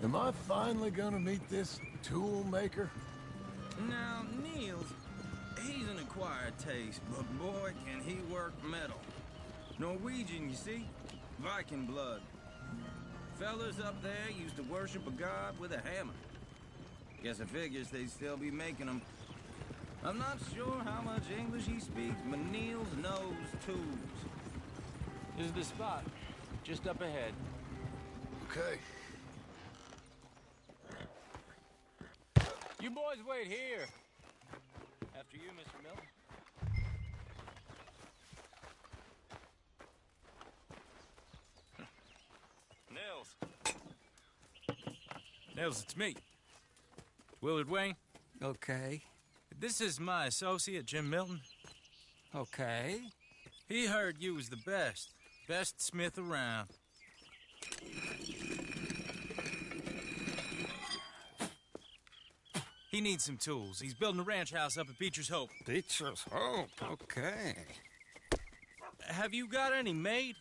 Am I finally gonna meet this tool maker? Now, Niels, he's an acquired taste, but boy, can he work metal. Norwegian, you see? Viking blood. Fellas up there used to worship a god with a hammer. Guess I figures they'd still be making them. I'm not sure how much English he speaks, but Niels knows tools. This is the spot, just up ahead. Okay. You boys wait here. After you, Mr. Milton. Nils, it's me. Willard Wayne. Okay. This is my associate, Jim Milton. Okay. He heard you was the best smith around. He needs some tools. He's building a ranch house up at Beecher's Hope. Beecher's Hope, okay. Have you got any made?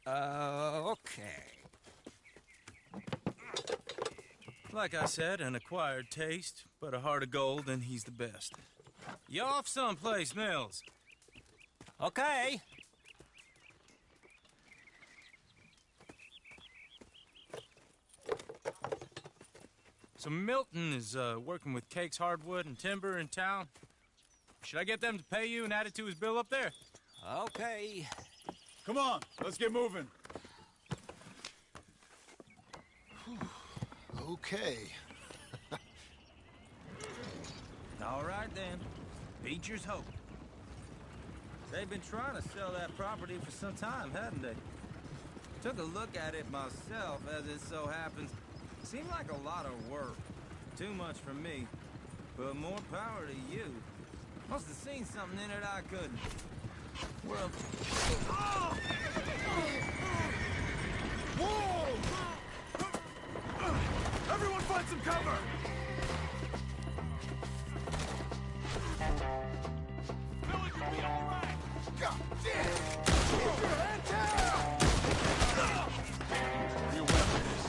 Okay. Like I said, an acquired taste, but a heart of gold, and he's the best. You off someplace, Mills? Okay. So Milton is working with Cake's Hardwood and Timber in town. Should I get them to pay you and add it to his bill up there? Okay. Come on, let's get moving. Okay. All right, then. Beecher's hope. They've been trying to sell that property for some time, hadn't they? Took a look at it myself, as it so happens. Seemed like a lot of work. Too much for me. But more power to you. Must have seen something in it I couldn't. Well... Whoa! Everyone find some cover! Village will be all right! God damn! Keep your head down! Are you weapons?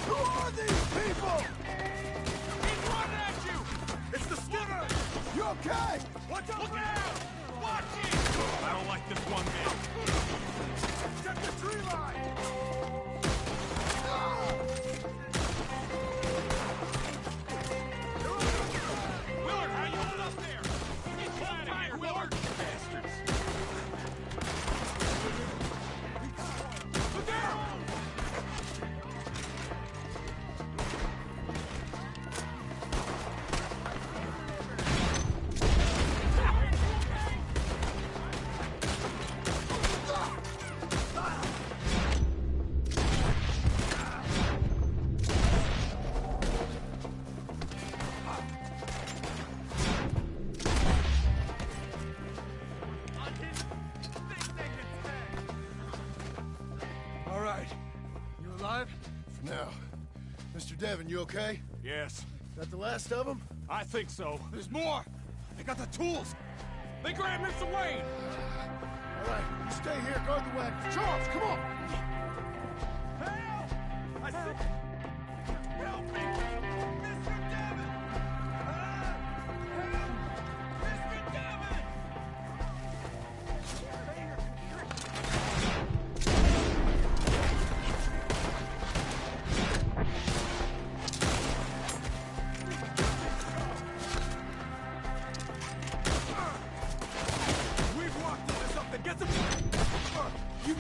Who are these people? He's running at you! It's the Skinner! You okay? Watch out! Look out! Watch it! I don't like this one man. Check the tree line! Willard, how you hold up there? Get you out of here, Willard! Bastards! Look out! All right. You alive? For now. Mr. Devon, you okay? Yes. That the last of them? I think so. There's more! They got the tools! They grabbed Mr. Wayne! All right, you stay here, guard the wagon. Charles, come on! Help! I said... Help me! Mr. Devon! Help! Mr. Devon! We've walked into something. Get them... You...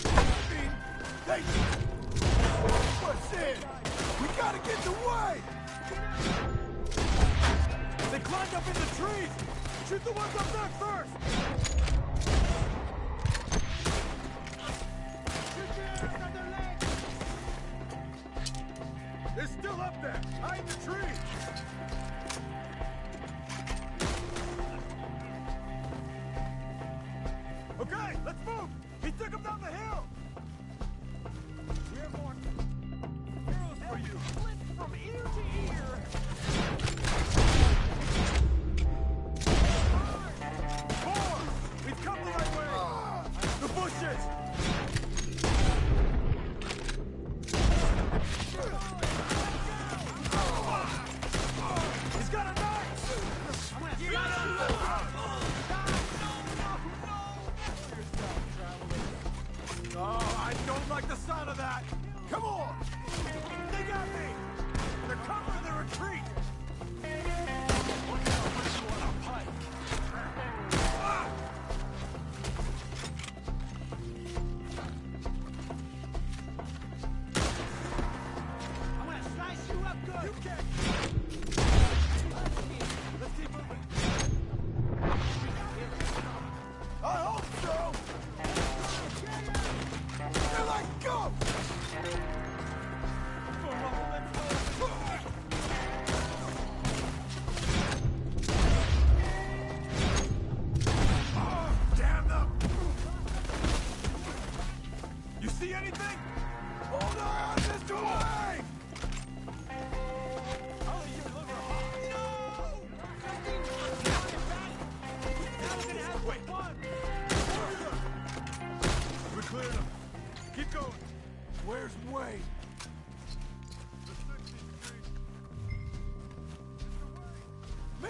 I mean, they... What's in? We gotta get the way! They climbed up in the trees! Shoot the ones up there first! They're still up there! Hide the tree! Okay, let's move! He took him down the hill! We have more arrows for you! Split from ear to ear! More! We've come the right way! The bushes! He's got a knife! You got him!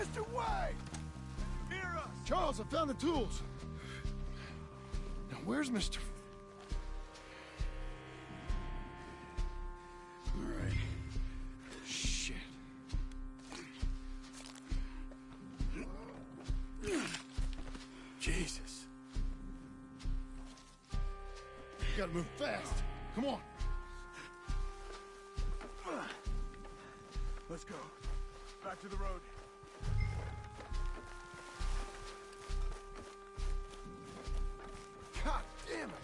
Mr. Wayne! Hear us! Charles, I found the tools. Now, where's Mr. All right. Shit. Jesus. You gotta move fast. Come on. Let's go. Back to the road. God damn it!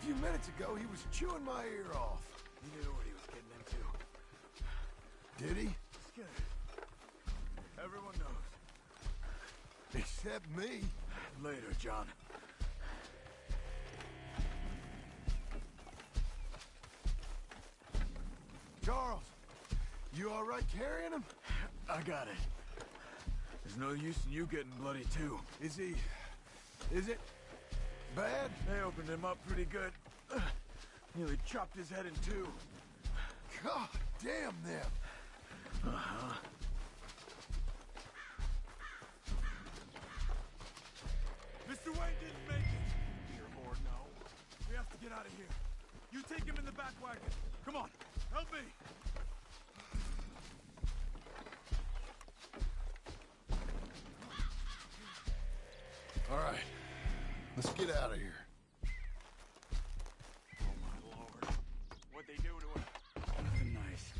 A few minutes ago, he was chewing my ear off. He knew what he was getting into. Did he? Skinner. Everyone knows. Except me. Later, John. Charles, you all right carrying him? I got it. There's no use in you getting bloody, too. Is it bad? They opened him up pretty good. Nearly chopped his head in two. God damn them. Uh-huh. Mr. Wayne didn't make it. Dear Lord, no. We have to get out of here. You take him in the back wagon. Come on, help me. All right, let's get out of here. Oh, my Lord. What'd they do to him? Nothing nice.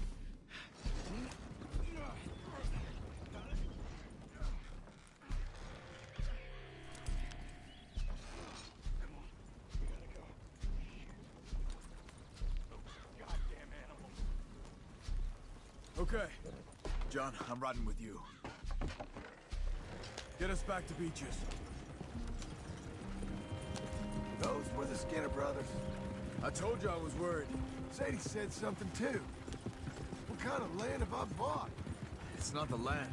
Okay. John, I'm riding with you. Get us back to Beaches. Those were the Skinner brothers. I told you I was worried. Sadie said something too. What kind of land have I bought? It's not the land.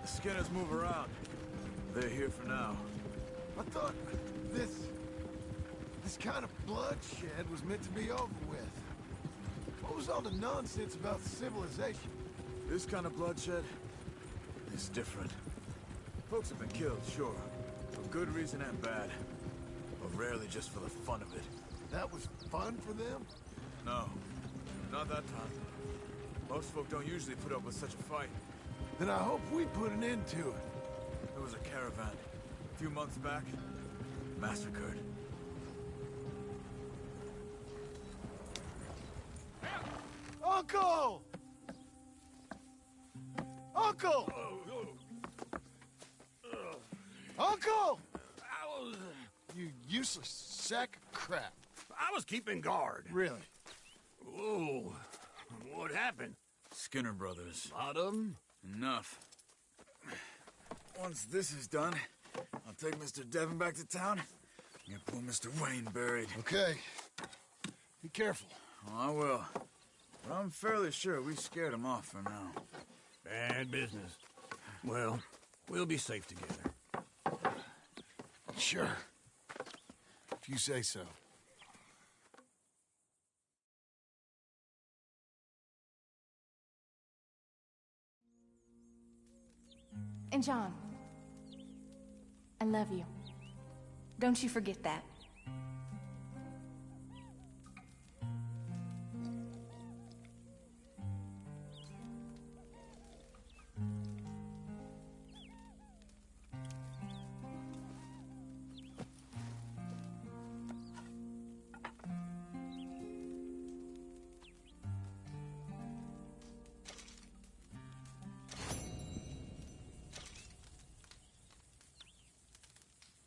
The Skinners move around. They're here for now. I thought this kind of bloodshed was meant to be over with. What was all the nonsense about civilization? This kind of bloodshed is different. Folks have been killed, sure. For good reason and bad. But rarely just for the fun of it. That was fun for them? No. Not that time. Most folk don't usually put up with such a fight. Then I hope we put an end to it. There was a caravan. A few months back. Massacred. Uncle! Uncle! Uncle! You useless sack of crap. I was keeping guard. Really? Whoa. What happened? Skinner brothers. Lot of them? Enough. Once this is done, I'll take Mr. Devon back to town and get poor Mr. Wayne buried. Okay. Be careful. Oh, I will. But I'm fairly sure we scared him off for now. Bad business. Well, we'll be safe together. Sure. If you say so. And John, I love you. Don't you forget that.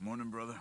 Morning, brother.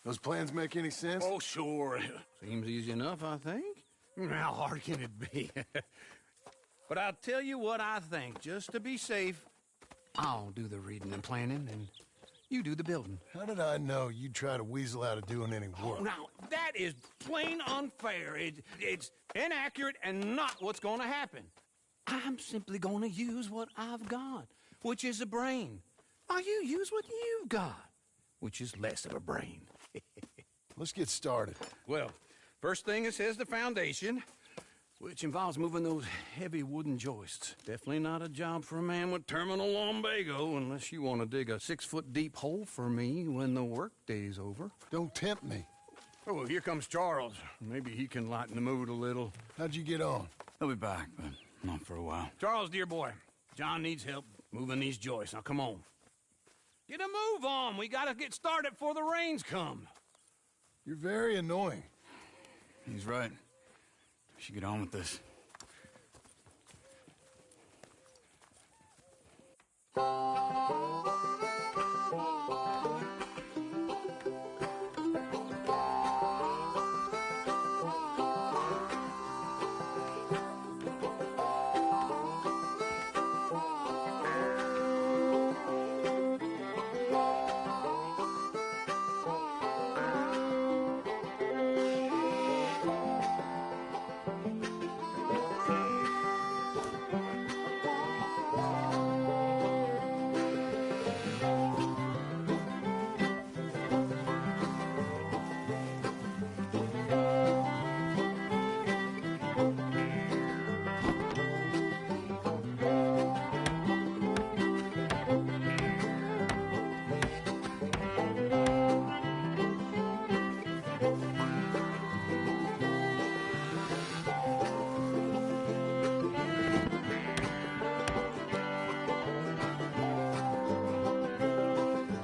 Those plans make any sense? Oh, sure. Seems easy enough, I think. How hard can it be? But I'll tell you what I think. Just to be safe, I'll do the reading and planning, and you do the building. How did I know you'd try to weasel out of doing any work? Oh, now, that is plain unfair. It's inaccurate and not what's going to happen. I'm simply going to use what I've got, which is a brain. While you use what you've got, which is less of a brain. Let's get started. Well, first thing it says the foundation, which involves moving those heavy wooden joists. Definitely not a job for a man with terminal lumbago unless you want to dig a 6-foot deep hole for me when the workday's over. Don't tempt me. Oh, well, here comes Charles. Maybe he can lighten the mood a little. How'd you get on? He'll be back, but not for a while. Charles, dear boy, John needs help moving these joists. Now, come on. Get a move on. We gotta get started before the rains come. You're very annoying. He's right. We should get on with this.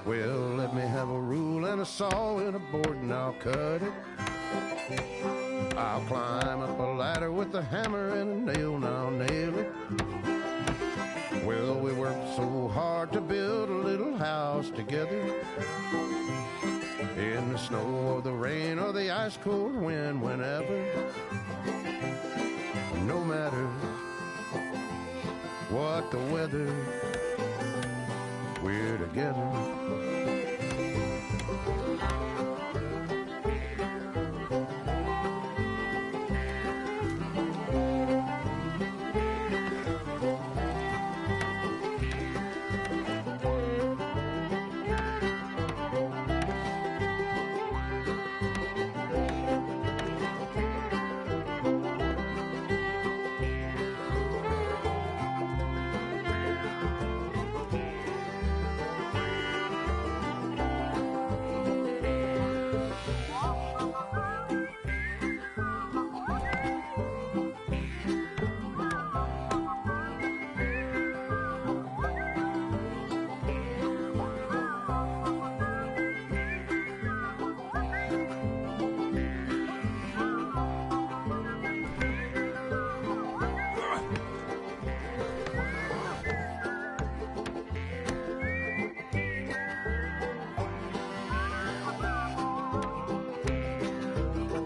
Well, let me have a rule and a saw and a board and I'll cut it. I'll climb up a ladder with a hammer and a nail and I'll nail it. Well, we worked so hard to build a little house together. In the snow or the rain or the ice cold wind, whenever. No matter what the weather, we're together.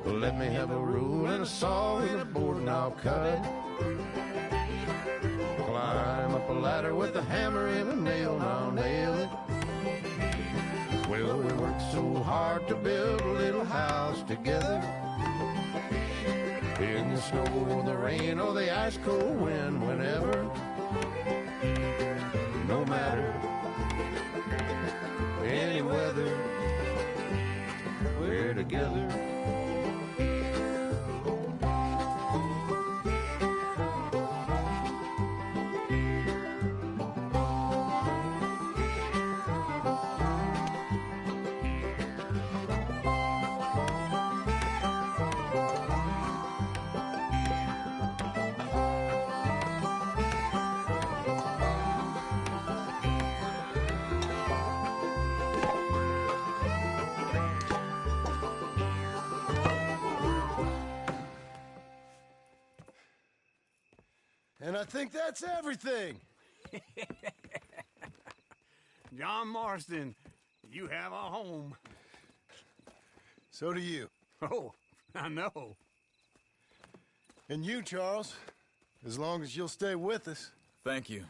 Let me have a rule and a saw and a board and I'll cut it. Climb up a ladder with a hammer and a nail and I'll nail it. Well, we worked so hard to build a little house together. In the snow or the rain or the ice cold wind, whenever. No matter any weather, we're together. And I think that's everything. John Marston, you have a home. So do you. Oh, I know. And you, Charles, as long as you'll stay with us. Thank you.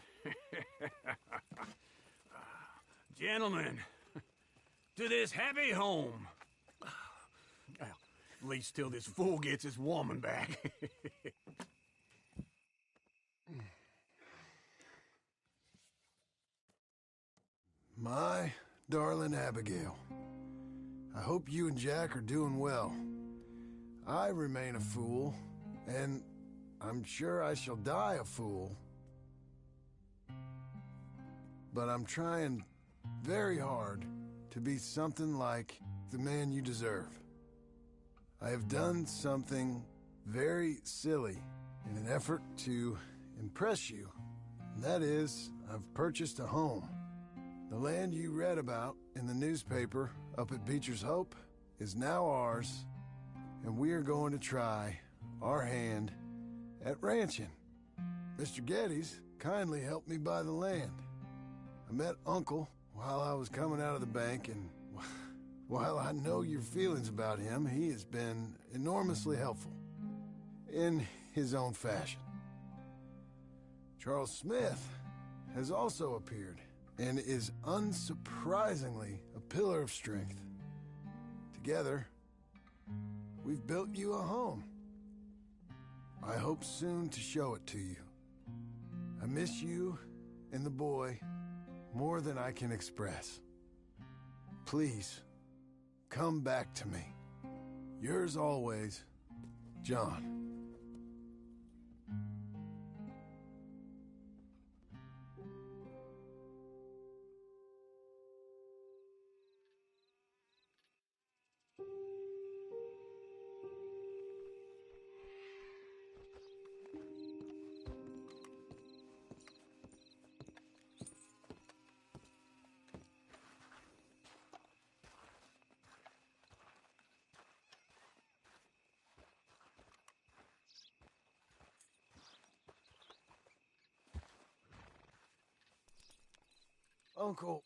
Gentlemen, to this happy home. Well, at least till this fool gets his woman back. My darling Abigail, I hope you and Jack are doing well. I remain a fool, and I'm sure I shall die a fool. But I'm trying very hard to be something like the man you deserve. I have done something very silly in an effort to impress you. And that is, I've purchased a home. The land you read about in the newspaper up at Beecher's Hope is now ours, and we are going to try our hand at ranching. Mr. Geddes kindly helped me buy the land. I met Uncle while I was coming out of the bank, and while I know your feelings about him, he has been enormously helpful in his own fashion. Charles Smith has also appeared and is unsurprisingly a pillar of strength. Together, we've built you a home. I hope soon to show it to you. I miss you and the boy more than I can express. Please, come back to me. Yours always, John. Uncle,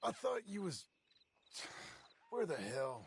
I thought you was... Where the hell?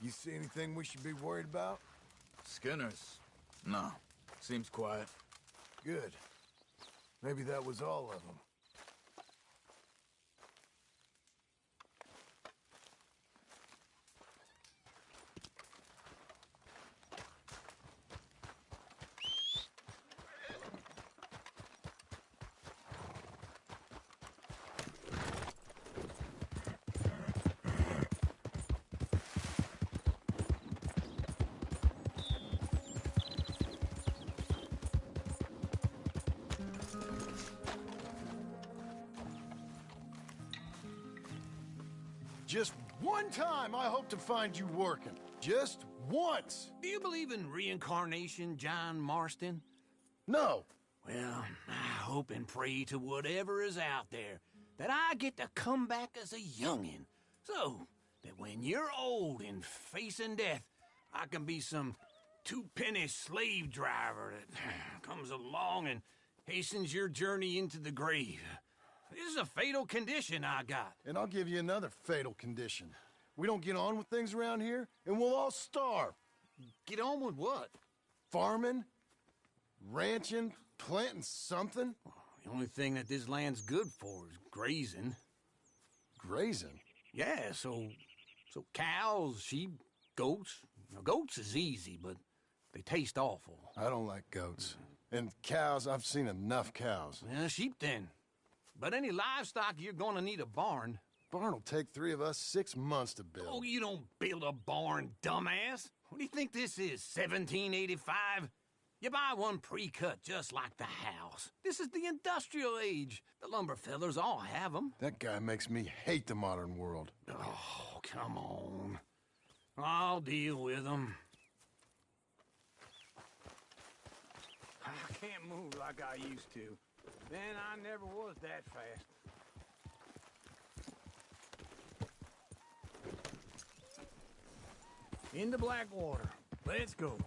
You see anything we should be worried about? Skinners? No. Seems quiet. Good. Maybe that was all of them. Just one time I hope to find you working. Just once. Do you believe in reincarnation, John Marston? No. Well, I hope and pray to whatever is out there that I get to come back as a youngin', so that when you're old and facing death, I can be some two-penny slave driver that comes along and hastens your journey into the grave. This is a fatal condition I got. And I'll give you another fatal condition. We don't get on with things around here, and we'll all starve. Get on with what? Farming, ranching, planting something. The only thing that this land's good for is grazing. Grazing? Yeah, so cows, sheep, goats. Now, goats is easy, but they taste awful. I don't like goats. And cows, I've seen enough cows. Yeah, sheep then. But any livestock, you're gonna need a barn. Barn will take 3 of us 6 months to build. Oh, you don't build a barn, dumbass. What do you think this is, 1785? You buy one pre-cut just like the house. This is the industrial age. The lumber fellers all have them. That guy makes me hate the modern world. Oh, come on. I'll deal with them. I can't move like I used to. Man, I never was that fast. Into Blackwater. Let's go.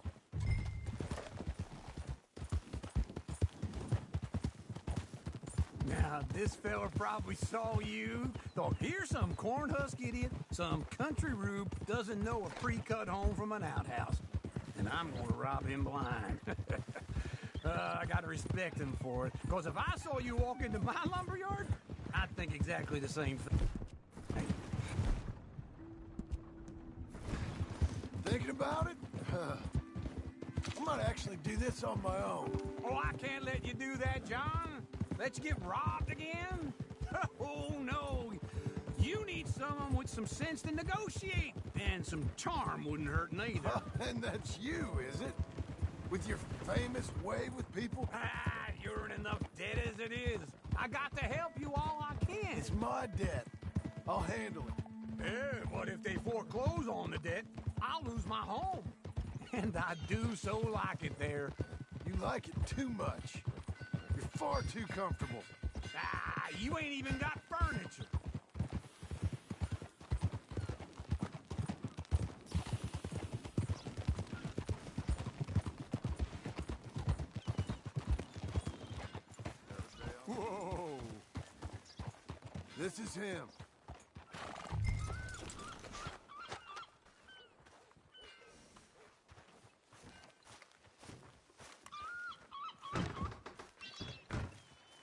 Now, this fella probably saw you, thought, here's some corn husk idiot, some country rube doesn't know a pre-cut home from an outhouse. And I'm gonna rob him blind. I gotta respect him for it, because if I saw you walk into my lumberyard, I'd think exactly the same thing. Thinking about it? I might actually do this on my own. Oh, I can't let you do that, John. Let you get robbed again? Oh, no. You need someone with some sense to negotiate. And some charm wouldn't hurt neither. And that's you, is it? With your famous way with people? Ah, you're in enough debt as it is. I got to help you all I can. It's my debt. I'll handle it. Yeah, but if they foreclose on the debt, I'll lose my home. And I do so like it there. You like it too much. You're far too comfortable. Ah, you ain't even got furniture. Whoa. This is him.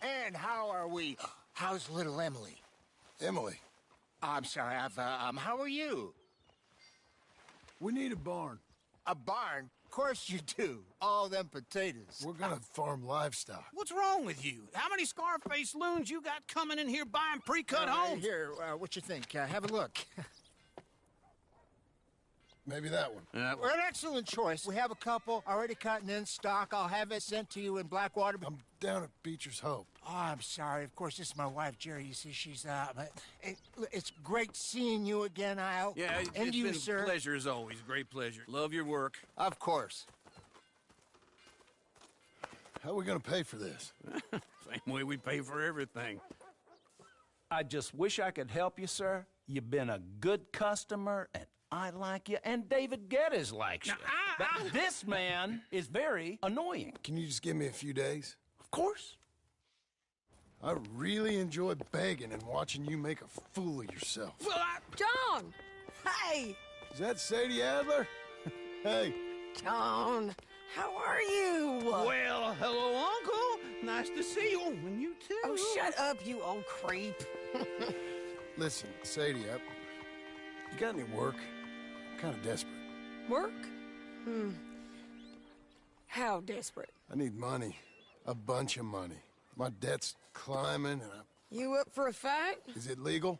And how are we? How's little Emily? Emily. I'm sorry, how are you? We need a barn. A barn? Of course you do. All them potatoes. We're gonna farm livestock. What's wrong with you? How many Scarface loons you got coming in here buying pre-cut homes? Here, what you think? Have a look. Maybe that one. We're an excellent choice. We have a couple already cutting in stock. I'll have it sent to you in Blackwater. I'm down at Beecher's Hope. Oh, I'm sorry. Of course, this is my wife, Jerry. You see, she's but it's great seeing you again, Al. Yeah, and it's you, been sir. a pleasure as always. Great pleasure. Love your work. Of course. How are we gonna pay for this? Same way we pay for everything. I just wish I could help you, sir. You've been a good customer, and I like you, and David Geddes likes you. But this man is very annoying. Can you just give me a few days? Of course. I really enjoy begging and watching you make a fool of yourself. Well, John! Hey! Is that Sadie Adler? Hey. John, how are you? Well, hello, Uncle. Nice to see you. And you too. Oh, shut up, you old creep. Listen, Sadie, you got any work? I'm kind of desperate. Work? How desperate? I need money. A bunch of money. My debt's climbing, and You up for a fight? Is it legal?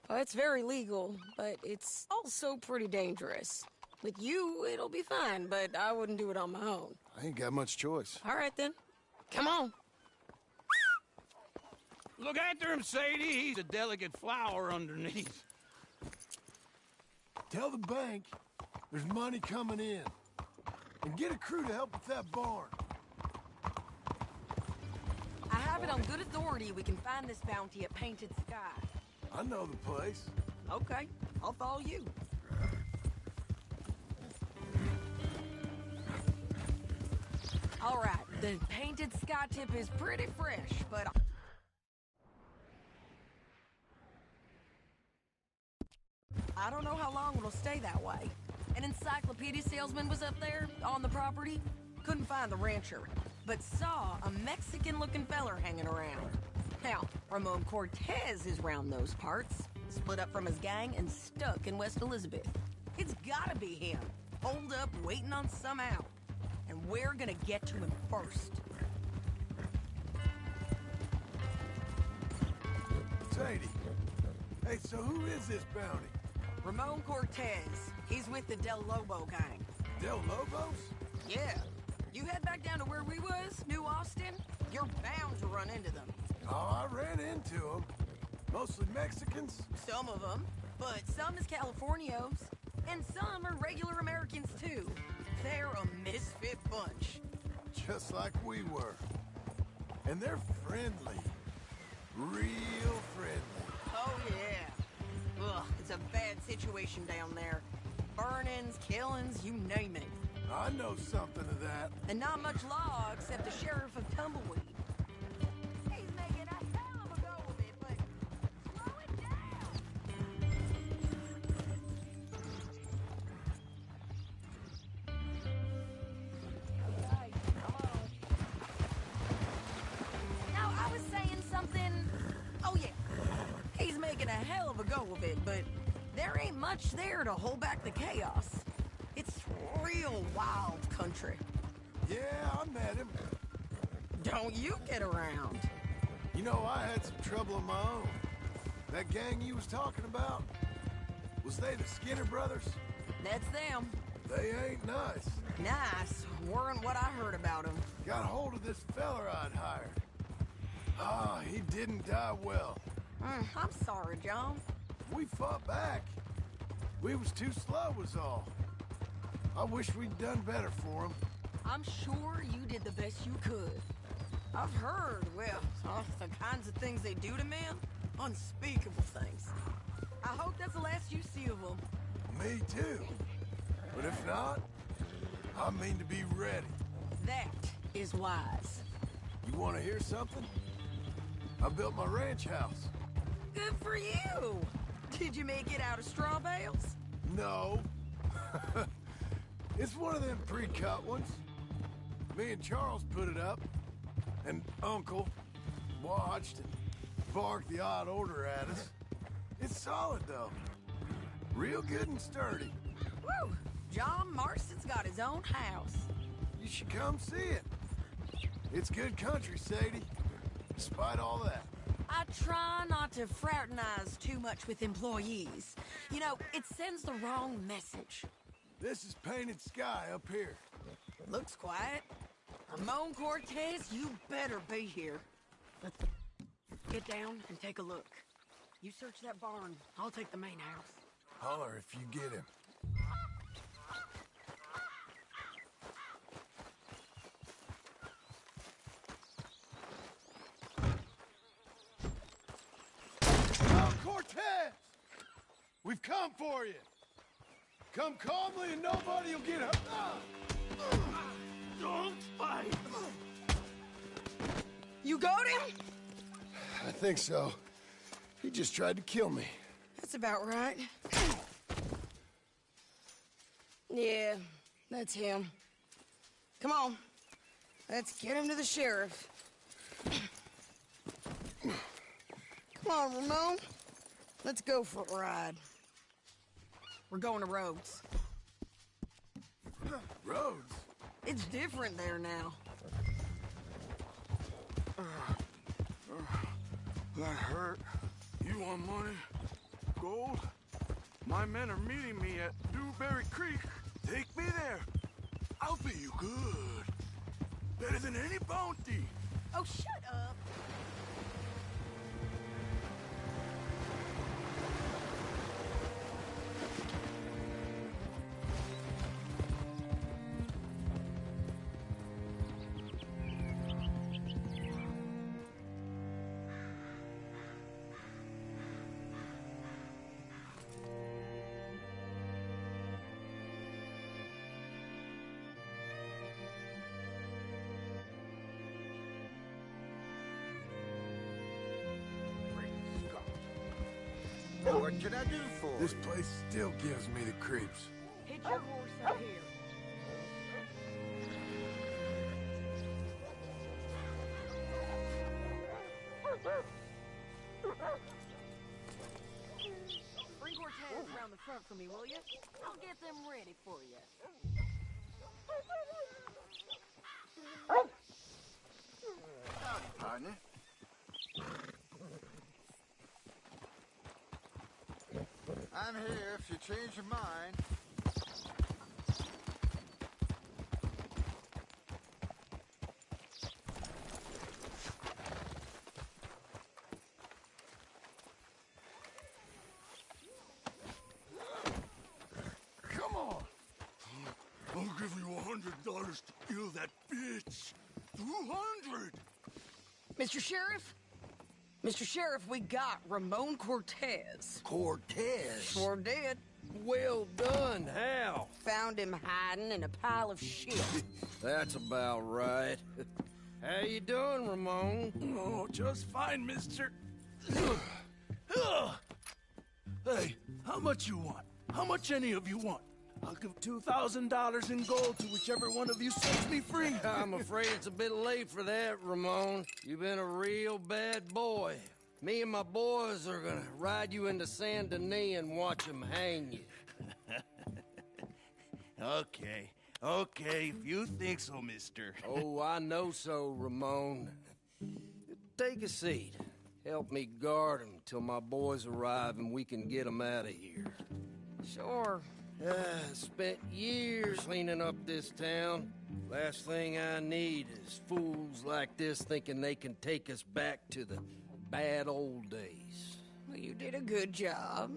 Well, it's very legal, but it's also pretty dangerous. With you, it'll be fine, but I wouldn't do it on my own. I ain't got much choice. All right, then. Come on. Look after him, Sadie. He's a delicate flower underneath. Tell the bank there's money coming in. And get a crew to help with that barn. I have it on good authority we can find this bounty at Painted Sky. I know the place. Okay, I'll follow you. All right, the Painted Sky tip is pretty fresh, but... I don't know how long it'll stay that way. An encyclopedia salesman was up there on the property. Couldn't find the rancher, but saw a Mexican-looking feller hanging around. Now, Ramon Cortez is round those parts, split up from his gang and stuck in West Elizabeth. It's gotta be him, holed up waiting on some out. and we're gonna get to him first. Sadie. Hey, so who is this bounty? Ramon Cortez. He's with the Del Lobo gang. Del Lobos? Yeah. You head back down to where we was, New Austin, you're bound to run into them. Oh, I ran into them. Mostly Mexicans? Some of them, but some is Californios. And some are regular Americans, too. They're a misfit bunch. Just like we were. And they're friendly. Real friendly. Oh, yeah. Ugh, it's a bad situation down there. Burnings, killings, you name it. I know something of that. And not much law except the sheriff of Tumbleweed. He's making a hell of a go of it, but slow it down. Okay, come on. Now, I was saying something... Oh, yeah. He's making a hell of a go of it, but there ain't much there to hold back the chaos. It's real wild country. Yeah, I met him. Don't you get around. You know, I had some trouble of my own. That gang you was talking about, was they the Skinner brothers? That's them. They ain't nice. Nice weren't what I heard about them. Got hold of this feller I'd hired. Ah, he didn't die well. I'm sorry, John. We fought back. We was too slow was all. I wish we'd done better for him. I'm sure you did the best you could. I've heard, well, the kinds of things they do to men. Unspeakable things. I hope that's the last you see of them. Me too. But if not, I mean to be ready. That is wise. You want to hear something? I built my ranch house. Good for you. Did you make it out of straw bales? No. It's one of them pre-cut ones. Me and Charles put it up, and Uncle watched and barked the odd order at us. It's solid, though. Real good and sturdy. Woo! John Marston's got his own house. You should come see it. It's good country, Sadie, despite all that. I try not to fraternize too much with employees. You know, it sends the wrong message. This is painted sky up here. Looks quiet. Ramon Cortez, you better be here. Get down and take a look. You search that barn. I'll take the main house. Holler if you get him. Cortez! We've come for you. Come calmly and nobody will get hurt. Don't fight. You got him? I think so. He just tried to kill me. That's about right. Yeah, that's him. Come on. Let's get him to the sheriff. Come on, Ramon. Let's go for a ride. We're going to Rhodes. Rhodes? It's different there now. That hurt. You want money? Gold? My men are meeting me at Dewberry Creek. Take me there. I'll pay you good. Better than any bounty. Oh, shut up. What can I do for you? This place still gives me the creeps. Hit your horse up here. Bring Cortez around the front for me, will you? I'll get them ready for you. I'm here if you change your mind. Come on. I'll give you $100 to kill that bitch. 200. Mr. Sheriff? Mr. Sheriff, we got Ramon Cortez. Cortez? Sure did. Well done, Hal. Found him hiding in a pile of shit. That's about right. How you doing, Ramon? Oh, just fine, mister. Hey, how much you want? How much any of you want? I'll give $2,000 in gold to whichever one of you sets me free. I'm afraid it's a bit late for that, Ramon. You've been a real bad boy. Me and my boys are gonna ride you into Saint Denis and watch them hang you. Okay, if you think so, mister. Oh, I know so, Ramon. Take a seat. Help me guard him till my boys arrive and we can get them out of here. Sure. Spent years cleaning up this town. Last thing I need is fools like this thinking they can take us back to the bad old days. Well, you did a good job.